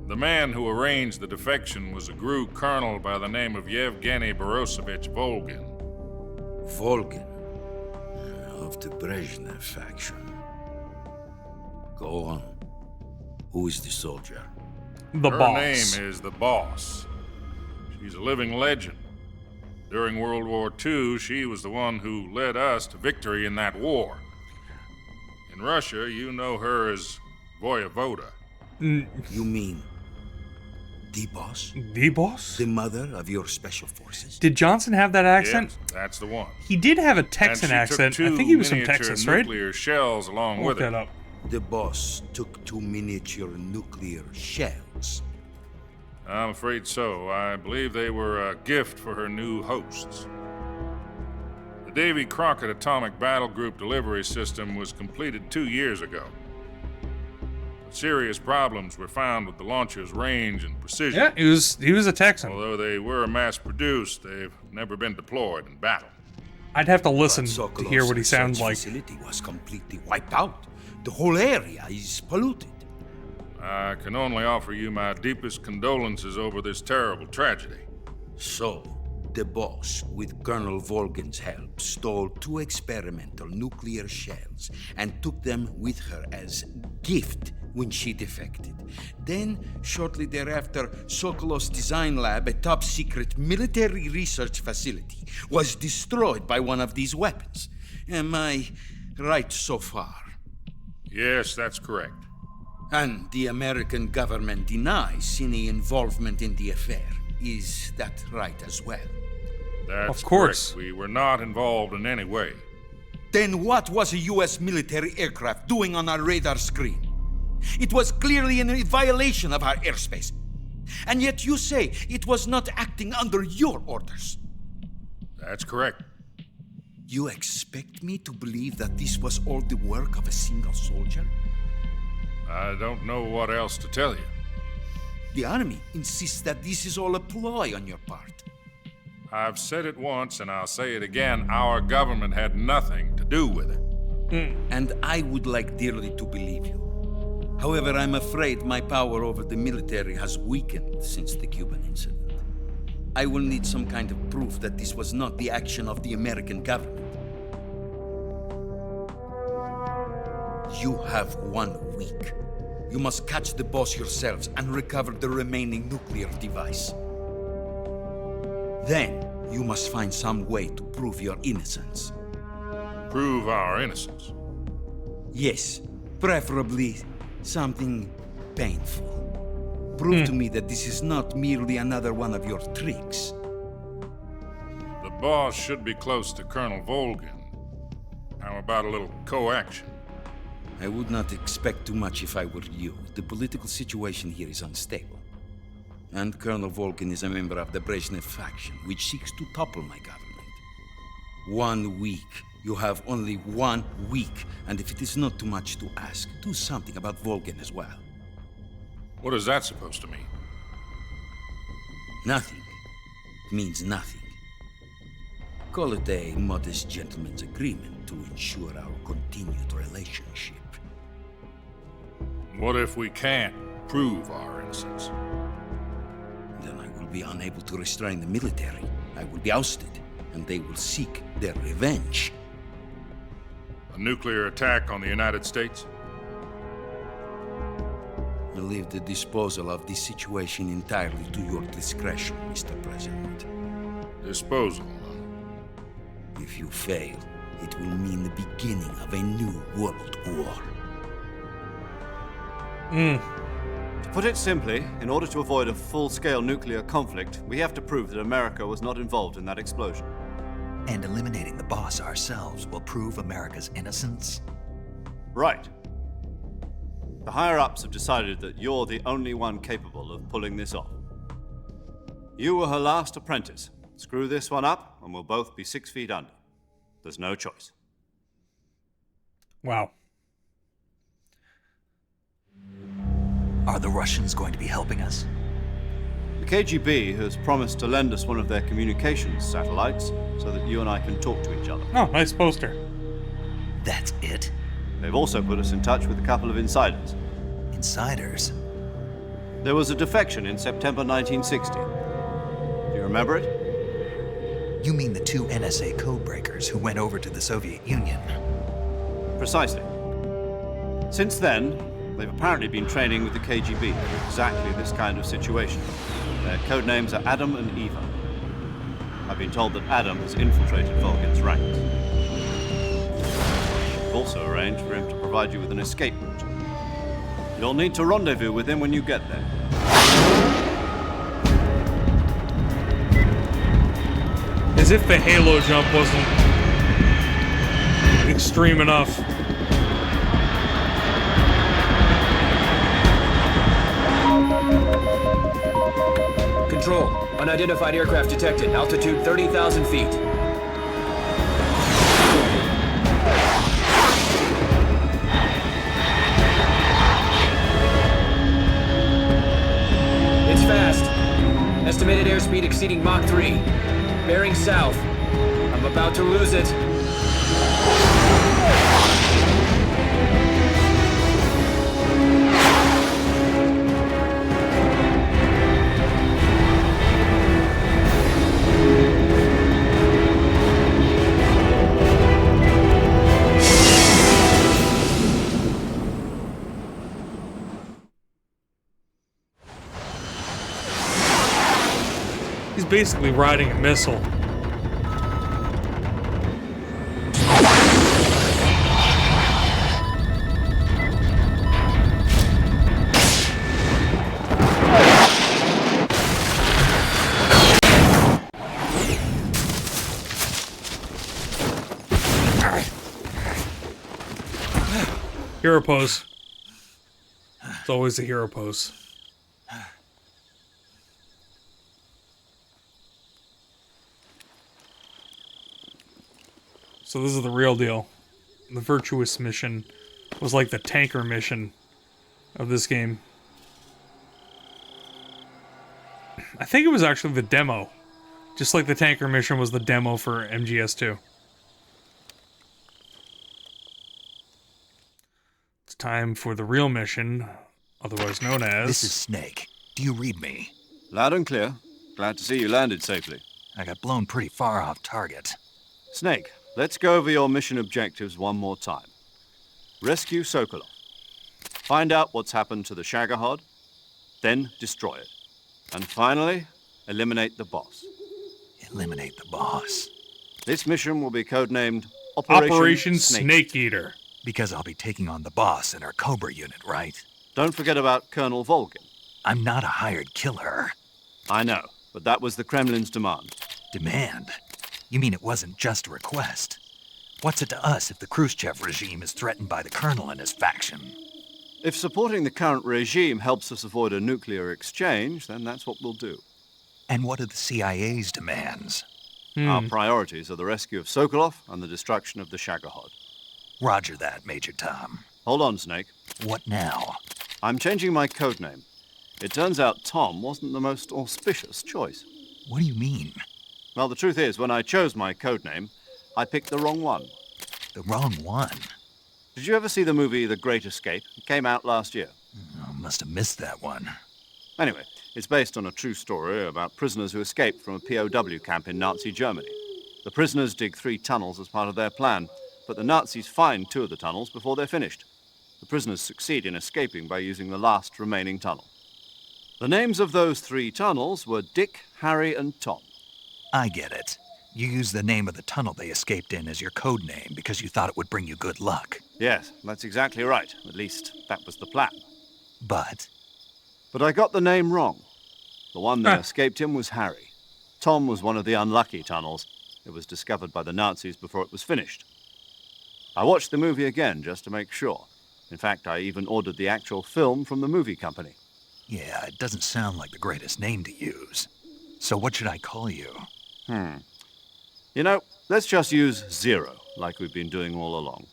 Speaker 19: The man who arranged the defection was a GRU colonel by the name of Yevgeny Borosovich Volgin.
Speaker 20: Volgin? Of the Brezhnev faction. Go on. Who is the soldier?
Speaker 2: The
Speaker 19: Her
Speaker 2: boss.
Speaker 19: name is the Boss. She's a living legend. During World War II, she was the one who led us to victory in that war. In Russia, you know her as Voyevoda.
Speaker 20: You mean the boss?
Speaker 2: The boss?
Speaker 20: The mother of your special forces?
Speaker 2: Did Johnson have that accent?
Speaker 19: Yes, that's the one.
Speaker 2: He did have a Texan
Speaker 19: And she took
Speaker 2: accent. I
Speaker 19: two
Speaker 2: think he was from
Speaker 19: miniature
Speaker 2: Texas, right?
Speaker 19: nuclear shells along
Speaker 2: Look
Speaker 19: with
Speaker 2: that
Speaker 19: her.
Speaker 2: up.
Speaker 20: The boss took 2 miniature nuclear shells.
Speaker 19: I'm afraid so. I believe they were a gift for her new hosts. The Davy Crockett Atomic Battle Group delivery system was completed 2 years ago. But serious problems were found with the launcher's range and precision.
Speaker 2: Yeah, he was a Texan.
Speaker 19: Although they were mass-produced, they've never been deployed in battle.
Speaker 2: I'd have to listen to
Speaker 20: Sokolov's
Speaker 2: hear what he sounds
Speaker 20: research
Speaker 2: like.
Speaker 20: Facility was completely wiped out. The whole area is polluted.
Speaker 19: I can only offer you my deepest condolences over this terrible tragedy.
Speaker 20: So, the boss, with Colonel Volgin's help, stole 2 experimental nuclear shells and took them with her as gift when she defected. Then, shortly thereafter, Sokolov's design lab, a top-secret military research facility, was destroyed by one of these weapons. Am I right so far?
Speaker 19: Yes, that's correct.
Speaker 20: And the American government denies any involvement in the affair. Is that right as well?
Speaker 19: That's
Speaker 2: Of course.
Speaker 19: correct. We were not involved in any way.
Speaker 20: Then what was a U.S. military aircraft doing on our radar screen? It was clearly in violation of our airspace. And yet you say it was not acting under your orders.
Speaker 19: That's correct.
Speaker 20: You expect me to believe that this was all the work of a single soldier?
Speaker 19: I don't know what else to tell you.
Speaker 20: The Army insists that this is all a ploy on your part.
Speaker 19: I've said it once and I'll say it again. Our government had nothing to do with it.
Speaker 20: And I would like dearly to believe you. However, I'm afraid my power over the military has weakened since the Cuban incident. I will need some kind of proof that this was not the action of the American government. You have 1 week. You must catch the boss yourselves and recover the remaining nuclear device. Then, you must find some way to prove your innocence.
Speaker 19: Prove our innocence?
Speaker 20: Yes, preferably something painful. Prove to me that this is not merely another one of your tricks.
Speaker 19: The boss should be close to Colonel Volgin. How about a little coaction?
Speaker 20: I would not expect too much if I were you. The political situation here is unstable. And Colonel Volgin is a member of the Brezhnev faction, which seeks to topple my government. 1 week. You have only 1 week, and if it is not too much to ask, do something about Volgin as well.
Speaker 19: What is that supposed to mean?
Speaker 20: Nothing. It means nothing. Call it a modest gentleman's agreement to ensure our continued relationship.
Speaker 19: What if we can't prove our innocence?
Speaker 20: Then I will be unable to restrain the military. I will be ousted, and they will seek their revenge.
Speaker 19: A nuclear attack on the United States?
Speaker 20: I leave the disposal of this situation entirely to your discretion, Mr. President.
Speaker 19: Disposal?
Speaker 20: If you fail, it will mean the beginning of a new world war.
Speaker 4: To put it simply, in order to avoid a full-scale nuclear conflict, we have to prove that America was not involved in that explosion.
Speaker 3: And eliminating the boss ourselves will prove America's innocence?
Speaker 4: Right. The higher-ups have decided that you're the only one capable of pulling this off. You were her last apprentice. Screw this one up, and we'll both be 6 feet under. There's no choice.
Speaker 2: Wow.
Speaker 3: Are the Russians going to be helping us?
Speaker 4: The KGB has promised to lend us one of their communications satellites so that you and I can talk to each other.
Speaker 2: Oh, nice poster.
Speaker 3: That's it?
Speaker 4: They've also put us in touch with a couple of insiders.
Speaker 3: Insiders?
Speaker 4: There was a defection in September 1960. Do you remember it?
Speaker 3: You mean the 2 NSA codebreakers who went over to the Soviet Union?
Speaker 4: Precisely. Since then, they've apparently been training with the KGB for exactly this kind of situation. Their code names are Adam and Eva. I've been told that Adam has infiltrated Volgin's ranks. I've also arranged for him to provide you with an escape route. You'll need to rendezvous with him when you get there.
Speaker 2: As if the Halo jump wasn't extreme enough.
Speaker 5: Control. Unidentified aircraft detected. Altitude 30,000 feet. It's fast. Estimated airspeed exceeding Mach 3. Bearing south. I'm about to lose it.
Speaker 2: basically riding a missile. Hero pose. It's always a hero pose. So this is the real deal. The Virtuous mission was like the tanker mission of this game. I think it was actually the demo. Just like the tanker mission was the demo for MGS2. It's time for the real mission, otherwise known as...
Speaker 3: This is Snake. Do you read me?
Speaker 4: Loud and clear. Glad to see you landed safely.
Speaker 3: I got blown pretty far off target.
Speaker 4: Snake, let's go over your mission objectives one more time. Rescue Sokolov. Find out what's happened to the Shagohod, then destroy it. And finally, eliminate the boss.
Speaker 3: Eliminate the boss.
Speaker 4: This mission will be codenamed
Speaker 2: Operation Snake Eater.
Speaker 3: Because I'll be taking on the boss in our Cobra unit, right?
Speaker 4: Don't forget about Colonel Volgin.
Speaker 3: I'm not a hired killer.
Speaker 4: I know, but that was the Kremlin's demand.
Speaker 3: Demand? You mean it wasn't just a request? What's it to us if the Khrushchev regime is threatened by the Colonel and his faction?
Speaker 4: If supporting the current regime helps us avoid a nuclear exchange, then that's what we'll do.
Speaker 3: And what are the CIA's demands?
Speaker 4: Our priorities are the rescue of Sokolov and the destruction of the Shagohod.
Speaker 3: Roger that, Major Tom.
Speaker 4: Hold on, Snake.
Speaker 3: What now?
Speaker 4: I'm changing my codename. It turns out Tom wasn't the most auspicious choice.
Speaker 3: What do you mean?
Speaker 4: Well, the truth is, when I chose my codename, I picked the wrong one.
Speaker 3: The wrong one?
Speaker 4: Did you ever see the movie The Great Escape? It came out last year.
Speaker 3: I must have missed that one.
Speaker 4: Anyway, it's based on a true story about prisoners who escaped from a POW camp in Nazi Germany. The prisoners dig 3 tunnels as part of their plan, but the Nazis find 2 of the tunnels before they're finished. The prisoners succeed in escaping by using the last remaining tunnel. The names of those 3 tunnels were Dick, Harry, and Tom.
Speaker 3: I get it. You used the name of the tunnel they escaped in as your code name because you thought it would bring you good luck.
Speaker 4: Yes, that's exactly right. At least, that was the plan.
Speaker 3: But
Speaker 4: I got the name wrong. The one they escaped in was Harry. Tom was one of the unlucky tunnels. It was discovered by the Nazis before it was finished. I watched the movie again just to make sure. In fact, I even ordered the actual film from the movie company.
Speaker 3: yeah, it doesn't sound like the greatest name to use. So what should I call you?
Speaker 4: You know, let's just use Zero, like we've been doing all along.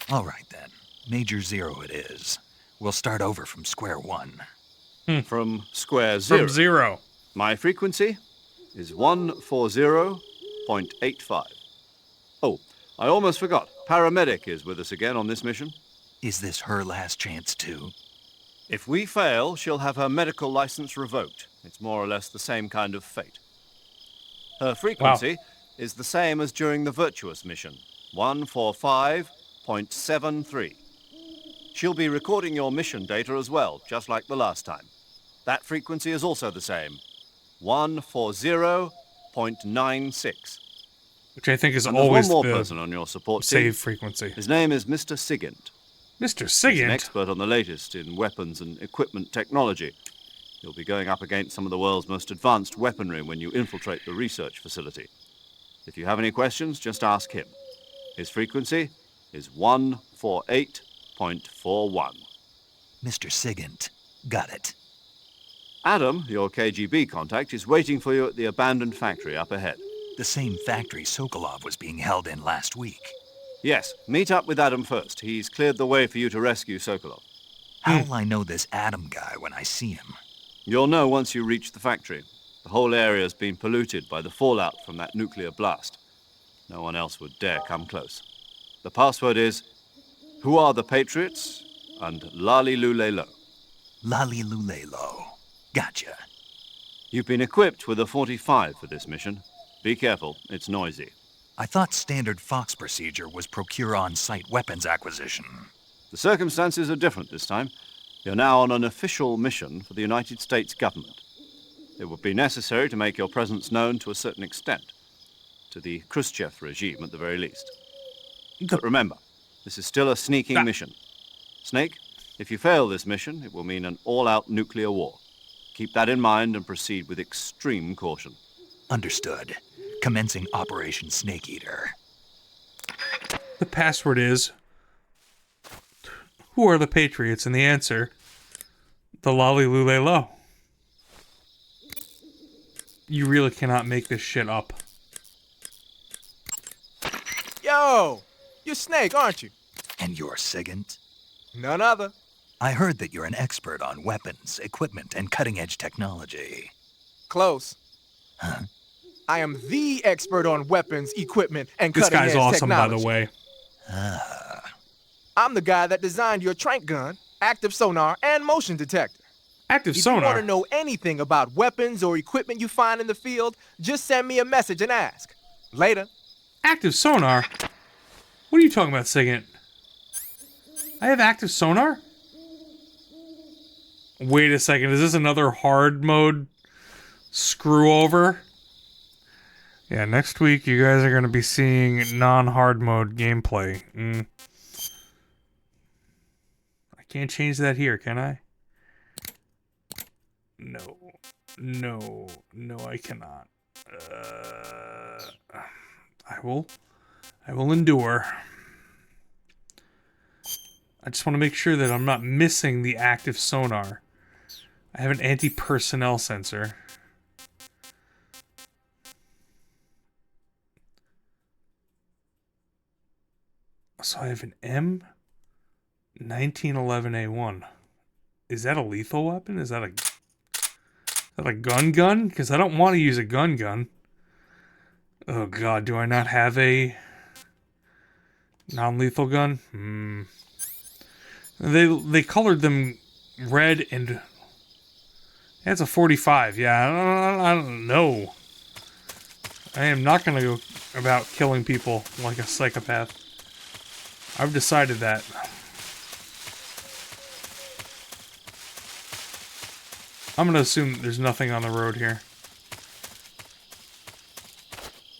Speaker 3: All right, then. Major Zero it is. We'll start over from square one.
Speaker 4: From square zero.
Speaker 2: From zero.
Speaker 4: My frequency is 140.85. Oh, I almost forgot. Paramedic is with us again on this mission.
Speaker 3: Is this her last chance, too?
Speaker 4: If we fail, she'll have her medical license revoked. It's more or less the same kind of fate. Her frequency is the same as during the Virtuous mission, 145.73. She'll be recording your mission data as well, just like the last time. That frequency is also the same, 140.96.
Speaker 2: Which I think is
Speaker 4: and
Speaker 2: always
Speaker 4: there's one more
Speaker 2: the
Speaker 4: person on your support
Speaker 2: save
Speaker 4: team.
Speaker 2: frequency.
Speaker 4: His name is Mr. Sigint.
Speaker 2: Mr.
Speaker 4: He's
Speaker 2: Sigint?
Speaker 4: an expert on the latest in weapons and equipment technology. You'll be going up against some of the world's most advanced weaponry when you infiltrate the research facility. If you have any questions, just ask him. His frequency is 148.41.
Speaker 3: Mr. Sigint. Got it.
Speaker 4: Adam, your KGB contact, is waiting for you at the abandoned factory up ahead.
Speaker 3: The same factory Sokolov was being held in last week.
Speaker 4: Yes, meet up with Adam first. He's cleared the way for you to rescue Sokolov.
Speaker 3: How'll I know this Adam guy when I see him?
Speaker 4: You'll know once you reach the factory. The whole area's been polluted by the fallout from that nuclear blast. No one else would dare come close. The password is, Who are the Patriots? And Lali Lule Lo.
Speaker 3: Lali Lule Lo. Gotcha.
Speaker 4: You've been equipped with a 45 for this mission. Be careful, it's noisy.
Speaker 3: I thought standard Fox procedure was procure on-site weapons acquisition.
Speaker 4: The circumstances are different this time. You're now on an official mission for the United States government. It would be necessary to make your presence known to a certain extent. To the Khrushchev regime, at the very least. But remember, this is still a sneaking mission. Snake, if you fail this mission, it will mean an all-out nuclear war. Keep that in mind and proceed with extreme caution.
Speaker 3: Understood. Commencing Operation Snake Eater.
Speaker 2: The password is, who are the Patriots? And the answer, the Lolly Lule Lo. You really cannot make this shit up.
Speaker 21: Yo! You're Snake, aren't you?
Speaker 3: And you're Sigint?
Speaker 21: None other.
Speaker 3: I heard that you're an expert on weapons, equipment, and cutting-edge technology.
Speaker 21: Close.
Speaker 3: Huh?
Speaker 21: I am the expert on weapons, equipment, and
Speaker 2: This
Speaker 21: cutting-edge
Speaker 2: guy's awesome,
Speaker 21: technology.
Speaker 2: by the way.
Speaker 21: I'm the guy that designed your trank gun, active sonar, and motion detector.
Speaker 2: Active
Speaker 21: If
Speaker 2: sonar?
Speaker 21: you want to know anything about weapons or equipment you find in the field, just send me a message and ask. Later.
Speaker 2: Active sonar? What are you talking about, Sigint? I have active sonar? Wait a second, is this another hard mode screw over? Yeah, next week you guys are going to be seeing non-hard mode gameplay. I can't change that here, can I? No. No. No, I cannot. I will endure. I just want to make sure that I'm not missing the active sonar. I have an anti-personnel sensor. So I have an M1911A1. Is that a lethal weapon? Is that a gun? Because I don't want to use a gun. Oh god, do I not have a non-lethal gun? They colored them red and... That's a 45. Yeah, I don't know. I am not going to go about killing people like a psychopath. I've decided that. I'm going to assume there's nothing on the road here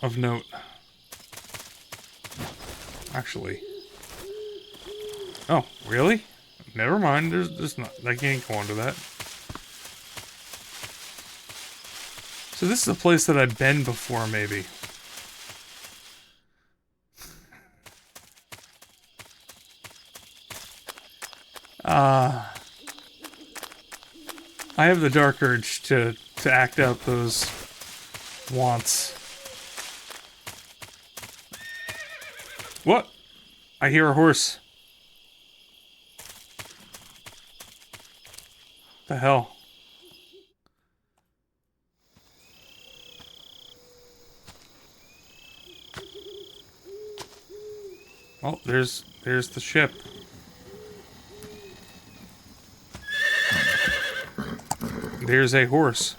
Speaker 2: of note. Actually. Oh, really? Never mind. There's not. I can't go onto that. So this is a place that I've been before, maybe. I have the dark urge to act out those wants. What? I hear a horse. The hell? Oh, there's the ship. There's a horse.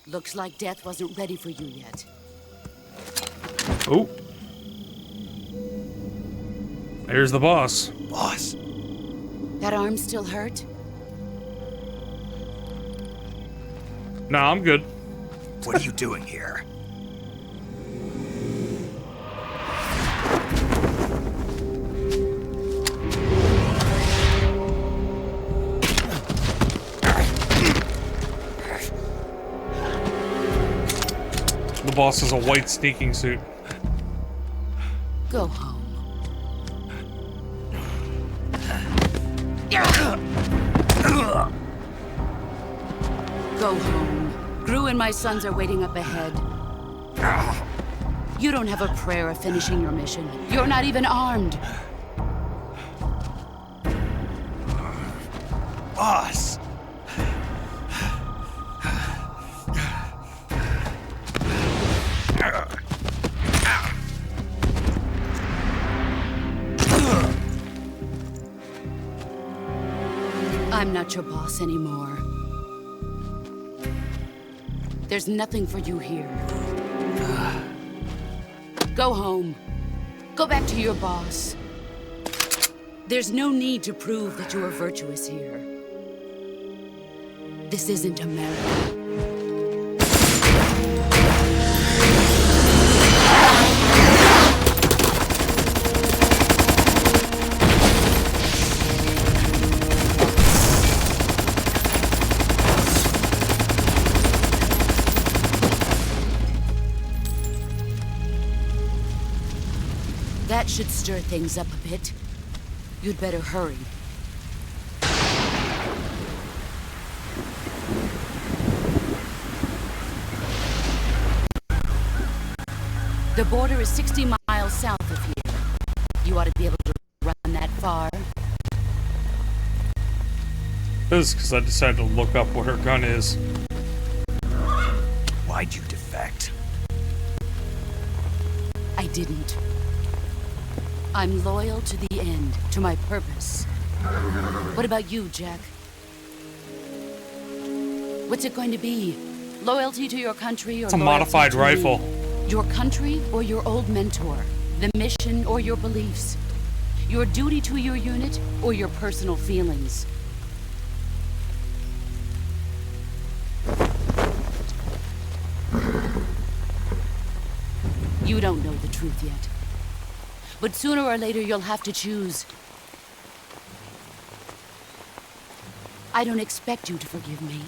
Speaker 10: Looks like death wasn't ready for you yet.
Speaker 2: Oh. There's the boss.
Speaker 3: Boss.
Speaker 10: That arm still hurt?
Speaker 2: No, I'm good.
Speaker 3: What are you doing here?
Speaker 2: The boss is a white sneaking suit.
Speaker 10: Go home. Go home. Gru and my sons are waiting up ahead. You don't have a prayer of finishing your mission. You're not even armed.
Speaker 3: Boss!
Speaker 10: I'm I'm not your boss anymore. There's nothing for you here. Go home. Go back to your boss. There's no need to prove that you are virtuous here. This isn't America. That should stir things up a bit. You'd better hurry. The border is 60 miles south of here. You ought to be able to run that far.
Speaker 2: This is because I decided to look up what her gun is.
Speaker 3: Why'd you defect?
Speaker 10: I didn't. I'm loyal to the end, to my purpose. What about you, Jack? What's it going to be? Loyalty to your country or
Speaker 2: It's a modified rifle.
Speaker 10: Your country or your old mentor? The mission or your beliefs? Your duty to your unit or your personal feelings? You don't know the truth yet. But sooner or later, you'll have to choose. I don't expect you to forgive me.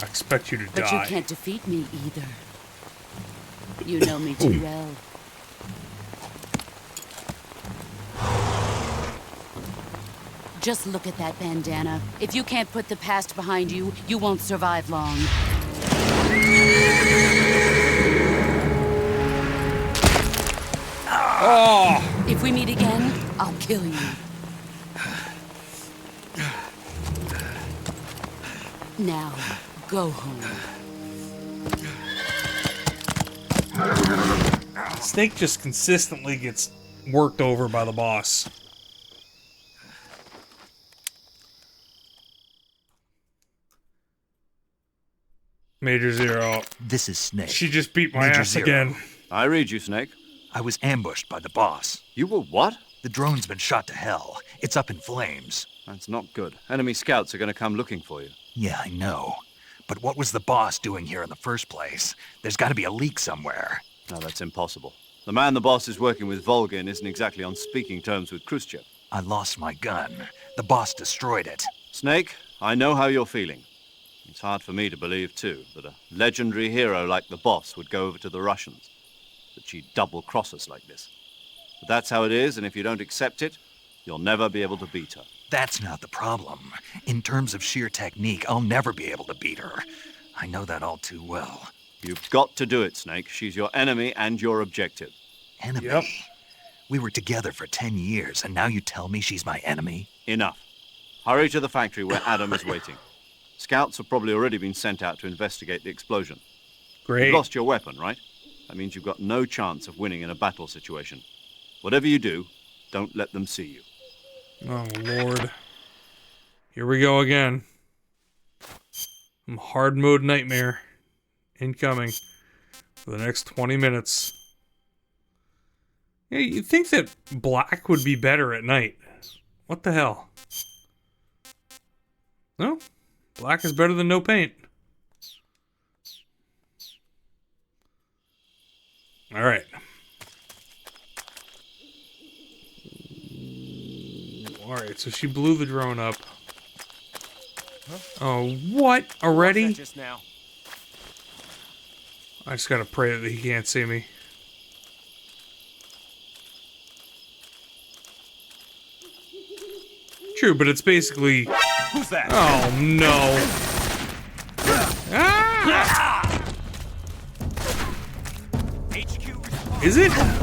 Speaker 2: I expect you to die.
Speaker 10: But you can't defeat me either. You know me too well. Just look at that bandana. If you can't put the past behind you, you won't survive long.
Speaker 2: Oh!
Speaker 10: If we meet again, I'll kill you. Now, go home.
Speaker 2: Snake just consistently gets worked over by the boss. Major Zero.
Speaker 3: This is Snake.
Speaker 2: She just beat my ass
Speaker 3: Zero.
Speaker 2: again.
Speaker 4: I read you, Snake.
Speaker 3: I was ambushed by the boss.
Speaker 4: You were what?
Speaker 3: The drone's been shot to hell. It's up in flames.
Speaker 4: That's not good. Enemy scouts are going to come looking for you.
Speaker 3: Yeah, I know. But what was the boss doing here in the first place? There's got to be a leak somewhere.
Speaker 4: No, that's impossible. The man the boss is working with, Volgin, isn't exactly on speaking terms with Khrushchev.
Speaker 3: I lost my gun. The boss destroyed it.
Speaker 4: Snake, I know how you're feeling. It's hard for me to believe, too, that a legendary hero like the boss would go over to the Russians. That she'd double-cross us like this. But that's how it is, and if you don't accept it, you'll never be able to beat her.
Speaker 3: That's not the problem. In terms of sheer technique, I'll never be able to beat her. I know that all too well.
Speaker 4: You've got to do it, Snake. She's your enemy and your objective.
Speaker 3: Enemy?
Speaker 2: Yep.
Speaker 3: We were together for 10 years, and now you tell me she's my enemy?
Speaker 4: Enough. Hurry to the factory where Adam is waiting. Scouts have probably already been sent out to investigate the explosion.
Speaker 2: Great.
Speaker 4: You've lost your weapon, right? That means you've got no chance of winning in a battle situation. Whatever you do, don't let them see you.
Speaker 2: Oh, Lord. Here we go again. Hard mode nightmare incoming for the next 20 minutes. Yeah, you'd think that black would be better at night. What the hell? No? Black is better than no paint. Alright. Alright, so she blew the drone up.
Speaker 16: Huh?
Speaker 2: Oh, what? Already?
Speaker 16: What was that just now?
Speaker 2: I just gotta pray that he can't see me. True, but it's basically...
Speaker 16: Who's that?
Speaker 2: Oh, no. Ah! Is it? I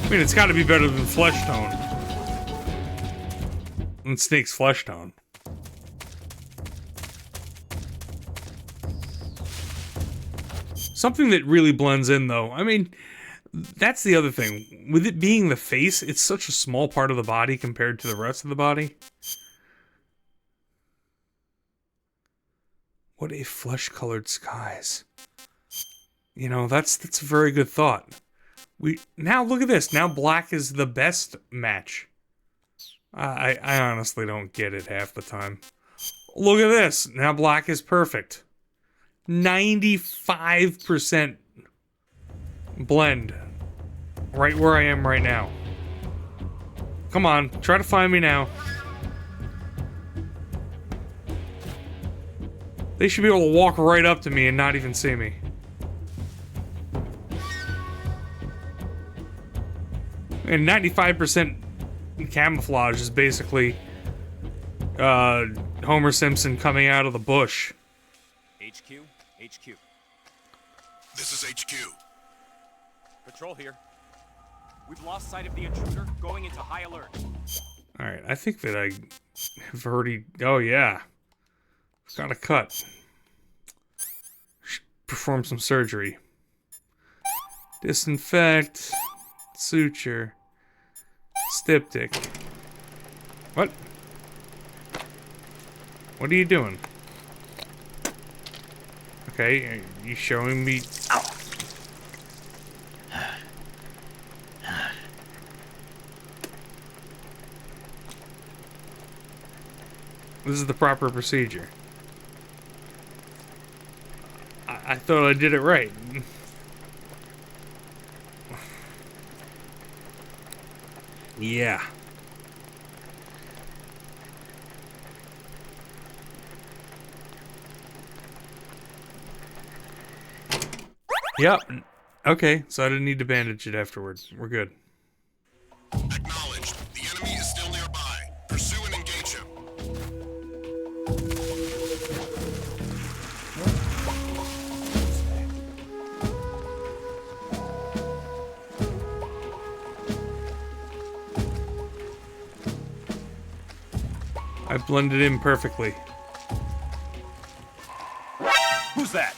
Speaker 2: mean, it's got to be better than Flesh Tone. Than Snake's Flesh Tone. Something that really blends in, though. I mean, that's the other thing. With it being the face, it's such a small part of the body compared to the rest of the body. What if flesh-colored skies? You know, that's a very good thought. Now look at this. Now black is the best match. I honestly don't get it half the time. Look at this. Now black is perfect. 95% blend. Right where I am right now. Come on, try to find me now. They should be able to walk right up to me and not even see me. And 95% camouflage is basically Homer Simpson coming out of the bush.
Speaker 1: HQ.
Speaker 12: This is HQ.
Speaker 1: Patrol here. We've lost sight of the intruder, going into high alert.
Speaker 2: Alright, I think that I have already... Oh, yeah. Got a cut. Should perform some surgery. Disinfect. Suture. Styptic. What? What are you doing? Okay, are you showing me... Ow. This is the proper procedure. I thought I did it right. Yeah. Yep. Okay, so I didn't need to bandage it afterwards. We're good.
Speaker 12: Acknowledged. The enemy is still nearby. Pursue and engage him.
Speaker 2: I blended in perfectly.
Speaker 1: Who's that?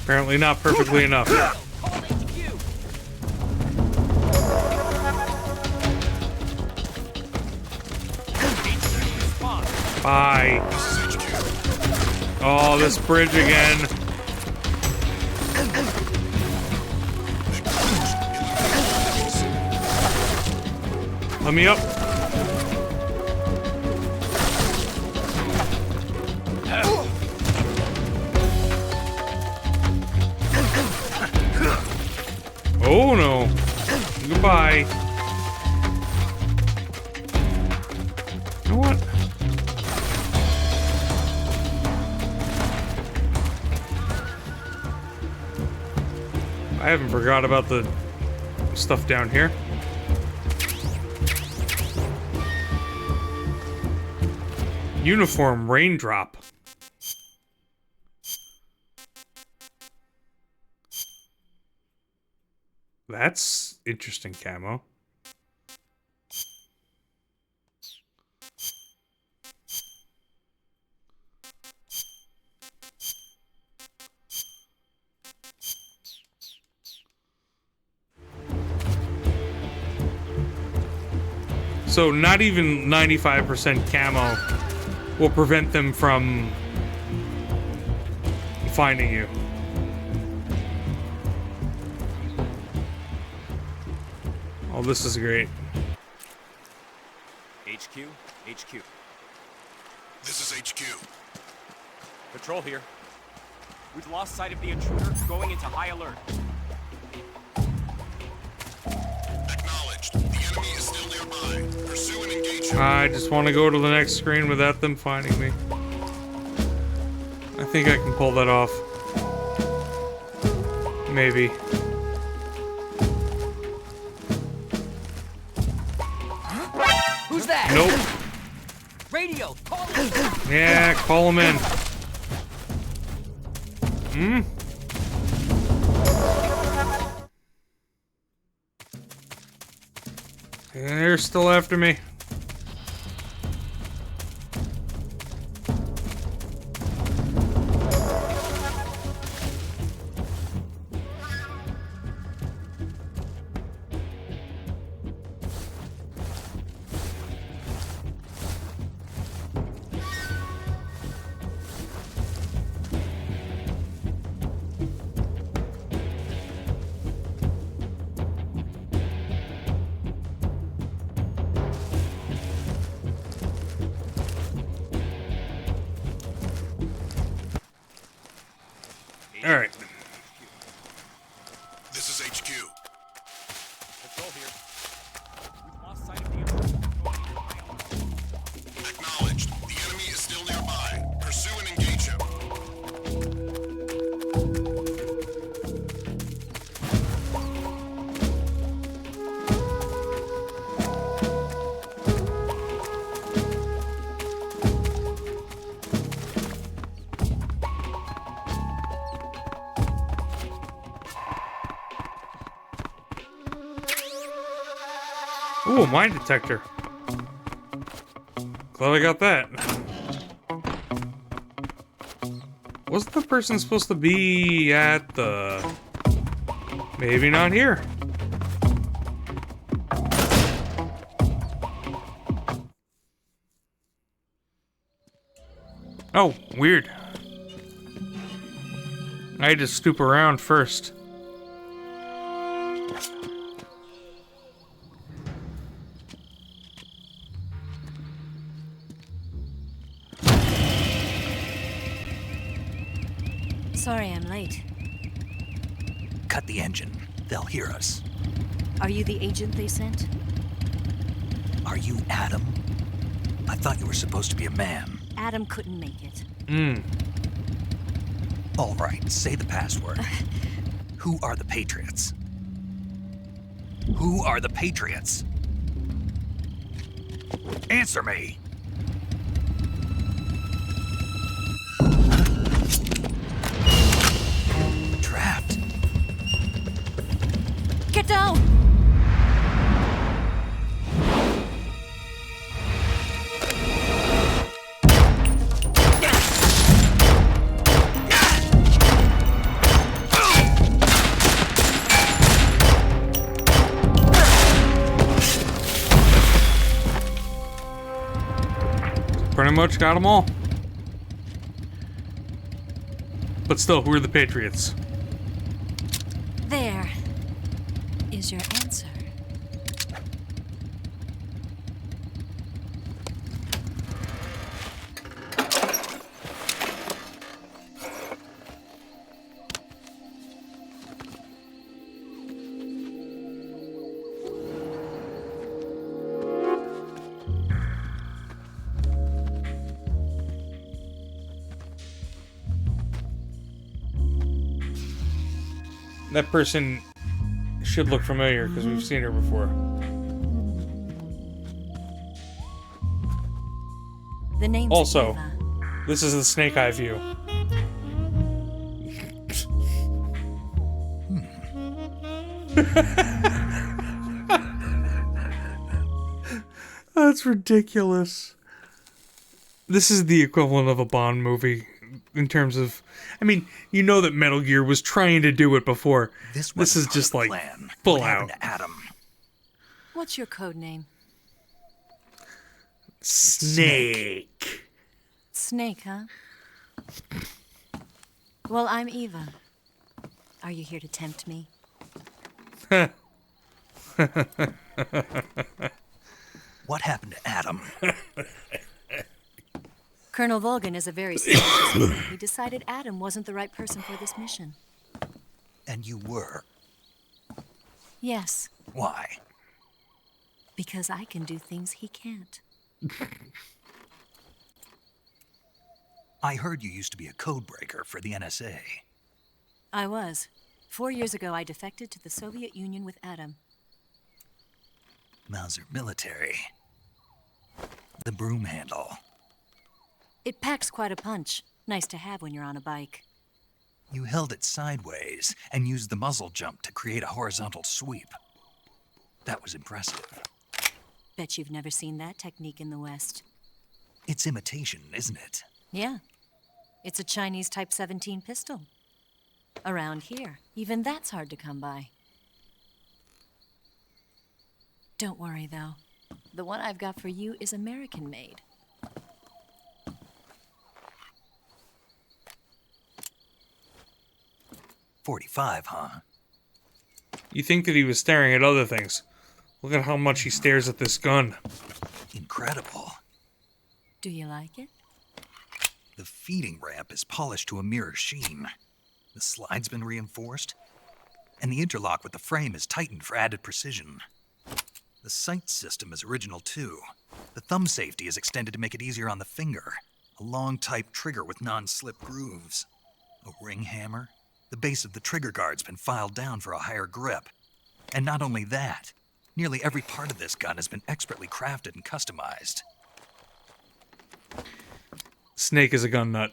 Speaker 2: Apparently not perfectly enough. Bye. Oh, this bridge again. Let me up. Oh no. Goodbye. You know what? I haven't forgot about the stuff down here. Uniform raindrop. That's interesting camo. So not even 95% camo will prevent them from finding you. Oh, this is great.
Speaker 1: HQ.
Speaker 12: This is HQ.
Speaker 1: Patrol here. We've lost sight of the intruder, going into high alert.
Speaker 12: Acknowledged. The enemy is still nearby. Pursue and engage him.
Speaker 2: I just want to go to the next screen without them finding me. I think I can pull that off. Maybe.
Speaker 14: Who's that?
Speaker 2: Nope.
Speaker 14: Radio, call him.
Speaker 2: Yeah, call him in. They're still after me. Alright.
Speaker 12: This is HQ.
Speaker 1: Patrol here. We've lost sight of the intruder.
Speaker 12: Acknowledged. The enemy is still nearby. Pursue and engage him.
Speaker 2: Ooh, a mine detector. Glad I got that. Wasn't the person supposed to be at the... Maybe not here. Oh, weird. I had to stoop around first.
Speaker 6: Sorry I'm late.
Speaker 3: Cut the engine. They'll hear us.
Speaker 6: Are you the agent they sent?
Speaker 3: Are you Adam? I thought you were supposed to be a man.
Speaker 6: Adam couldn't make it.
Speaker 3: All right, say the password. Who are the Patriots? Who are the Patriots? Answer me! Trapped.
Speaker 6: Get down!
Speaker 2: Pretty much got them all. But still, who are the Patriots?
Speaker 6: There is your answer.
Speaker 2: That person should look familiar because we've seen her before.
Speaker 6: The name's
Speaker 2: Also,
Speaker 6: Eva.
Speaker 2: this is the Snake Eye view. That's ridiculous. This is the equivalent of a Bond movie in terms of... I mean, you know that Metal Gear was trying to do it before. This is just like full out.
Speaker 3: Adam?
Speaker 6: What's your code name?
Speaker 2: Snake.
Speaker 6: Snake, huh? Well, I'm Eva. Are you here to tempt me?
Speaker 3: What happened to Adam?
Speaker 6: Colonel Volgan is a very suspicious man. He decided Adam wasn't the right person for this mission.
Speaker 3: And you were?
Speaker 6: Yes,
Speaker 3: Why?
Speaker 6: because I can do things he can't.
Speaker 3: I heard you used to be a codebreaker for the NSA.
Speaker 6: I was. 4 years ago, I defected to the Soviet Union with Adam.
Speaker 3: Mauser military. The broom handle.
Speaker 6: It packs quite a punch. Nice to have when you're on a bike.
Speaker 3: You held it sideways and used the muzzle jump to create a horizontal sweep. That was impressive.
Speaker 6: Bet you've never seen that technique in the West.
Speaker 3: It's imitation, isn't it?
Speaker 6: Yeah. It's a Chinese Type 17 pistol. Around here, even that's hard to come by. Don't worry, though. The one I've got for you is American-made.
Speaker 3: .45, huh?
Speaker 2: You think that he was staring at other things. Look at how much he stares at this gun.
Speaker 3: Incredible.
Speaker 6: Do you like it?
Speaker 3: The feeding ramp is polished to a mirror sheen. The slide's been reinforced, and the interlock with the frame is tightened for added precision. The sight system is original too. The thumb safety is extended to make it easier on the finger. A long type trigger with non-slip grooves. A ring hammer. The base of the trigger guard's been filed down for a higher grip. And not only that, nearly every part of this gun has been expertly crafted and customized.
Speaker 2: Snake is a gun nut.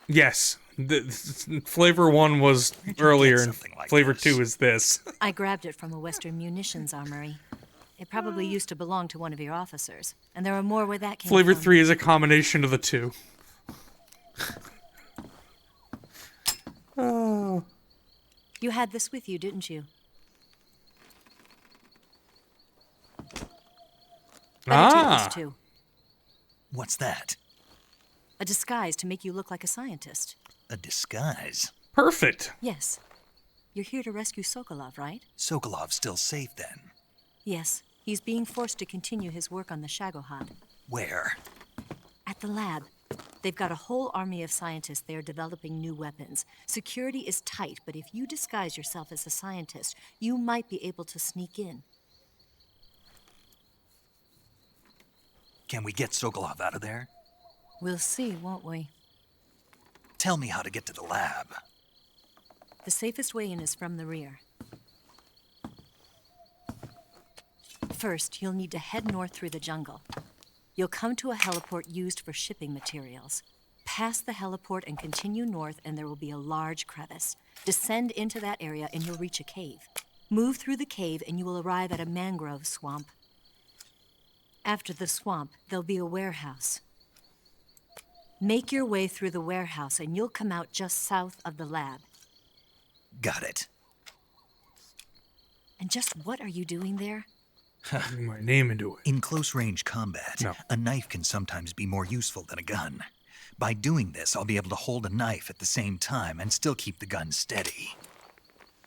Speaker 2: Yes. Flavor 1 was earlier, and Flavor 2 is this.
Speaker 6: I grabbed it from a Western munitions armory. It probably used to belong to one of your officers, and there are more where that came
Speaker 2: Flavor
Speaker 6: from.
Speaker 2: 3 is a combination of the two. Oh.
Speaker 6: You had this with you, didn't you? Better take this too.
Speaker 3: What's that?
Speaker 6: A disguise to make you look like a scientist.
Speaker 3: A disguise?
Speaker 2: Perfect.
Speaker 6: Yes. You're here to rescue Sokolov, right?
Speaker 3: Sokolov's still safe then.
Speaker 6: Yes. He's being forced to continue his work on the Shagohod.
Speaker 3: Where?
Speaker 6: At the lab. They've got a whole army of scientists there developing new weapons. Security is tight, but if you disguise yourself as a scientist, you might be able to sneak in.
Speaker 3: Can we get Sokolov out of there?
Speaker 6: We'll see, won't we?
Speaker 3: Tell me how to get to the lab.
Speaker 6: The safest way in is from the rear. First, you'll need to head north through the jungle. You'll come to a heliport used for shipping materials. Pass the heliport and continue north, and there will be a large crevice. Descend into that area, and you'll reach a cave. Move through the cave, and you will arrive at a mangrove swamp. After the swamp, there'll be a warehouse. Make your way through the warehouse, and you'll come out just south of the lab.
Speaker 3: Got it.
Speaker 6: And just what are you doing there?
Speaker 2: Putting my name into it.
Speaker 3: In close-range combat, a knife can sometimes be more useful than a gun. By doing this, I'll be able to hold a knife at the same time and still keep the gun steady.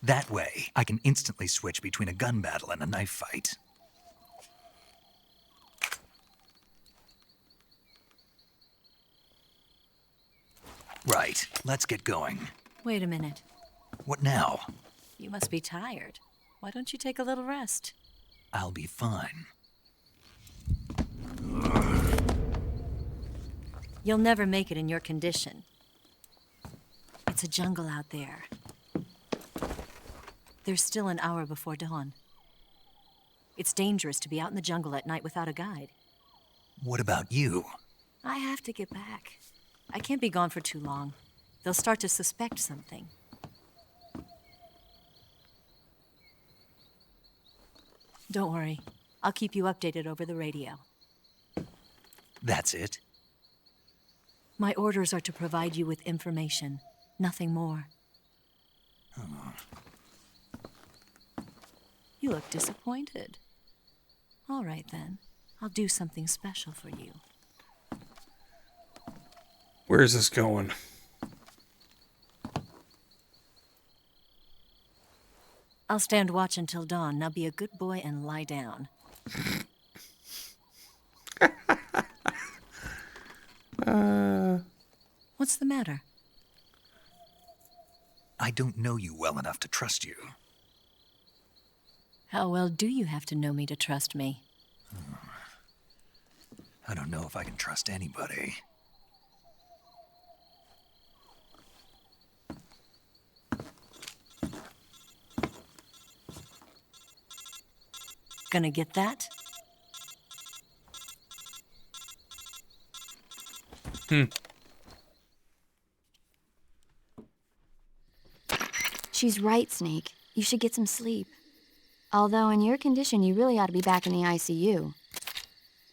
Speaker 3: That way, I can instantly switch between a gun battle and a knife fight. Right, let's get going.
Speaker 6: Wait a minute.
Speaker 3: What now?
Speaker 6: You must be tired. Why don't you take a little rest?
Speaker 3: I'll be fine.
Speaker 6: You'll never make it in your condition. It's a jungle out there. There's still an hour before dawn. It's dangerous to be out in the jungle at night without a guide.
Speaker 3: What about you?
Speaker 6: I have to get back. I can't be gone for too long. They'll start to suspect something. Don't worry. I'll keep you updated over the radio.
Speaker 3: That's it?
Speaker 6: My orders are to provide you with information, nothing more. You look disappointed. All right, then. I'll do something special for you.
Speaker 2: Where is this going?
Speaker 6: I'll stand watch until dawn. Now be a good boy and lie down. What's the matter?
Speaker 3: I don't know you well enough to trust you.
Speaker 6: How well do you have to know me to trust me?
Speaker 3: I don't know if I can trust anybody.
Speaker 6: Gonna get that?
Speaker 9: She's right, Snake. You should get some sleep. Although in your condition, you really ought to be back in the ICU.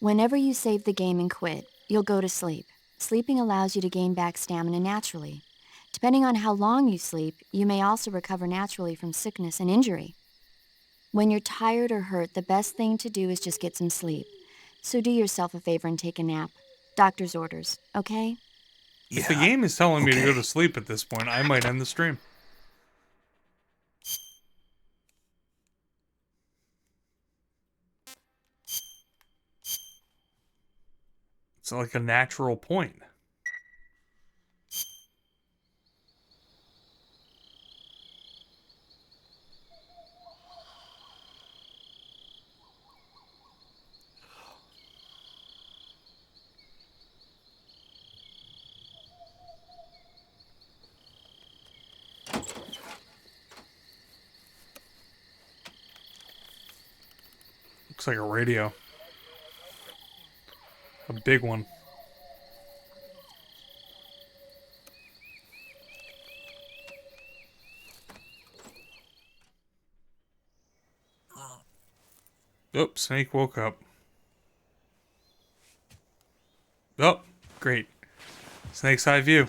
Speaker 9: Whenever you save the game and quit, you'll go to sleep. Sleeping allows you to gain back stamina naturally. Depending on how long you sleep, you may also recover naturally from sickness and injury. When you're tired or hurt, the best thing to do is just get some sleep. So do yourself a favor and take a nap. Doctor's orders, okay?
Speaker 2: If the game is telling me to go to sleep at this point, I might end the stream. It's like a natural point. like a radio. A big one. Oh, Snake woke up. Oh, great. Snake's eye view.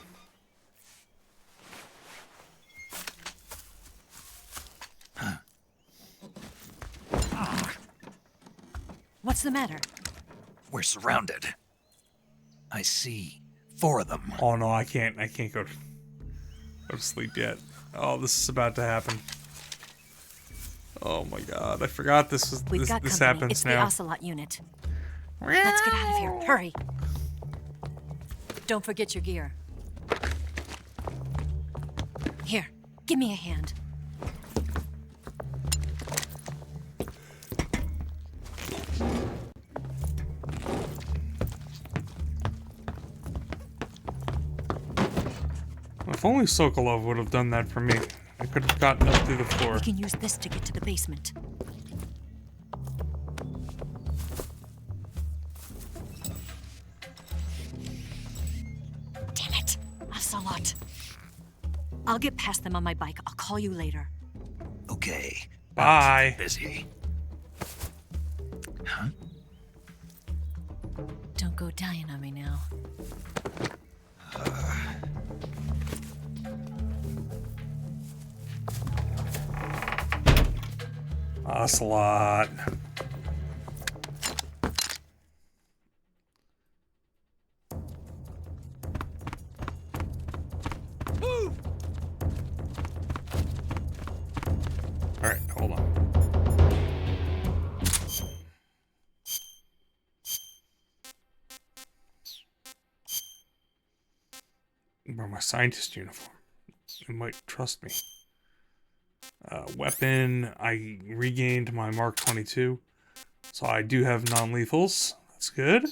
Speaker 6: What's the matter?
Speaker 3: We're surrounded. I see 4 of them.
Speaker 2: Oh no, I can't go to sleep yet. Oh, this is about to happen. Oh my god, I forgot this was
Speaker 6: We've got
Speaker 2: this
Speaker 6: company.
Speaker 2: happens
Speaker 6: It's
Speaker 2: now.
Speaker 6: the Ocelot unit. Let's get out of here. Hurry. Don't forget your gear. Here, give me a hand.
Speaker 2: If only Sokolov would have done that for me. I could have gotten up through the floor.
Speaker 6: We can use this to get to the basement. Damn it, Ocelot. I'll get past them on my bike. I'll call you later.
Speaker 3: Okay.
Speaker 2: Bye.
Speaker 3: Busy.
Speaker 6: Don't go dying on me now.
Speaker 2: Ocelot. Alright, hold on. Wear my scientist uniform. You might trust me. Weapon, I regained my Mark 22, so I do have non-lethals. That's good.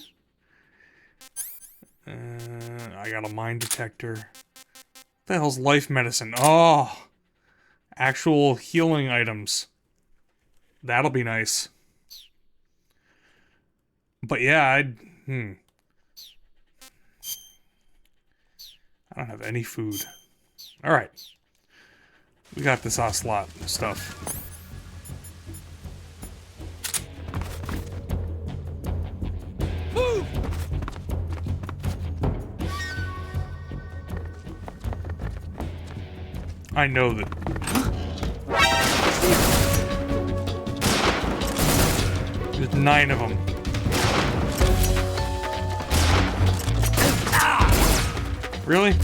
Speaker 2: I got a mine detector. What the hell's life medicine? Oh! Actual healing items. That'll be nice. But yeah, I don't have any food. Alright. We got this Ocelot stuff.
Speaker 17: Move!
Speaker 2: I know that. There's 9 of them. Really?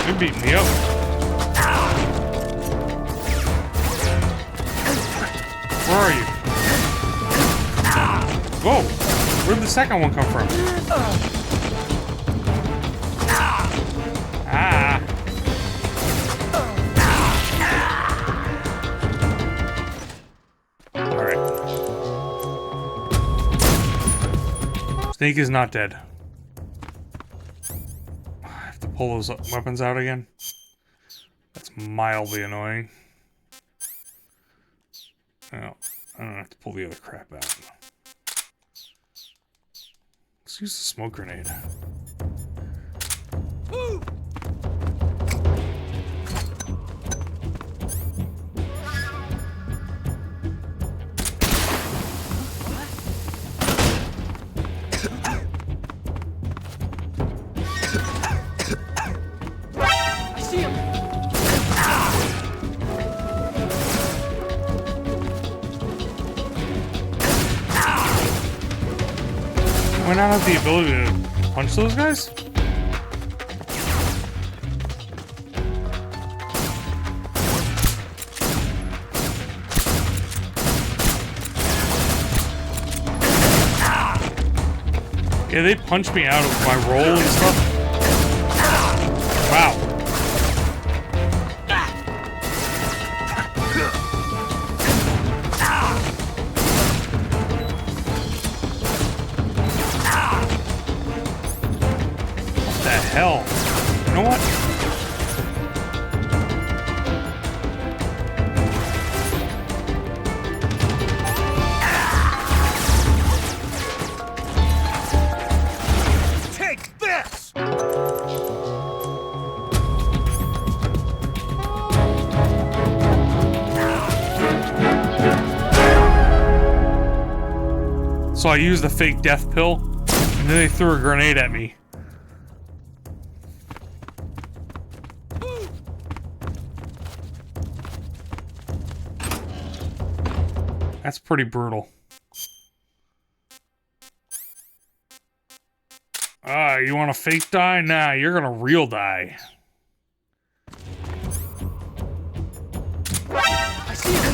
Speaker 2: You're beating me up. Where are you? Whoa! Where'd the second one come from? Ah! Alright. Snake is not dead. I have to pull those weapons out again. That's mildly annoying. Oh, I don't have to pull the other crap out. Let's use the smoke grenade.
Speaker 17: Move! I see him!
Speaker 2: Why not have the ability to punch those guys? Yeah, they punched me out of my roll and stuff. Wow. know what?
Speaker 12: Take this!
Speaker 2: So I used the fake death pill, and then they threw a grenade at me. That's pretty brutal. You want a fake die? Nah, you're gonna real die.
Speaker 14: I see him!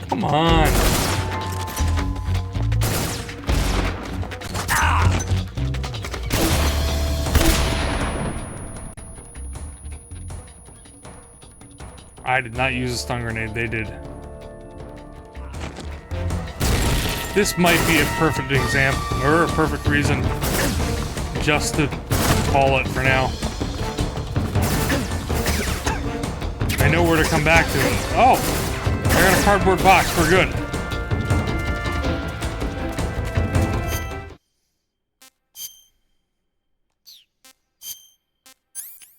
Speaker 2: Come on. I did not use a stun grenade, they did. This might be a perfect example, or a perfect reason just to call it for now. I know where to come back to. Oh! I got a cardboard box, we're good.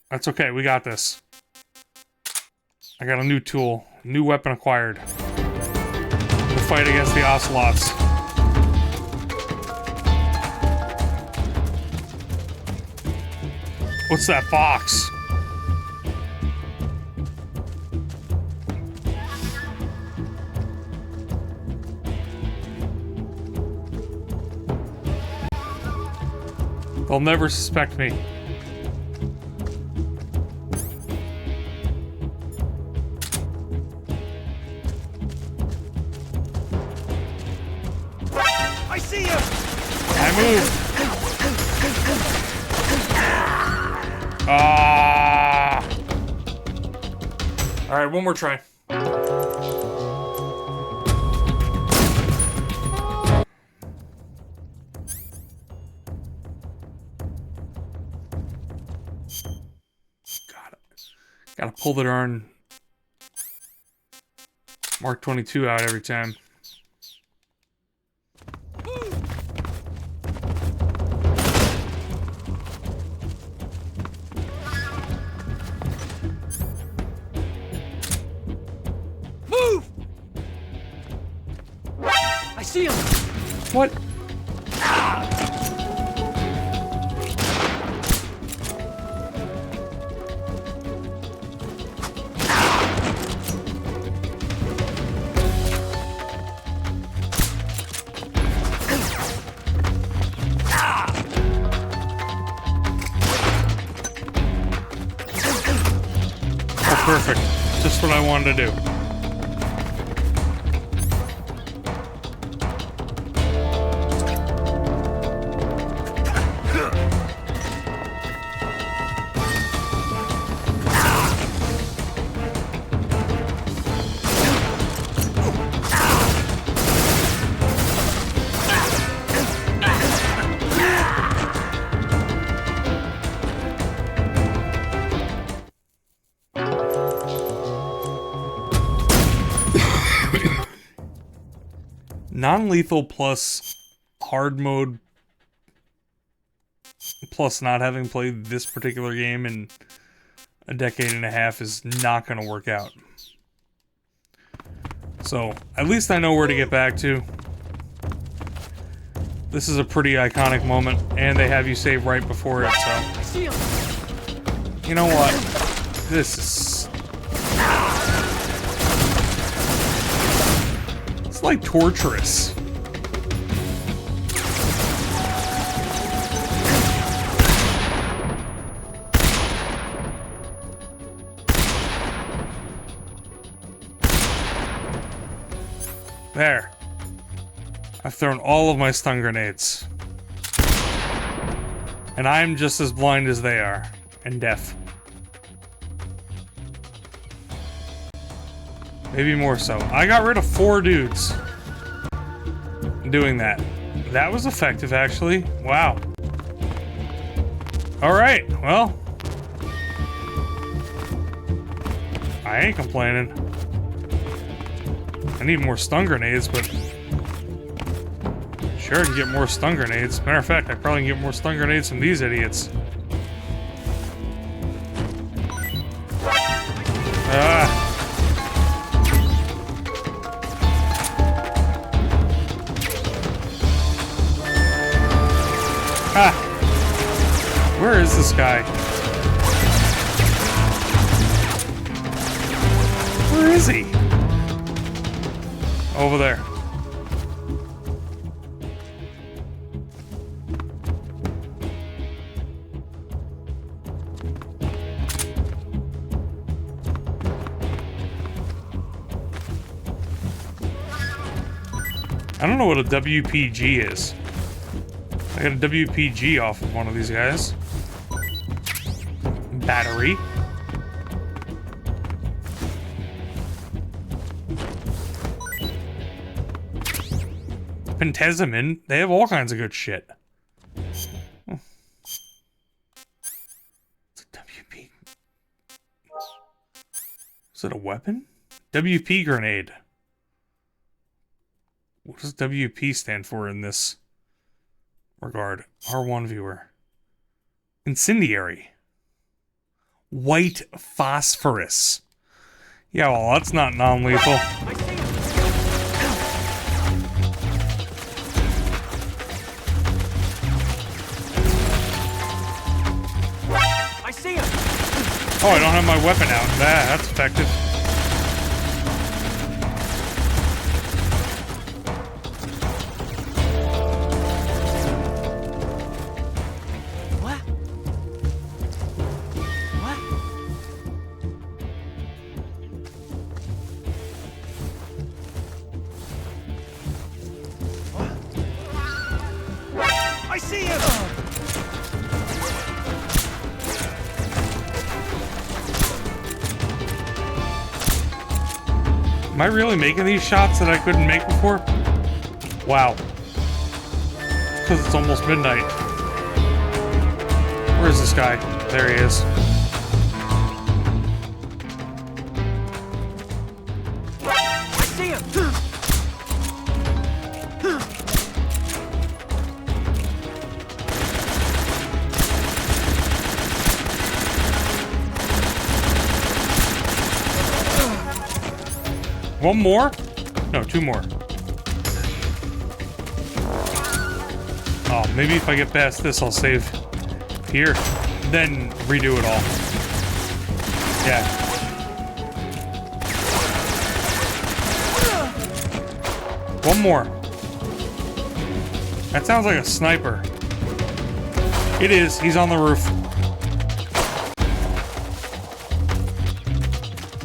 Speaker 2: That's okay, we got this. I got a new tool, new weapon acquired. The fight against the Ocelots. What's that box? They'll never suspect me.
Speaker 12: I see you!
Speaker 2: I moved. Ah! All right, one more try. Gotta pull the darn Mark 22 out every time.
Speaker 14: Move! I see him!
Speaker 2: What? Perfect. Just what I wanted to do. Non-lethal plus hard mode plus not having played this particular game in a decade and a half is not going to work out. So, at least I know where to get back to. This is a pretty iconic moment, and they have you save right before it, so... You know what? This is... It's like torturous. There. I've thrown all of my stun grenades. And I'm just as blind as they are. And deaf. Maybe more so. I got rid of 4 dudes doing that. That was effective, actually. Wow. Alright, well. I ain't complaining. I need more stun grenades, but... Sure, I can get more stun grenades. Matter of fact, I probably can get more stun grenades from these idiots. Ah. Ah. Where is this guy? Where is he? Over there. I don't know what a WPG is. I got a WPG off of one of these guys. Battery. Pentazimine. They have all kinds of good shit. Oh. It's a WP. Is it a weapon? WP grenade. What does WP stand for in this regard? R1 viewer. Incendiary. White phosphorus. Yeah, well, that's not non-lethal.
Speaker 1: I see him.
Speaker 2: Oh, I don't have my weapon out. That's effective.
Speaker 1: I see him!
Speaker 2: Am I really making these shots that I couldn't make before? Wow. Because it's almost midnight. Where is this guy? There he is.
Speaker 1: I see him!
Speaker 2: One more? No, 2 more. Oh, maybe if I get past this, I'll save here. Then redo it all. Yeah. One more. That sounds like a sniper. It is. He's on the roof.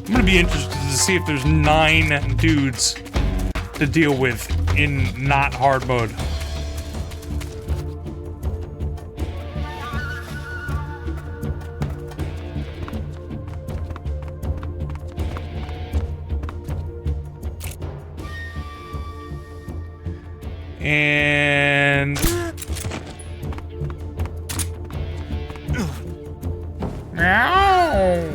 Speaker 2: I'm gonna be interested to see if there's 9 dudes to deal with in not hard mode. And... Ow!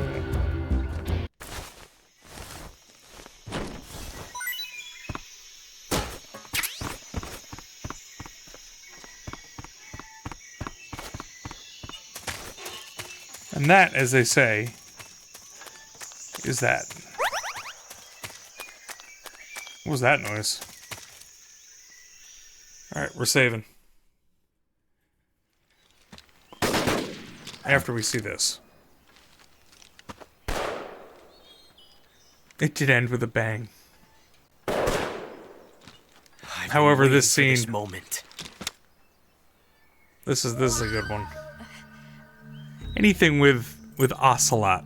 Speaker 2: And that, as they say, is that. What was that noise? Alright, we're saving. After we see this. It did end with a bang. However, this scene...
Speaker 1: This moment.
Speaker 2: This is a good one. Anything with Ocelot.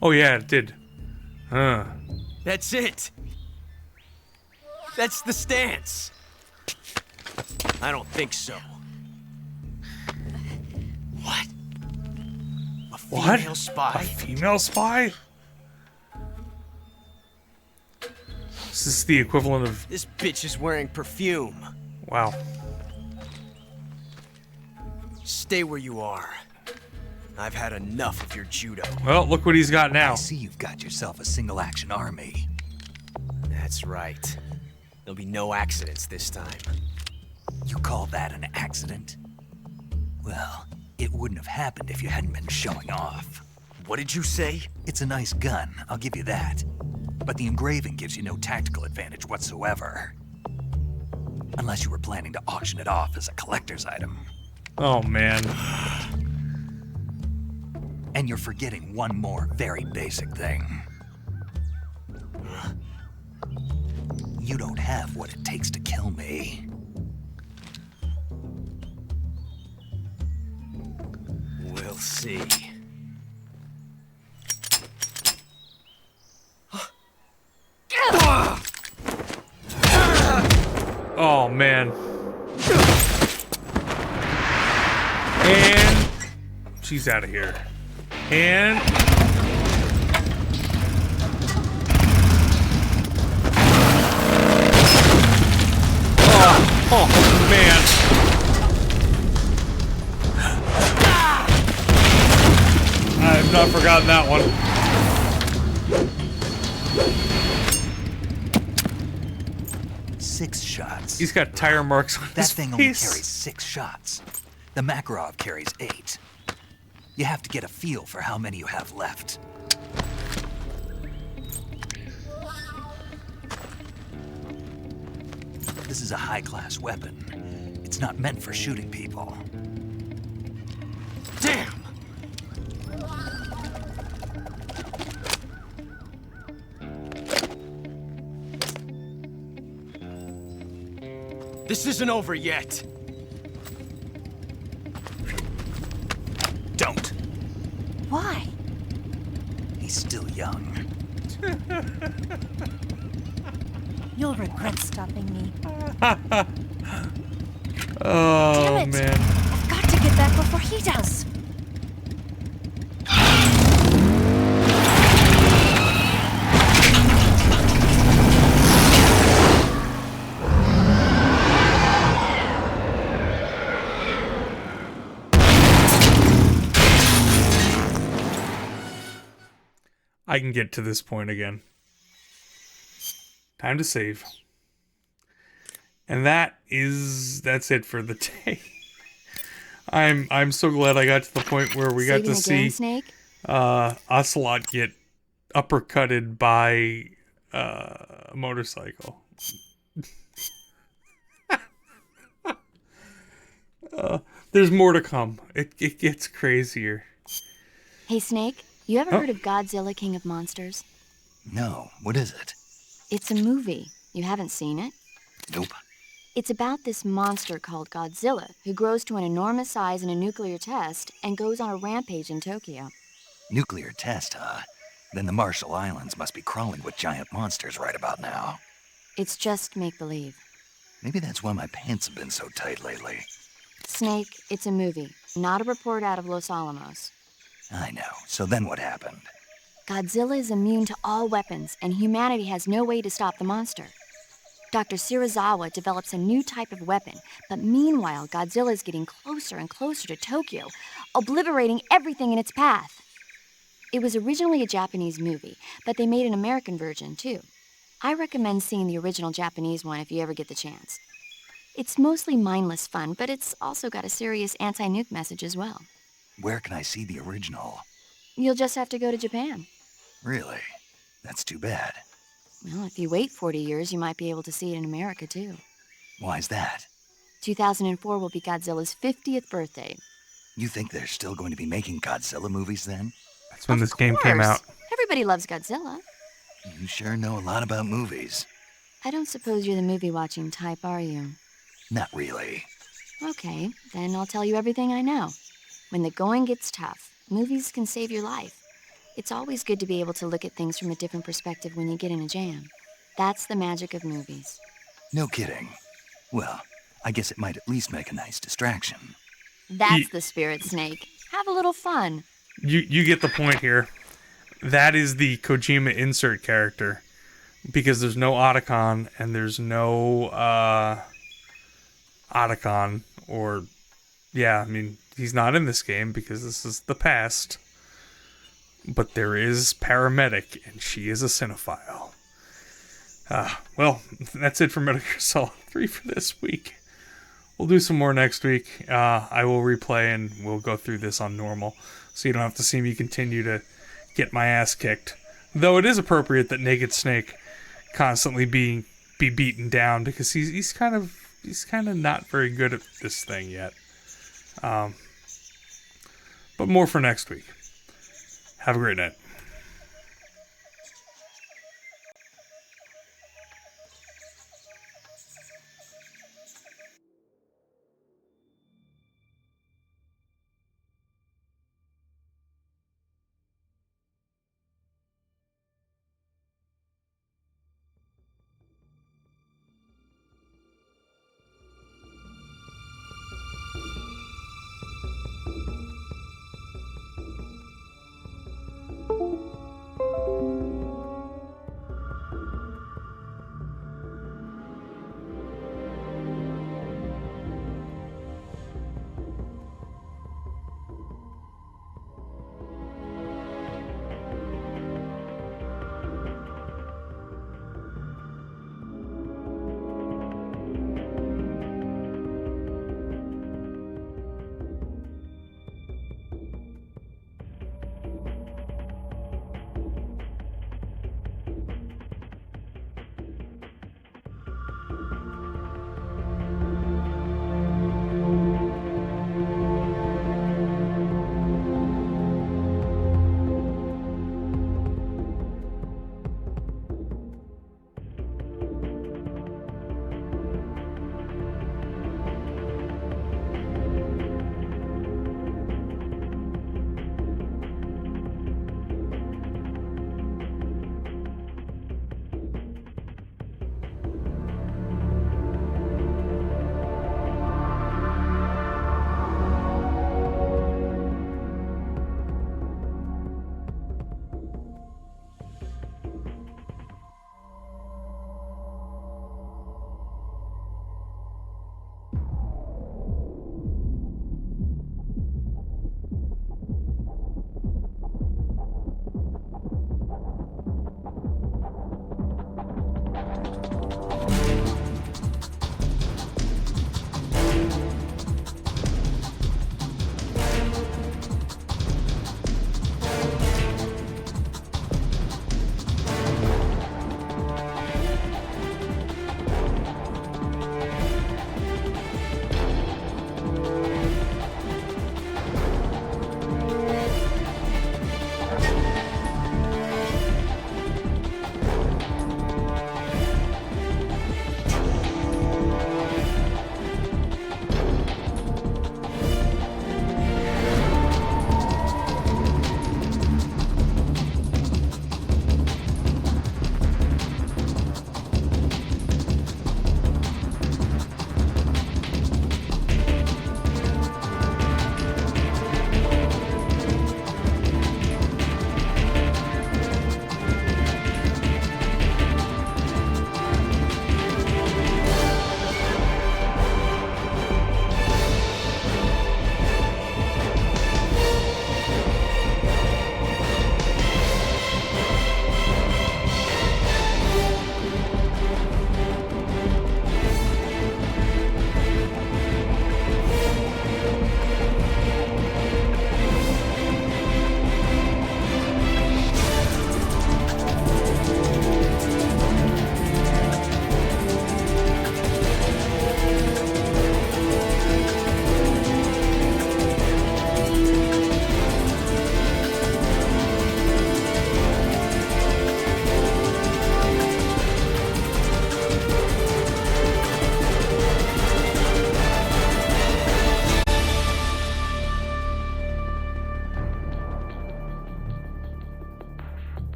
Speaker 2: Oh yeah, it did.
Speaker 1: That's it.
Speaker 16: That's the stance. I don't think so. What? A female spy?
Speaker 2: A female spy? This is the equivalent of...
Speaker 16: This bitch is wearing perfume.
Speaker 2: Wow.
Speaker 16: Stay where you are. I've had enough of your judo.
Speaker 2: Well, look what he's got now.
Speaker 3: I see you've got yourself a single-action army.
Speaker 16: That's right. There'll be no accidents this time.
Speaker 3: You call that an accident? Well, it wouldn't have happened if you hadn't been showing off.
Speaker 16: What did you say?
Speaker 3: It's a nice gun, I'll give you that. But the engraving gives you no tactical advantage whatsoever. Unless you were planning to auction it off as a collector's item.
Speaker 2: Oh, man.
Speaker 3: And you're forgetting one more very basic thing. You don't have what it takes to kill me.
Speaker 16: We'll see.
Speaker 2: Oh, man. And she's out of here. And oh man. I have not forgotten that one.
Speaker 3: Six shots.
Speaker 2: He's got tire marks on
Speaker 3: That
Speaker 2: his
Speaker 3: thing only
Speaker 2: face.
Speaker 3: carries 6 shots. The Makarov carries 8. You have to get a feel for how many you have left. This is a high-class weapon. It's not meant for shooting people.
Speaker 16: Damn! This isn't over yet.
Speaker 3: Don't.
Speaker 6: Why?
Speaker 3: He's still young.
Speaker 6: You'll regret stopping me.
Speaker 2: Oh,
Speaker 6: Damn it!
Speaker 2: man.
Speaker 6: I've got to get back before he does.
Speaker 2: I can get to this point again. Time to save. And that's it for the day. I'm so glad I got to the point where we got to see
Speaker 9: Snake?
Speaker 2: Ocelot get uppercutted by a motorcycle. There's more to come. It gets crazier.
Speaker 9: Hey, Snake, you ever heard of Godzilla King of Monsters?
Speaker 3: No, what is it?
Speaker 9: It's a movie. You haven't seen it?
Speaker 3: Nope.
Speaker 9: It's about this monster called Godzilla who grows to an enormous size in a nuclear test and goes on a rampage in Tokyo.
Speaker 3: Nuclear test, huh? Then the Marshall Islands must be crawling with giant monsters right about now.
Speaker 9: It's just make-believe.
Speaker 3: Maybe that's why my pants have been so tight lately.
Speaker 9: Snake, it's a movie, not a report out of Los Alamos.
Speaker 3: I know. So then what happened?
Speaker 9: Godzilla is immune to all weapons, and humanity has no way to stop the monster. Dr. Shirazawa develops a new type of weapon, but meanwhile, Godzilla is getting closer and closer to Tokyo, obliterating everything in its path. It was originally a Japanese movie, but they made an American version, too. I recommend seeing the original Japanese one if you ever get the chance. It's mostly mindless fun, but it's also got a serious anti-nuke message as well.
Speaker 3: Where can I see the original?
Speaker 9: You'll just have to go to Japan.
Speaker 3: Really? That's too bad.
Speaker 9: Well, if you wait 40 years, you might be able to see it in America, too.
Speaker 3: Why's that?
Speaker 9: 2004 will be Godzilla's 50th birthday.
Speaker 3: You think they're still going to be making Godzilla movies then?
Speaker 2: That's when this game came out.
Speaker 9: Everybody loves Godzilla.
Speaker 3: You sure know a lot about movies.
Speaker 9: I don't suppose you're the movie-watching type, are you?
Speaker 3: Not really.
Speaker 9: Okay, then I'll tell you everything I know. When the going gets tough, movies can save your life. It's always good to be able to look at things from a different perspective when you get in a jam. That's the magic of movies.
Speaker 3: No kidding. Well, I guess it might at least make a nice distraction.
Speaker 9: That's the spirit, Snake. Have a little fun.
Speaker 2: You get the point here. That is the Kojima insert character. Because there's no Otacon and there's no Otacon. Or, yeah, I mean, he's not in this game because this is the past. But there is Paramedic, and she is a cinephile. Well, that's it for Metal Gear Solid 3 for this week. We'll do some more next week. I will replay, and we'll go through this on normal, so you don't have to see me continue to get my ass kicked. Though it is appropriate that Naked Snake constantly be beaten down, because he's kind of not very good at this thing yet. But more for next week. Have a great night.